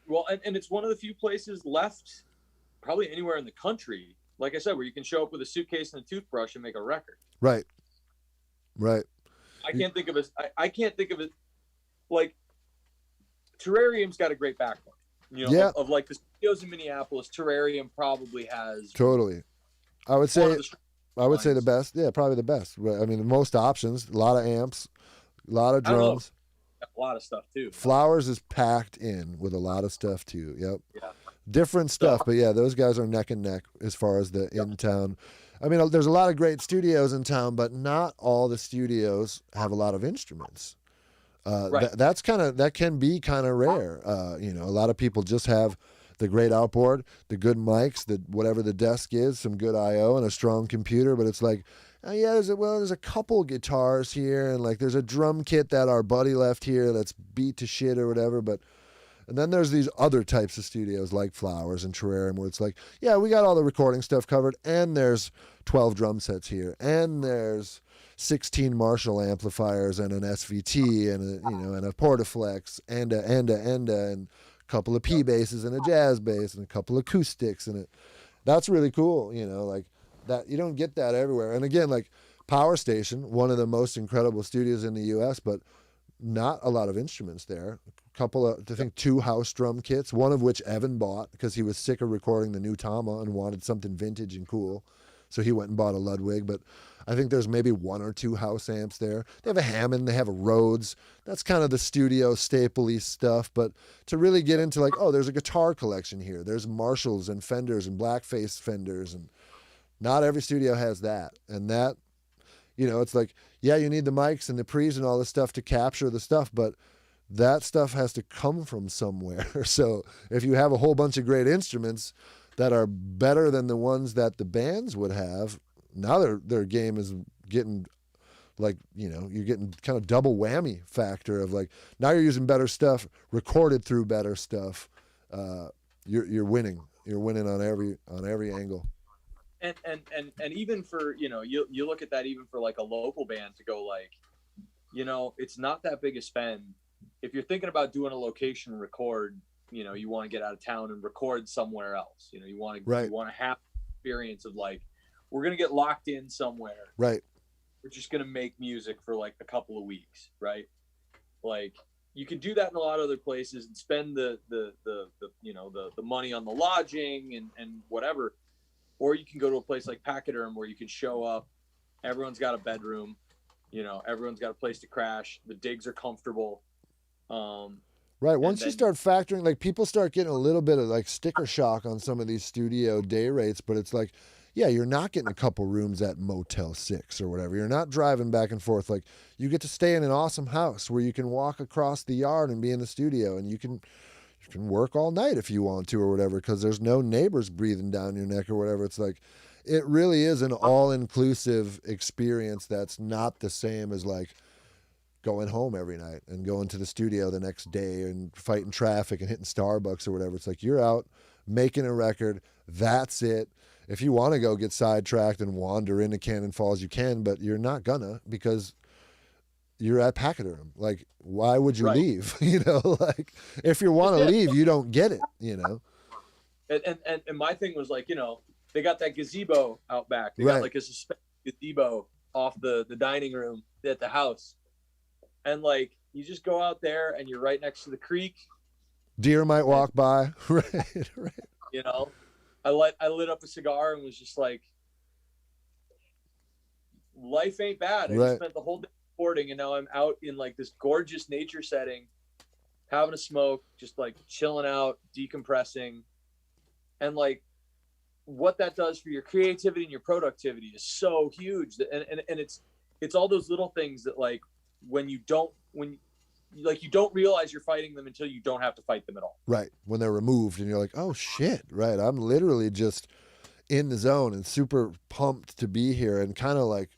well, and it's one of the few places left, probably anywhere in the country, like I said, where you can show up with a suitcase and a toothbrush and make a record. Right. I can't think of it like Terrarium's got a great backbone. Of like the studios in Minneapolis, Terrarium probably has totally. I would say the best. Yeah, probably the best. I mean, the most options, a lot of amps, a lot of drums. A lot of stuff too. Flowers is packed in with a lot of stuff too. Yep. Yeah. Different stuff, but yeah, those guys are neck and neck as far as the in-town. I mean, there's a lot of great studios in town, but not all the studios have a lot of instruments. Right. That can be kind of rare. A lot of people just have the great outboard, the good mics, whatever the desk is, some good I/O, and a strong computer. But it's like, there's a couple guitars here, and like there's a drum kit that our buddy left here that's beat to shit or whatever. And then there's these other types of studios like Flowers and Terrarium where it's like, yeah, we got all the recording stuff covered, and there's 12 drum sets here, and there's 16 Marshall amplifiers and an SVT and a Portaflex and a couple of P basses and a jazz bass and a couple of acoustics and that's really cool, like that. You don't get that everywhere. And again, like Power Station, one of the most incredible studios in the US, but not a lot of instruments there. A couple of, I think 2 house drum kits, one of which Evan bought because he was sick of recording the new Tama and wanted something vintage and cool. So he went and bought a Ludwig, but I think there's maybe 1 or 2 house amps there. They have a Hammond, they have a Rhodes. That's kind of the studio staple-y stuff, but to really get into like, oh, there's a guitar collection here. There's Marshalls and Fenders and Blackface Fenders, and not every studio has that. And that, it's like, yeah, you need the mics and the pre's and all this stuff to capture the stuff, but that stuff has to come from somewhere. So if you have a whole bunch of great instruments that are better than the ones that the bands would have, now their game is getting like, you're getting kind of double whammy factor of like, now you're using better stuff recorded through better stuff. You're winning. You're winning on every angle. And even for, you look at that even for like a local band to go like, it's not that big a spend. If you're thinking about doing a location record, you want to get out of town and record somewhere else. You want to have experience of like, we're going to get locked in somewhere. Right. We're just going to make music for like a couple of weeks. Right. Like you can do that in a lot of other places and spend the money on the lodging and whatever. Or you can go to a place like Pachyderm where you can show up. Everyone's got a bedroom, everyone's got a place to crash. The digs are comfortable. Right. Once you start factoring, like people start getting a little bit of like sticker shock on some of these studio day rates, but it's like, yeah, you're not getting a couple rooms at Motel 6 or whatever. You're not driving back and forth. Like you get to stay in an awesome house where you can walk across the yard and be in the studio, and you can work all night if you want to or whatever, because there's no neighbors breathing down your neck or whatever. It's like, it really is an all-inclusive experience that's not the same as like going home every night and going to the studio the next day and fighting traffic and hitting Starbucks or whatever. It's like you're out making a record. That's it. If you want to go get sidetracked and wander into Cannon Falls, you can, but you're not gonna because you're at Pachyderm. Like, why would you leave? Like if you want to leave, you don't get it, And my thing was like, they got that gazebo out back. They got like a suspended gazebo off the dining room at the house. And like, you just go out there and you're right next to the creek. Deer might walk by. Right. I lit up a cigar and was just like, life ain't bad. I just spent the whole day recording, and now I'm out in like this gorgeous nature setting, having a smoke, just like chilling out, decompressing. And like what that does for your creativity and your productivity is so huge. And it's all those little things that like, when you don't realize you're fighting them until you don't have to fight them at all. Right. When they're removed and you're like, oh shit. Right. I'm literally just in the zone and super pumped to be here and kind of like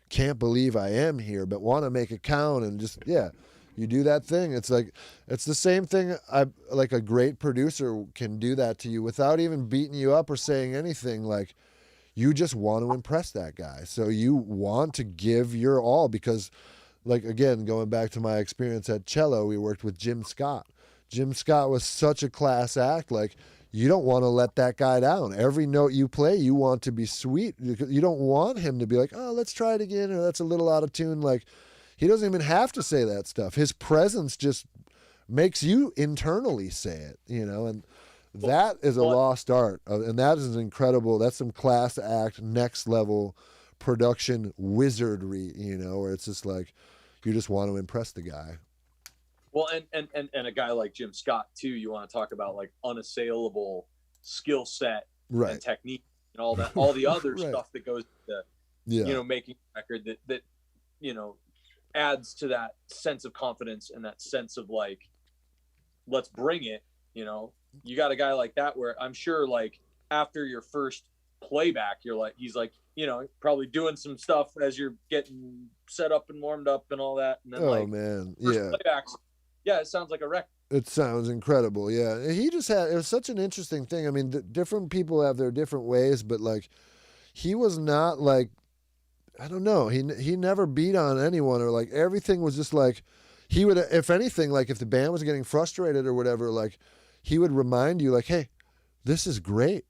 can't believe I am here, but want to make it count and just, you do that thing. It's like, it's the same thing. Like a great producer can do that to you without even beating you up or saying anything. Like you just want to impress that guy. So you want to give your all because, like, again, going back to my experience at cello, we worked with Jim Scott. Jim Scott was such a class act. Like, you don't want to let that guy down. Every note you play, you want to be sweet. You don't want him to be like, oh, let's try it again, or that's a little out of tune. Like, he doesn't even have to say that stuff. His presence just makes you internally say it, and that is a lost art. And that is incredible. That's some class act, next level production wizardry, where it's just like, you just want to impress the guy. Well, and a guy like Jim Scott too, you want to talk about like unassailable skill set and technique and all that, all the other stuff that goes to, making a record that adds to that sense of confidence and that sense of like, let's bring it. You got a guy like that where I'm sure like after your first playback, he's like, probably doing some stuff as you're getting set up and warmed up and all that. And then man. Playbacks, it sounds like a record. It sounds incredible. Yeah. He just it was such an interesting thing. I mean, different people have their different ways, but like, he was not like, I don't know. He never beat on anyone, or like everything was just like he would, if anything, like if the band was getting frustrated or whatever, like he would remind you like, hey, this is great.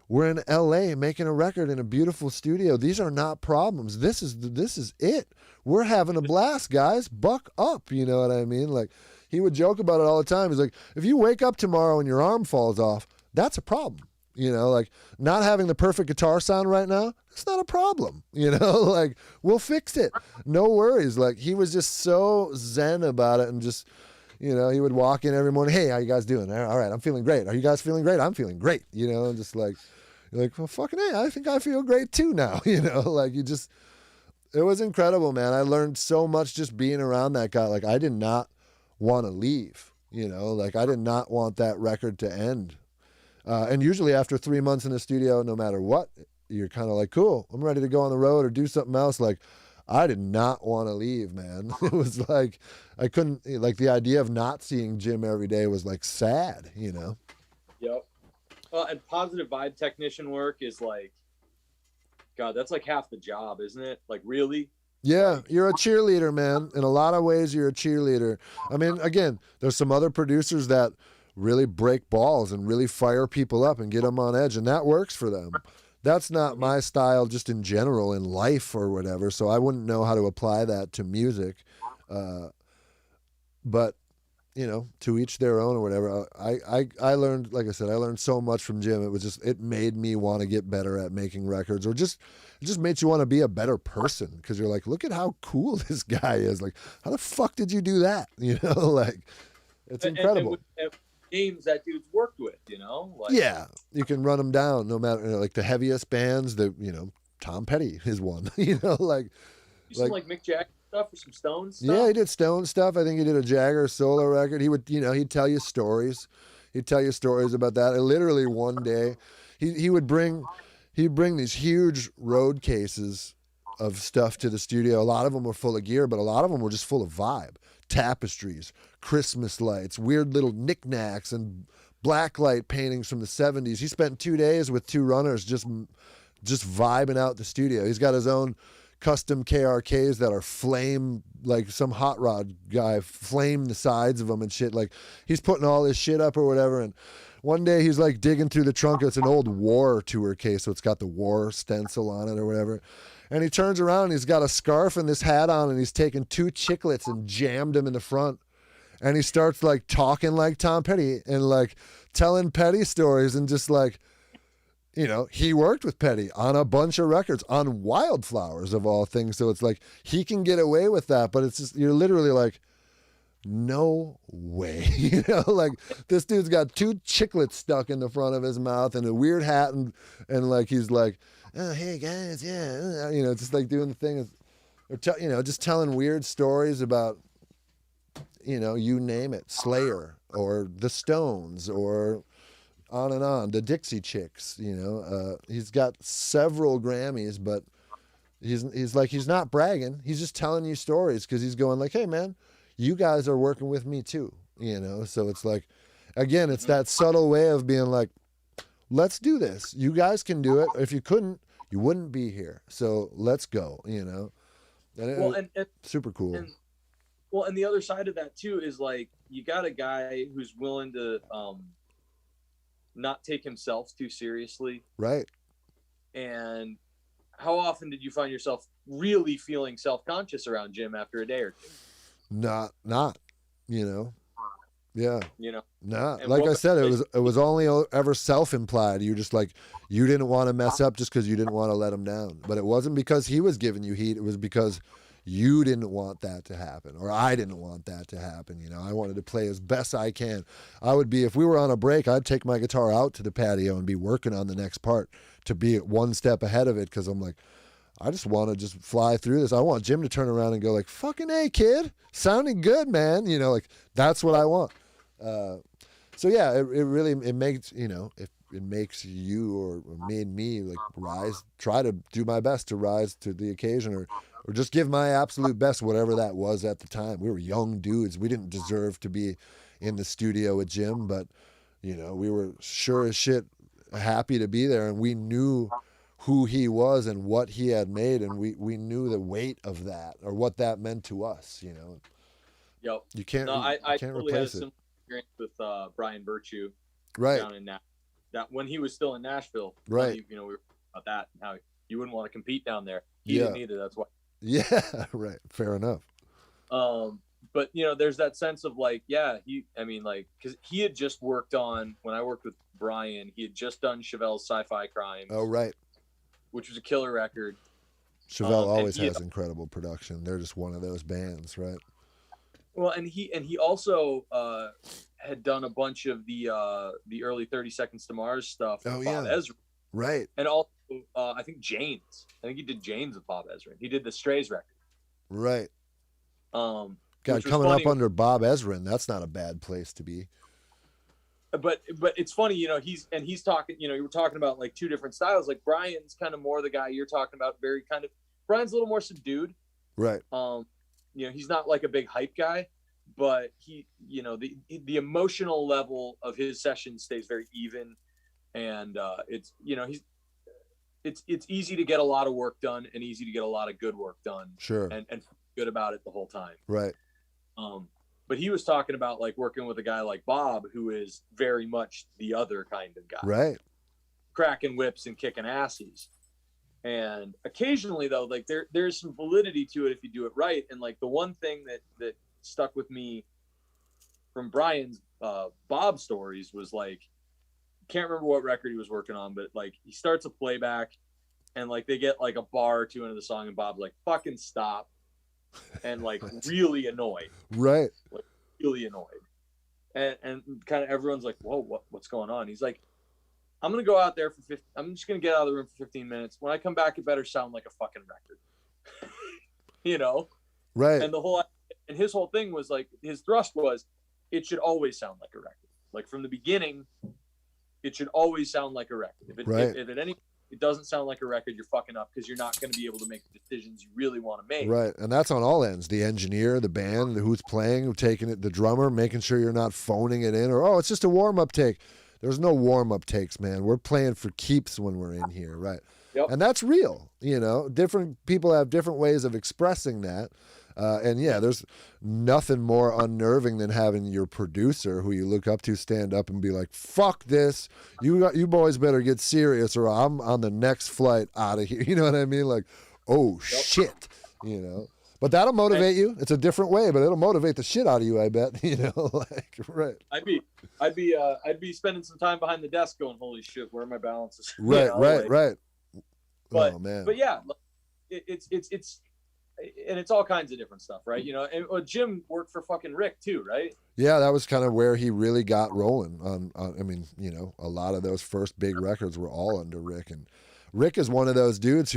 We're in LA making a record in a beautiful studio. These are not problems. This is it. We're having a blast, guys. Buck up. You know what I mean? Like he would joke about it all the time. He's like, if you wake up tomorrow and your arm falls off, that's a problem. You know, like not having the perfect guitar sound right now, it's not a problem. You know, like we'll fix it. No worries. Like he was just so zen about it, and just, you know, he would walk in every morning. Hey, how you guys doing? All right, I'm feeling great. Are you guys feeling great? I'm feeling great. You know, and just like, you're like, well, fucking hey, I think I feel great too now. You know, like you just, it was incredible, man. I learned so much just being around that guy. Like I did not want to leave. You know, like I did not want that record to end. And usually after 3 months in the studio, no matter what, you're kind of like, cool, I'm ready to go on the road or do something else. Like, I did not want to leave, man. It was like, I couldn't, like the idea of not seeing Jim every day was like sad, you know? Yep. Well, and positive vibe technician work is like, God, that's like half the job, isn't it? Like, really? Yeah, you're a cheerleader, man. In a lot of ways, you're a cheerleader. I mean, again, there's some other producers that really break balls and really fire people up and get them on edge, and that works for them. That's not my style just in general in life or whatever, so I wouldn't know how to apply that to music. But, you know, to each their own or whatever. I learned, like I said, I learned so much from Jim. It was just, it made me want to get better at making records, or just, it just makes you want to be a better person, because you're like, look at how cool this guy is. Like, how the fuck did you do that? You know, like, it's incredible. And names that dude's worked with, you know? Like, yeah, you can run them down no matter, you know, like the heaviest bands, the, you know, Tom Petty is one, you know, like. You some like Mick Jagger stuff or some Stones stuff? Yeah, he did Stone stuff. I think he did a Jagger solo record. He would, you know, he'd tell you stories. He'd tell you stories about that. And literally one day, he'd bring these huge road cases of stuff to the studio. A lot of them were full of gear, but a lot of them were just full of vibe. Tapestries, Christmas lights, weird little knickknacks, and blacklight paintings from the 70s. He spent 2 days with two runners just vibing out the studio. He's got his own custom KRKs that are flame, like some hot rod guy flame the sides of them and shit. Like he's putting all this shit up or whatever. And one day he's like digging through the trunk. It's an old War tour case, so it's got the War stencil on it or whatever. And he turns around and he's got a scarf and this hat on, and he's taken two chiclets and jammed them in the front. And he starts like talking like Tom Petty and like telling Petty stories, and just like, you know, he worked with Petty on a bunch of records, on Wildflowers of all things. So it's like he can get away with that, but it's just, you're literally like, no way. You know, like this dude's got two chiclets stuck in the front of his mouth and a weird hat, and like he's like, oh, hey guys, yeah, you know, just like doing the thing, or you know, just telling weird stories about, you know, you name it, Slayer or the Stones or on and on, the Dixie Chicks, you know. He's got several Grammys, but he's like, he's not bragging. He's just telling you stories, because he's going like, hey man, you guys are working with me too, you know. So it's like, again, it's that subtle way of being like, let's do this. You guys can do it. If you couldn't, you wouldn't be here. So let's go, you know. And super cool. And the other side of that too is like, you got a guy who's willing to not take himself too seriously. Right. And how often did you find yourself really feeling self-conscious around Jim after a day or two? Not, you know. Yeah. You know. Nah. Like I said, it was only ever self-implied. You just like, you didn't want to mess up just because you didn't want to let him down. But it wasn't because he was giving you heat. It was because you didn't want that to happen, or I didn't want that to happen. You know, I wanted to play as best I can. I would be, if we were on a break, I'd take my guitar out to the patio and be working on the next part to be one step ahead of it, because I'm like, I just want to just fly through this. I want Jim to turn around and go like, fucking hey kid, sounding good, man. You know, like that's what I want. So yeah, it really, it makes, you know, if it makes you or made me like try to do my best to rise to the occasion, or just give my absolute best, whatever that was at the time. We were young dudes. We didn't deserve to be in the studio with Jim, but, you know, we were sure as shit happy to be there, and we knew who he was and what he had made, and we knew the weight of that or what that meant to us. You know, Yep. you can't No, I can't totally had a replace it. similar experience with Brian Virtue Right. down in that when he was still in Nashville. Right. You know, we were about that and how you wouldn't want to compete down there. He Yeah. didn't either. That's why. Yeah. Right. Fair enough. But you know, there's that sense of like, yeah, because he had just worked on, when I worked with Brian, he had just done Chevelle's Sci-Fi Crimes. Oh, right. Which was a killer record. Chevelle always has incredible production. They're just one of those bands, right? Well, and he also had done a bunch of the early 30 Seconds to Mars stuff with Bob Ezrin. Right. And also I think Jane's. I think he did Jane's with Bob Ezrin. He did the Strays record. Right. God, coming funny. up under Bob Ezrin, that's not a bad place to be. But it's funny, you know, he's talking, you know, you were talking about like two different styles. Like Brian's kind of more the guy you're talking about, Brian's a little more subdued. Right. You know, he's not like a big hype guy, but he, you know, the emotional level of his session stays very even. And it's, you know, it's easy to get a lot of work done and easy to get a lot of good work done. Sure. And good about it the whole time. Right. But he was talking about like working with a guy like Bob, who is very much the other kind of guy. Right. Cracking whips and kicking asses. And occasionally though, like there's some validity to it if you do it right. And like the one thing that stuck with me from Brian's Bob stories was like, can't remember what record he was working on, but like he starts a playback and like they get like a bar or two into the song and Bob's like, fucking stop. And like really annoyed. Right. Like really annoyed. And kind of everyone's like, whoa, what's going on? He's like, I'm going to go out there I'm just going to get out of the room for 15 minutes. When I come back, it better sound like a fucking record. You know? Right. And his whole thing was like, his thrust was, it should always sound like a record. Like from the beginning, it should always sound like a record. If at any it doesn't sound like a record, you're fucking up because you're not going to be able to make the decisions you really want to make. Right. And that's on all ends. The engineer, the band, who's playing, taking it, the drummer, making sure you're not phoning it in or, oh, it's just a warm-up take. There's no warm-up takes, man. We're playing for keeps when we're in here, right? Yep. And that's real, you know. Different people have different ways of expressing that. And yeah, there's nothing more unnerving than having your producer who you look up to stand up and be like, fuck this. You boys better get serious or I'm on the next flight out of here. You know what I mean? Like, oh, shit, you know. But that'll motivate you. It's a different way, but it'll motivate the shit out of you, I bet. You know, like, right. I'd be spending some time behind the desk going, holy shit, where are my balances? Right, you know, right. But, oh man. But yeah, it's and it's all kinds of different stuff, right? You know, and Jim worked for fucking Rick too, right? Yeah, that was kind of where he really got rolling. I mean, you know, a lot of those first big records were all under Rick, and Rick is one of those dudes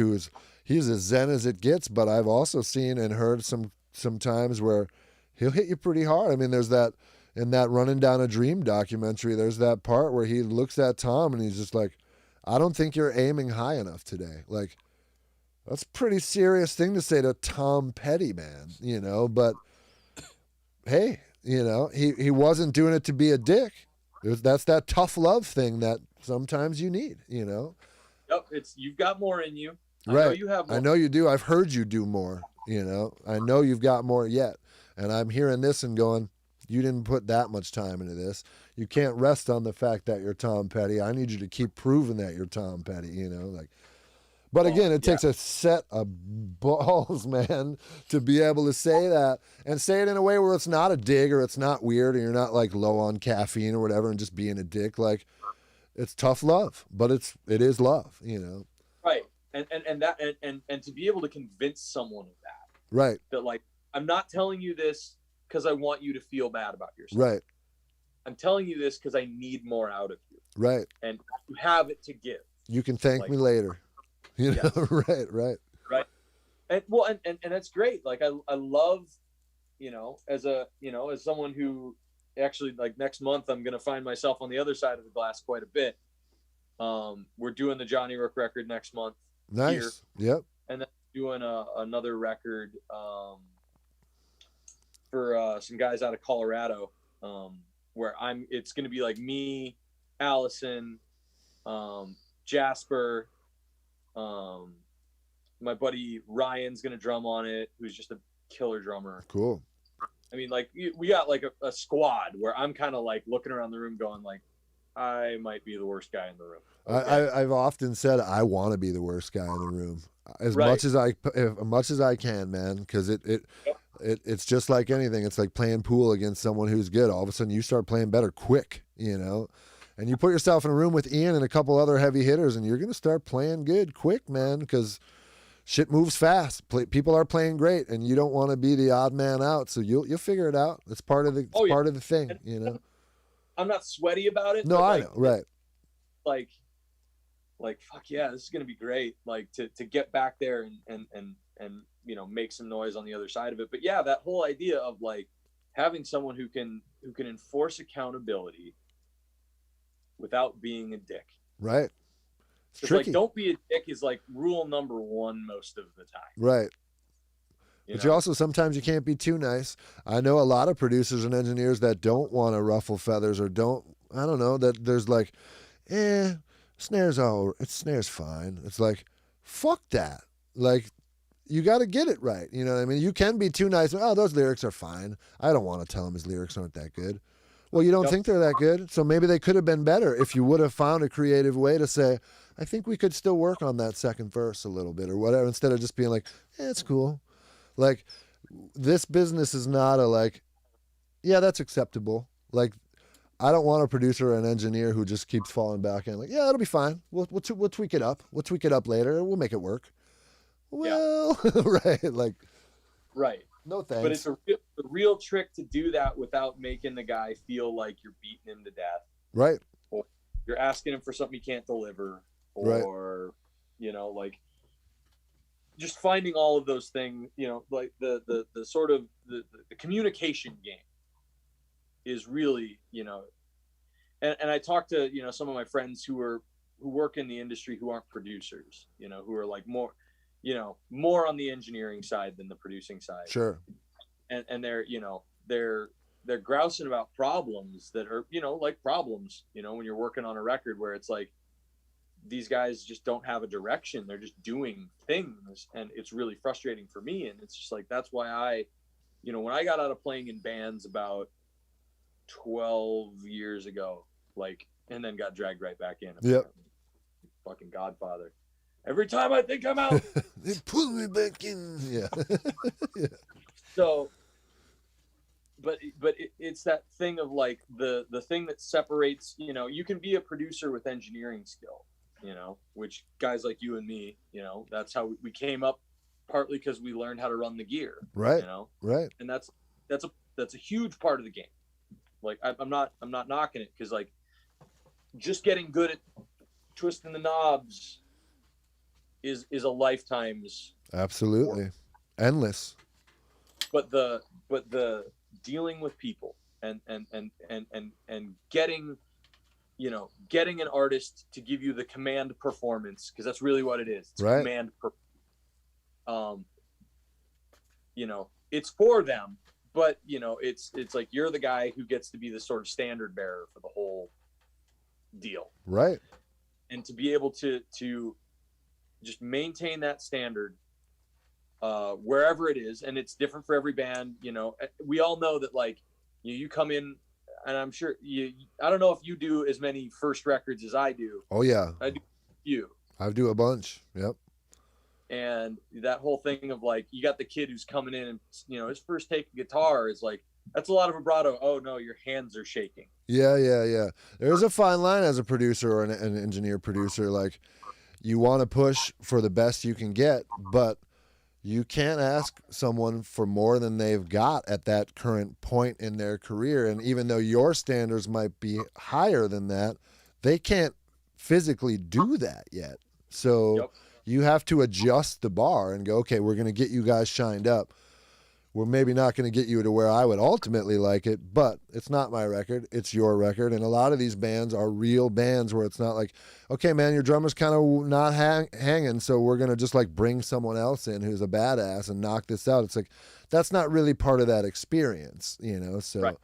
he's as zen as it gets. But I've also seen and heard some times where he'll hit you pretty hard. I mean, there's that in that Running Down a Dream documentary. There's that part where he looks at Tom and he's just like, "I don't think you're aiming high enough today." Like, that's a pretty serious thing to say to Tom Petty, man, you know, but hey, you know, he wasn't doing it to be a dick. That's that tough love thing that sometimes you need, you know? Yep. You've got more in you. Right. I know you have more. I know you do. I've heard you do more, you know? I know you've got more yet. And I'm hearing this and going, you didn't put that much time into this. You can't rest on the fact that you're Tom Petty. I need you to keep proving that you're Tom Petty, you know, like. But again, it takes a set of balls, man, to be able to say that and say it in a way where it's not a dig or it's not weird and you're not like low on caffeine or whatever and just being a dick. Like, it's tough love, but it is love, you know? Right. And to be able to convince someone of that. Right. That like, I'm not telling you this because I want you to feel bad about yourself. Right. I'm telling you this because I need more out of you. Right. And you have it to give. You can thank me later. You know, yes. right. And well, and that's great. Like I love, you know, as someone who actually like next month I'm gonna find myself on the other side of the glass quite a bit. We're doing the Johnny Rook record next month. Nice. Yep. And then doing another record for some guys out of Colorado, where it's gonna be like me, Allison, Jasper, My buddy Ryan's gonna drum on it, who's just a killer drummer. Cool. I mean, like we got like a squad where I'm kind of like looking around the room, going like, I might be the worst guy in the room. Okay? I've often said I want to be the worst guy in the room as Right. much as I can, man, because it's just like anything. It's like playing pool against someone who's good. All of a sudden, you start playing better quick, you know, and you put yourself in a room with Ian and a couple other heavy hitters, and you're gonna start playing good quick, man, because shit moves fast. People are playing great, and you don't want to be the odd man out. So you'll figure it out. It's part of the part of the thing, you know. I'm not sweaty about it. No, I know, right? Like fuck yeah, this is gonna be great. Like to get back there and you know, make some noise on the other side of it. But yeah, that whole idea of like having someone who can enforce accountability without being a dick. Right. It's Like, tricky. don't be a dick is like rule number one most of the time. Right. You But know? you also, sometimes you can't be too nice. I know a lot of producers and engineers that don't want to ruffle feathers or I don't know, that there's like, snare's fine. It's like, fuck that. Like, you got to get it right. You know what I mean? You can be too nice. Oh, those lyrics are fine. I don't want to tell him his lyrics aren't that good. Well, you don't think they're that good, so maybe they could have been better if you would have found a creative way to say, I think we could still work on that second verse a little bit or whatever, instead of just being like, it's cool. Like, this business is not a like, yeah, that's acceptable. Like, I don't want a producer or an engineer who just keeps falling back in like, yeah, it'll be fine. We'll tweak it up. We'll tweak it up later. We'll make it work. Well, right. Like, right. no thanks. But it's a real trick to do that without making the guy feel like you're beating him to death. Right. Or you're asking him for something he can't deliver. Or, you know, like just finding all of those things, you know, like the sort of the communication game is really, you know, and I talked to, you know, some of my friends who work in the industry who aren't producers, you know, who are like more on the engineering side than the producing side. Sure. And they're, you know, they're grousing about problems that are, you know, like problems, you know, when you're working on a record where it's like, these guys just don't have a direction. They're just doing things. And it's really frustrating for me. And it's just like, that's why I, you know, when I got out of playing in bands about 12 years ago, like, and then got dragged right back in. Yep. Fucking Godfather. Every time I think I'm out, they pull me back in. Yeah. Yeah. So, but it's that thing of like the thing that separates, you know, you can be a producer with engineering skill, you know, which guys like you and me, you know, that's how we came up, partly because we learned how to run the gear. Right. You know. Right. And that's a huge part of the game. Like I'm not knocking it, because like just getting good at twisting the knobs is a lifetime's Absolutely work. Endless. But the dealing with people and getting, you know, getting an artist to give you the command performance, because that's really what it is. It's right. Command you know, it's for them, but you know, it's like you're the guy who gets to be the sort of standard bearer for the whole deal. Right. And to be able to just maintain that standard wherever it is, and it's different for every band. You know, we all know that, like, you come in, and I'm sure I don't know if you do as many first records as I do. Oh yeah, I do. I do a bunch. Yep. And that whole thing of like, you got the kid who's coming in and, you know, his first take of guitar is like, that's a lot of vibrato. Oh no, your hands are shaking. Yeah. There's a fine line as a producer or an engineer producer. Like, you want to push for the best you can get, but you can't ask someone for more than they've got at that current point in their career. And even though your standards might be higher than that, they can't physically do that yet. So you have to adjust the bar and go, okay, we're going to get you guys shined up. We're maybe not going to get you to where I would ultimately like it, but it's not my record. It's your record. And a lot of these bands are real bands where it's not like, okay, man, your drummer's kind of not hanging, so we're going to just like bring someone else in who's a badass and knock this out. It's like, that's not really part of that experience, you know? So, right.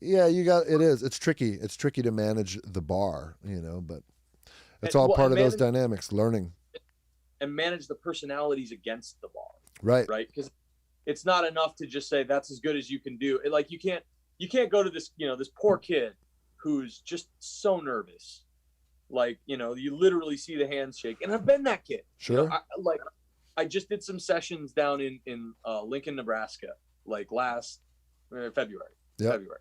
Yeah, it's tricky. It's tricky to manage the bar, you know, but it's all part of those dynamics, learning. and manage the personalities against the bar. Right. Right. Because it's not enough to just say that's as good as you can do. Like you can't go to this, this poor kid who's just so nervous. Like, you literally see the hands shake. And I've been that kid. Sure. I just did some sessions down in Lincoln, Nebraska, like last February. Yep. February.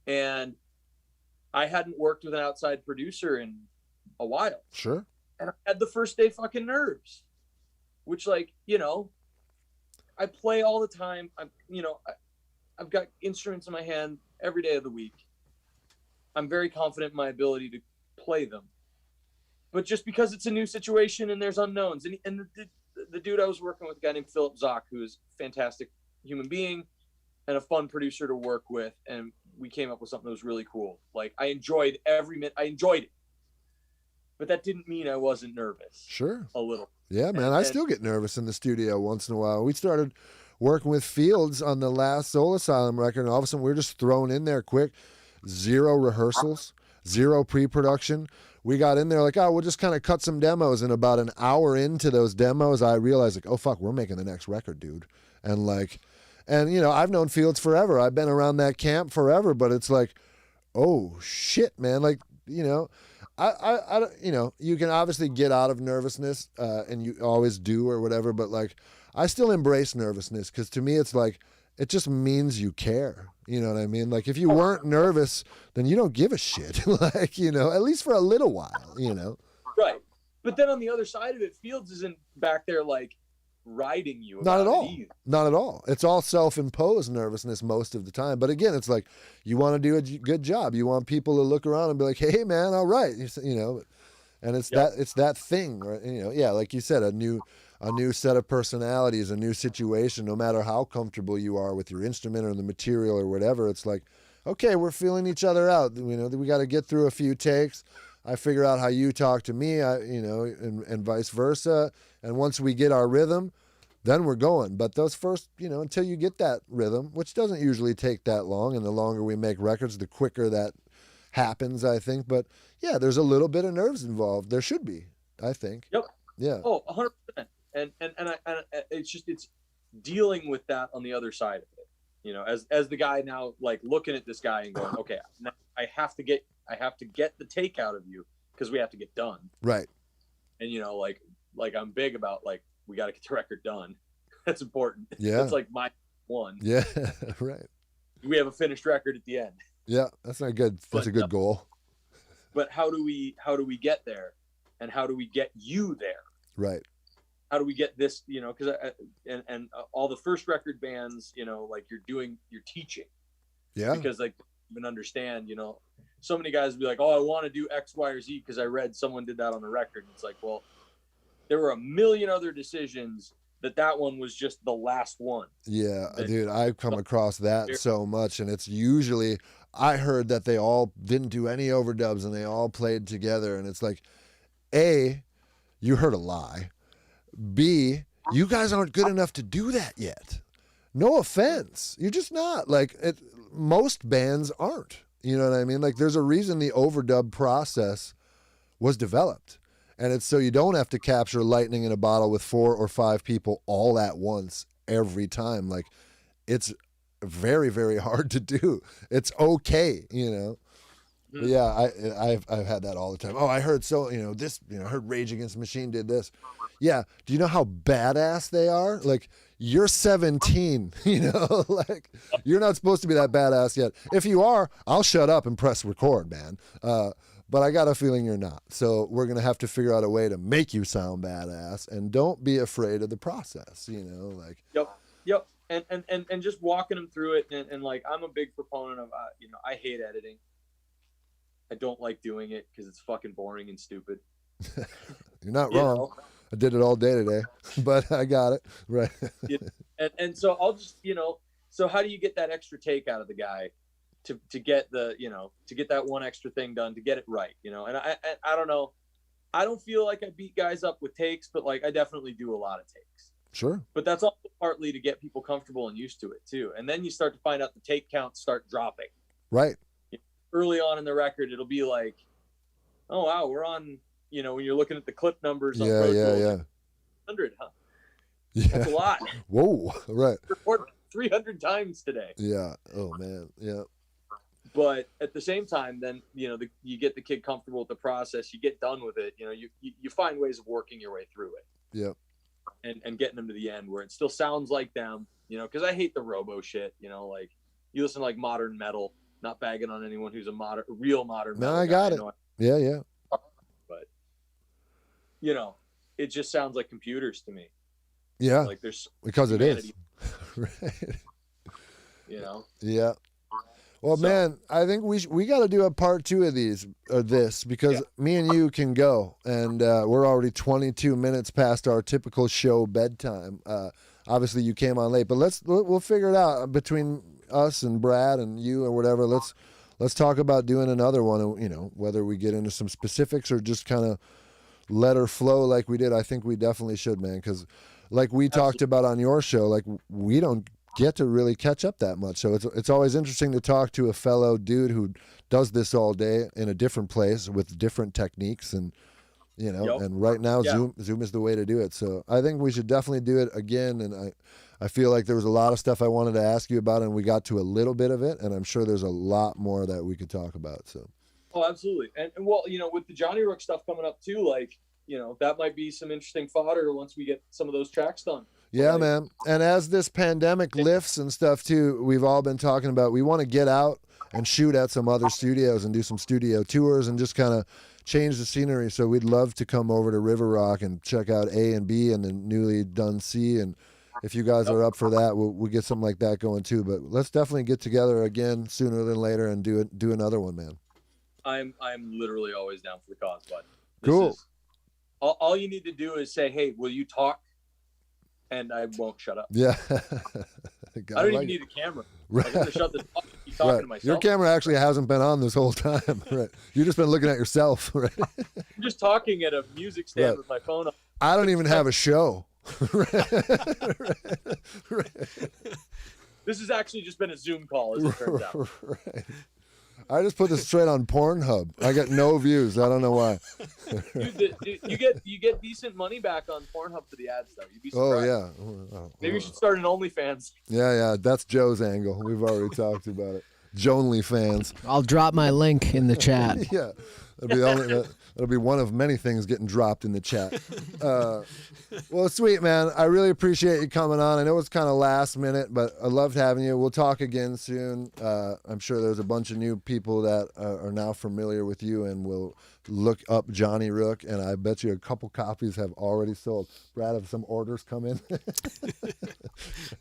And I hadn't worked with an outside producer in a while. Sure. And I had the first day fucking nerves, which I play all the time. I've got instruments in my hand every day of the week. I'm very confident in my ability to play them. But just because it's a new situation and there's unknowns, and the dude I was working with, a guy named Philip Zock, who is a fantastic human being and a fun producer to work with, and we came up with something that was really cool. Like, I enjoyed every minute. I enjoyed it. But that didn't mean I wasn't nervous. Sure. A little. Yeah, man. I still get nervous in the studio once in a while. We started working with Fields on the last Soul Asylum record, and all of a sudden we're just thrown in there quick. 0 rehearsals, 0 pre-production. We got in there like, oh, we'll just kind of cut some demos. And about an hour into those demos, I realized, like, oh, fuck, we're making the next record, dude. And I've known Fields forever. I've been around that camp forever, but it's like, oh, shit, man. Like, I you can obviously get out of nervousness, and you always do or whatever, but like, I still embrace nervousness because to me, it's like, it just means you care. You know what I mean? Like, if you weren't nervous, then you don't give a shit. Like, at least for a little while, Right. But then on the other side of it, Fields isn't back there like riding you. Not at all. Not at all. It's all self-imposed nervousness most of the time. But again, it's like, you want to do a good job. You want people to look around and be like, hey, man, all right. And it's that thing, right? Like you said, a new set of personalities, a new situation, no matter how comfortable you are with your instrument or the material or whatever. It's like, okay, we're feeling each other out. We got to get through a few takes. I figure out how you talk to me, and vice versa. And once we get our rhythm, then we're going. But those first, until you get that rhythm, which doesn't usually take that long, and the longer we make records, the quicker that happens, I think. But yeah, there's a little bit of nerves involved. There should be, I think. Yep. Yeah. Oh, 100%. And it's dealing with that on the other side of it. As the guy now, like, looking at this guy and going, okay, now I have to get the take out of you because we have to get done. Right. And like I'm big about, like, we got to get the record done. That's important. Yeah. That's like my one. Yeah. Right. We have a finished record at the end. Yeah, that's not good. That's a good goal. But how do we get there, and how do we get you there? Right. How do we get this? Because all the first record bands, like you're teaching. Yeah. Because like even understand, so many guys be like, oh, I want to do X, Y, or Z because I read someone did that on the record. It's like, well, there were a million other decisions that one was just the last one. Yeah, dude, I've come across that so much, and it's usually, I heard that they all didn't do any overdubs and they all played together, and it's like, A, you heard a lie. B, you guys aren't good enough to do that yet. No offense. You're just not. Like, most bands aren't. You know what I mean? Like, there's a reason the overdub process was developed. And it's so you don't have to capture lightning in a bottle with 4 or 5 people all at once every time. Like, it's very, very hard to do. It's okay, But yeah, I've had that all the time. Oh, I heard this, I heard Rage Against the Machine did this. Yeah. Do you know how badass they are? Like, you're 17, like, you're not supposed to be that badass yet. If you are, I'll shut up and press record, man. But I got a feeling you're not. So we're going to have to figure out a way to make you sound badass, and don't be afraid of the process, like. Yep. And just walking them through it. And like, I'm a big proponent of, I hate editing. I don't like doing it because it's fucking boring and stupid. You're not wrong. I did it all day today, but I got it. Right. And so I'll just, so how do you get that extra take out of the guy to get the, to get that one extra thing done, to get it right, and I don't know. I don't feel like I beat guys up with takes, but like, I definitely do a lot of takes. Sure. But that's also partly to get people comfortable and used to it too. And then you start to find out the take counts start dropping. Right. Early on in the record, it'll be like, oh wow, we're on, when you're looking at the clip numbers on Pro Tools, 300, huh? Yeah. That's a lot. Whoa. Right. Recorded 300 times today. Yeah. Oh man. Yeah. But at the same time, then you get the kid comfortable with the process. You get done with it. You find ways of working your way through it. Yeah. And getting them to the end where it still sounds like them. Because I hate the robo shit. Like you listen to like modern metal. Not bagging on anyone who's a real modern No, metal I got it. Yeah. Yeah. But it just sounds like computers to me. Yeah. Like there's because humanity. It is. Right. Yeah. Well, So- man, I think we got to do a part 2 of this because me and you can go, and we're already 22 minutes past our typical show bedtime. Obviously, you came on late, but we'll figure it out between us and Brad and you or whatever. Let's talk about doing another one. Whether we get into some specifics or just kind of let her flow like we did. I think we definitely should, man, because like we talked about on your show, like we don't get to really catch up that much. So it's always interesting to talk to a fellow dude who does this all day in a different place with different techniques, and and right now Zoom is the way to do it. So I think we should definitely do it again. And I feel like there was a lot of stuff I wanted to ask you about, and we got to a little bit of it, and I'm sure there's a lot more that we could talk about. So. Oh, absolutely. And well, with the Johnny Rook stuff coming up too, like, that might be some interesting fodder once we get some of those tracks done. Yeah, man. And as this pandemic lifts and stuff too, we've all been talking about, we want to get out and shoot at some other studios and do some studio tours and just kind of change the scenery. So we'd love to come over to River Rock and check out A and B and the newly done C. And if you guys are up for that, we'll get something like that going too. But let's definitely get together again sooner than later and do another one, man. I'm literally always down for the cause, bud. Cool. All you need to do is say, hey, will you talk? And I won't shut up. Yeah. I don't even need a camera. Right. I get to shut this off and keep talking to myself. Your camera actually hasn't been on this whole time. Right. You've just been looking at yourself. Right. I'm just talking at a music stand with my phone on. I don't even have a show. Right. This has actually just been a Zoom call, as it turns out. Right. I just put this straight on Pornhub. I get no views. I don't know why. Dude, you get decent money back on Pornhub for the ads, though. You'd be surprised. Oh, yeah. Maybe you should start an OnlyFans. Yeah. That's Joe's angle. We've already talked about it. Jonely fans. I'll drop my link in the chat. Yeah. That'll be one of many things getting dropped in the chat. Well, sweet, man. I really appreciate you coming on. I know it's kind of last minute, but I loved having you. We'll talk again soon. I'm sure there's a bunch of new people that are now familiar with you and will look up Johnny Rook, and I bet you a couple copies have already sold. Brad, have some orders come in?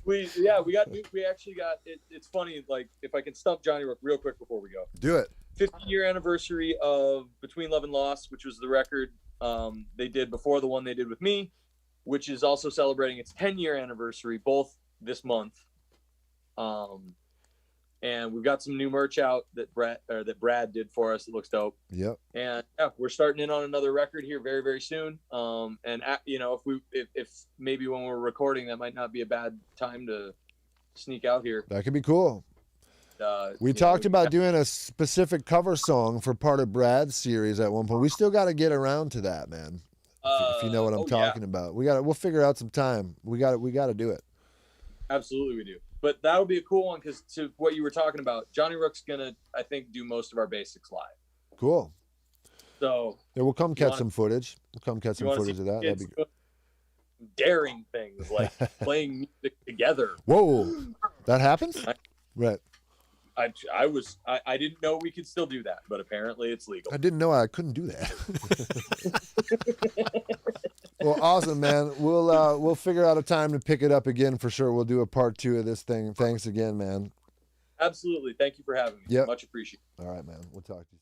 We actually got it. It's funny, like, if I can stump Johnny Rook real quick before we go. Do it. 15-year anniversary of Between Love and Loss, which was the record they did before the one they did with me, which is also celebrating its 10-year anniversary, both this month. And we've got some new merch out that Brad did for us. It looks dope. Yep. And we're starting in on another record here very, very soon. If maybe when we're recording, that might not be a bad time to sneak out here. That could be cool. We talked about doing a specific cover song for part of Brad's series at one point. We still got to get around to that, man. If you know what I'm talking about, we'll figure out some time. We got to do it. Absolutely, we do. But that'll be a cool one because to what you were talking about, Johnny Rook's gonna, I think, do most of our basics live. Cool. So yeah, we'll come catch some footage. We'll come catch some footage of that. That'd be good. Daring things like playing music together. Whoa, that happens? Right. I didn't know we could still do that, but apparently it's legal. I didn't know I couldn't do that. Well, awesome, man. We'll figure out a time to pick it up again for sure. We'll do a part 2 of this thing. Thanks again, man. Absolutely. Thank you for having me. Yep. Much appreciated. All right, man. We'll talk to you.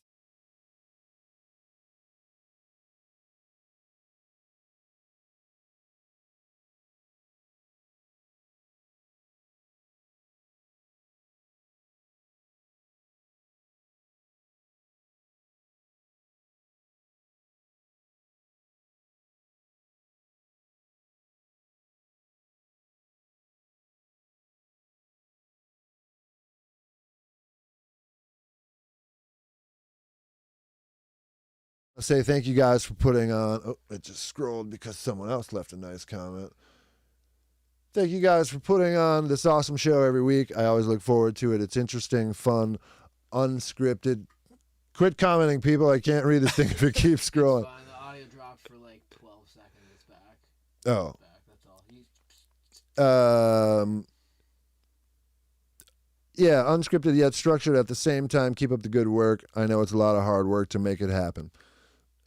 say thank you guys for putting on. Oh, it just scrolled because someone else left a nice comment. Thank you guys for putting on this awesome show every week. I always look forward to it. It's interesting, fun, unscripted. Quit commenting, people. I can't read this thing if it keeps scrolling. Fine, the audio dropped for like 12 seconds. It's back. Oh. It's back. That's all. Yeah, unscripted yet structured at the same time. Keep up the good work. I know it's a lot of hard work to make it happen.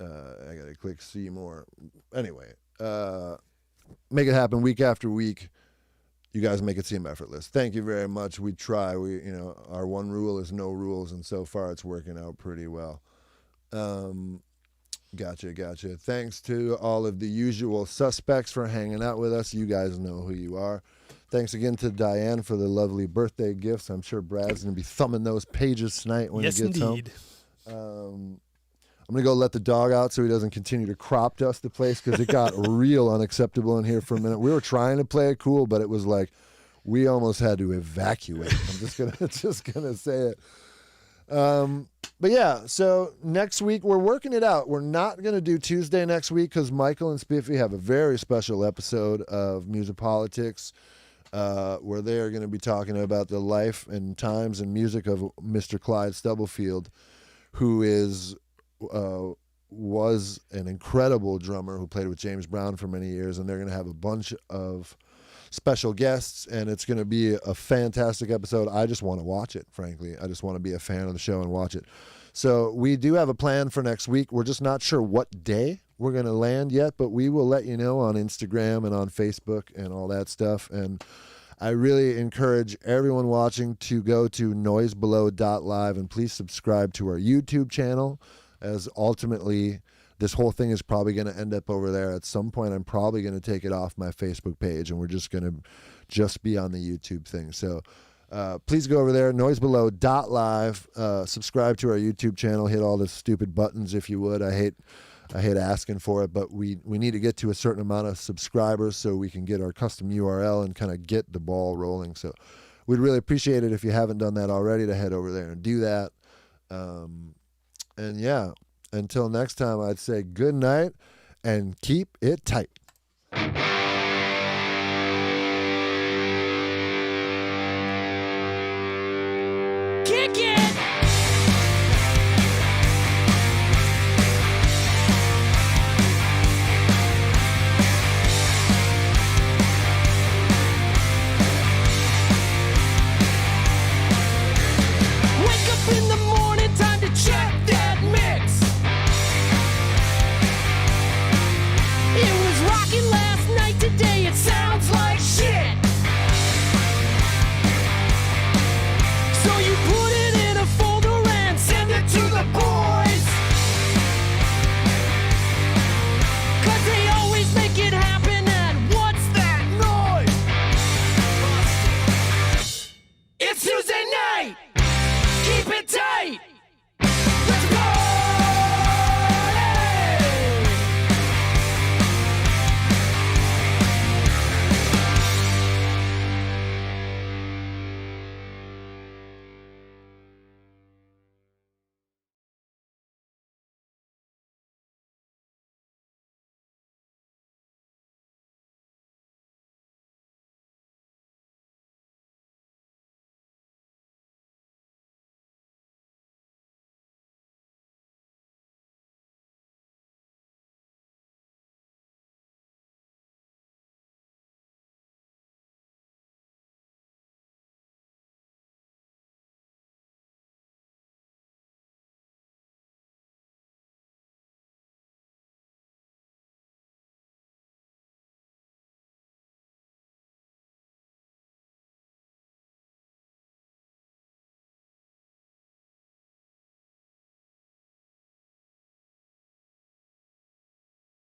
I gotta click see more. Anyway, make it happen week after week. You guys make it seem effortless. Thank you very much. We try. Our one rule is no rules, and so far it's working out pretty well. Gotcha. Thanks to all of the usual suspects for hanging out with us. You guys know who you are. Thanks again to Diane for the lovely birthday gifts. I'm sure Brad's going to be thumbing those pages tonight when he gets indeed. home. I'm going to go let the dog out so he doesn't continue to crop dust the place because it got real unacceptable in here for a minute. We were trying to play it cool, but it was like we almost had to evacuate. I'm just gonna say it. But yeah, so next week we're working it out. We're not going to do Tuesday next week because Michael and Spiffy have a very special episode of Music Politics where they are going to be talking about the life and times and music of Mr. Clyde Stubblefield, who was an incredible drummer who played with James Brown for many years, and they're going to have a bunch of special guests, and it's going to be a fantastic episode. I just want to watch it, frankly. I just want to be a fan of the show and watch it. So we do have a plan for next week. We're just not sure what day we're going to land yet, but we will let you know on Instagram and on Facebook and all that stuff. And I really encourage everyone watching to go to noisebelow.live and please subscribe to our YouTube channel, as ultimately this whole thing is probably going to end up over there. At some point, I'm probably going to take it off my Facebook page, and we're just going to be on the YouTube thing. So please go over there, noisebelow.live, subscribe to our YouTube channel, hit all the stupid buttons if you would. I hate asking for it, but we need to get to a certain amount of subscribers so we can get our custom URL and kind of get the ball rolling. So we'd really appreciate it if you haven't done that already to head over there and do that. And yeah, until next time, I'd say good night and keep it tight.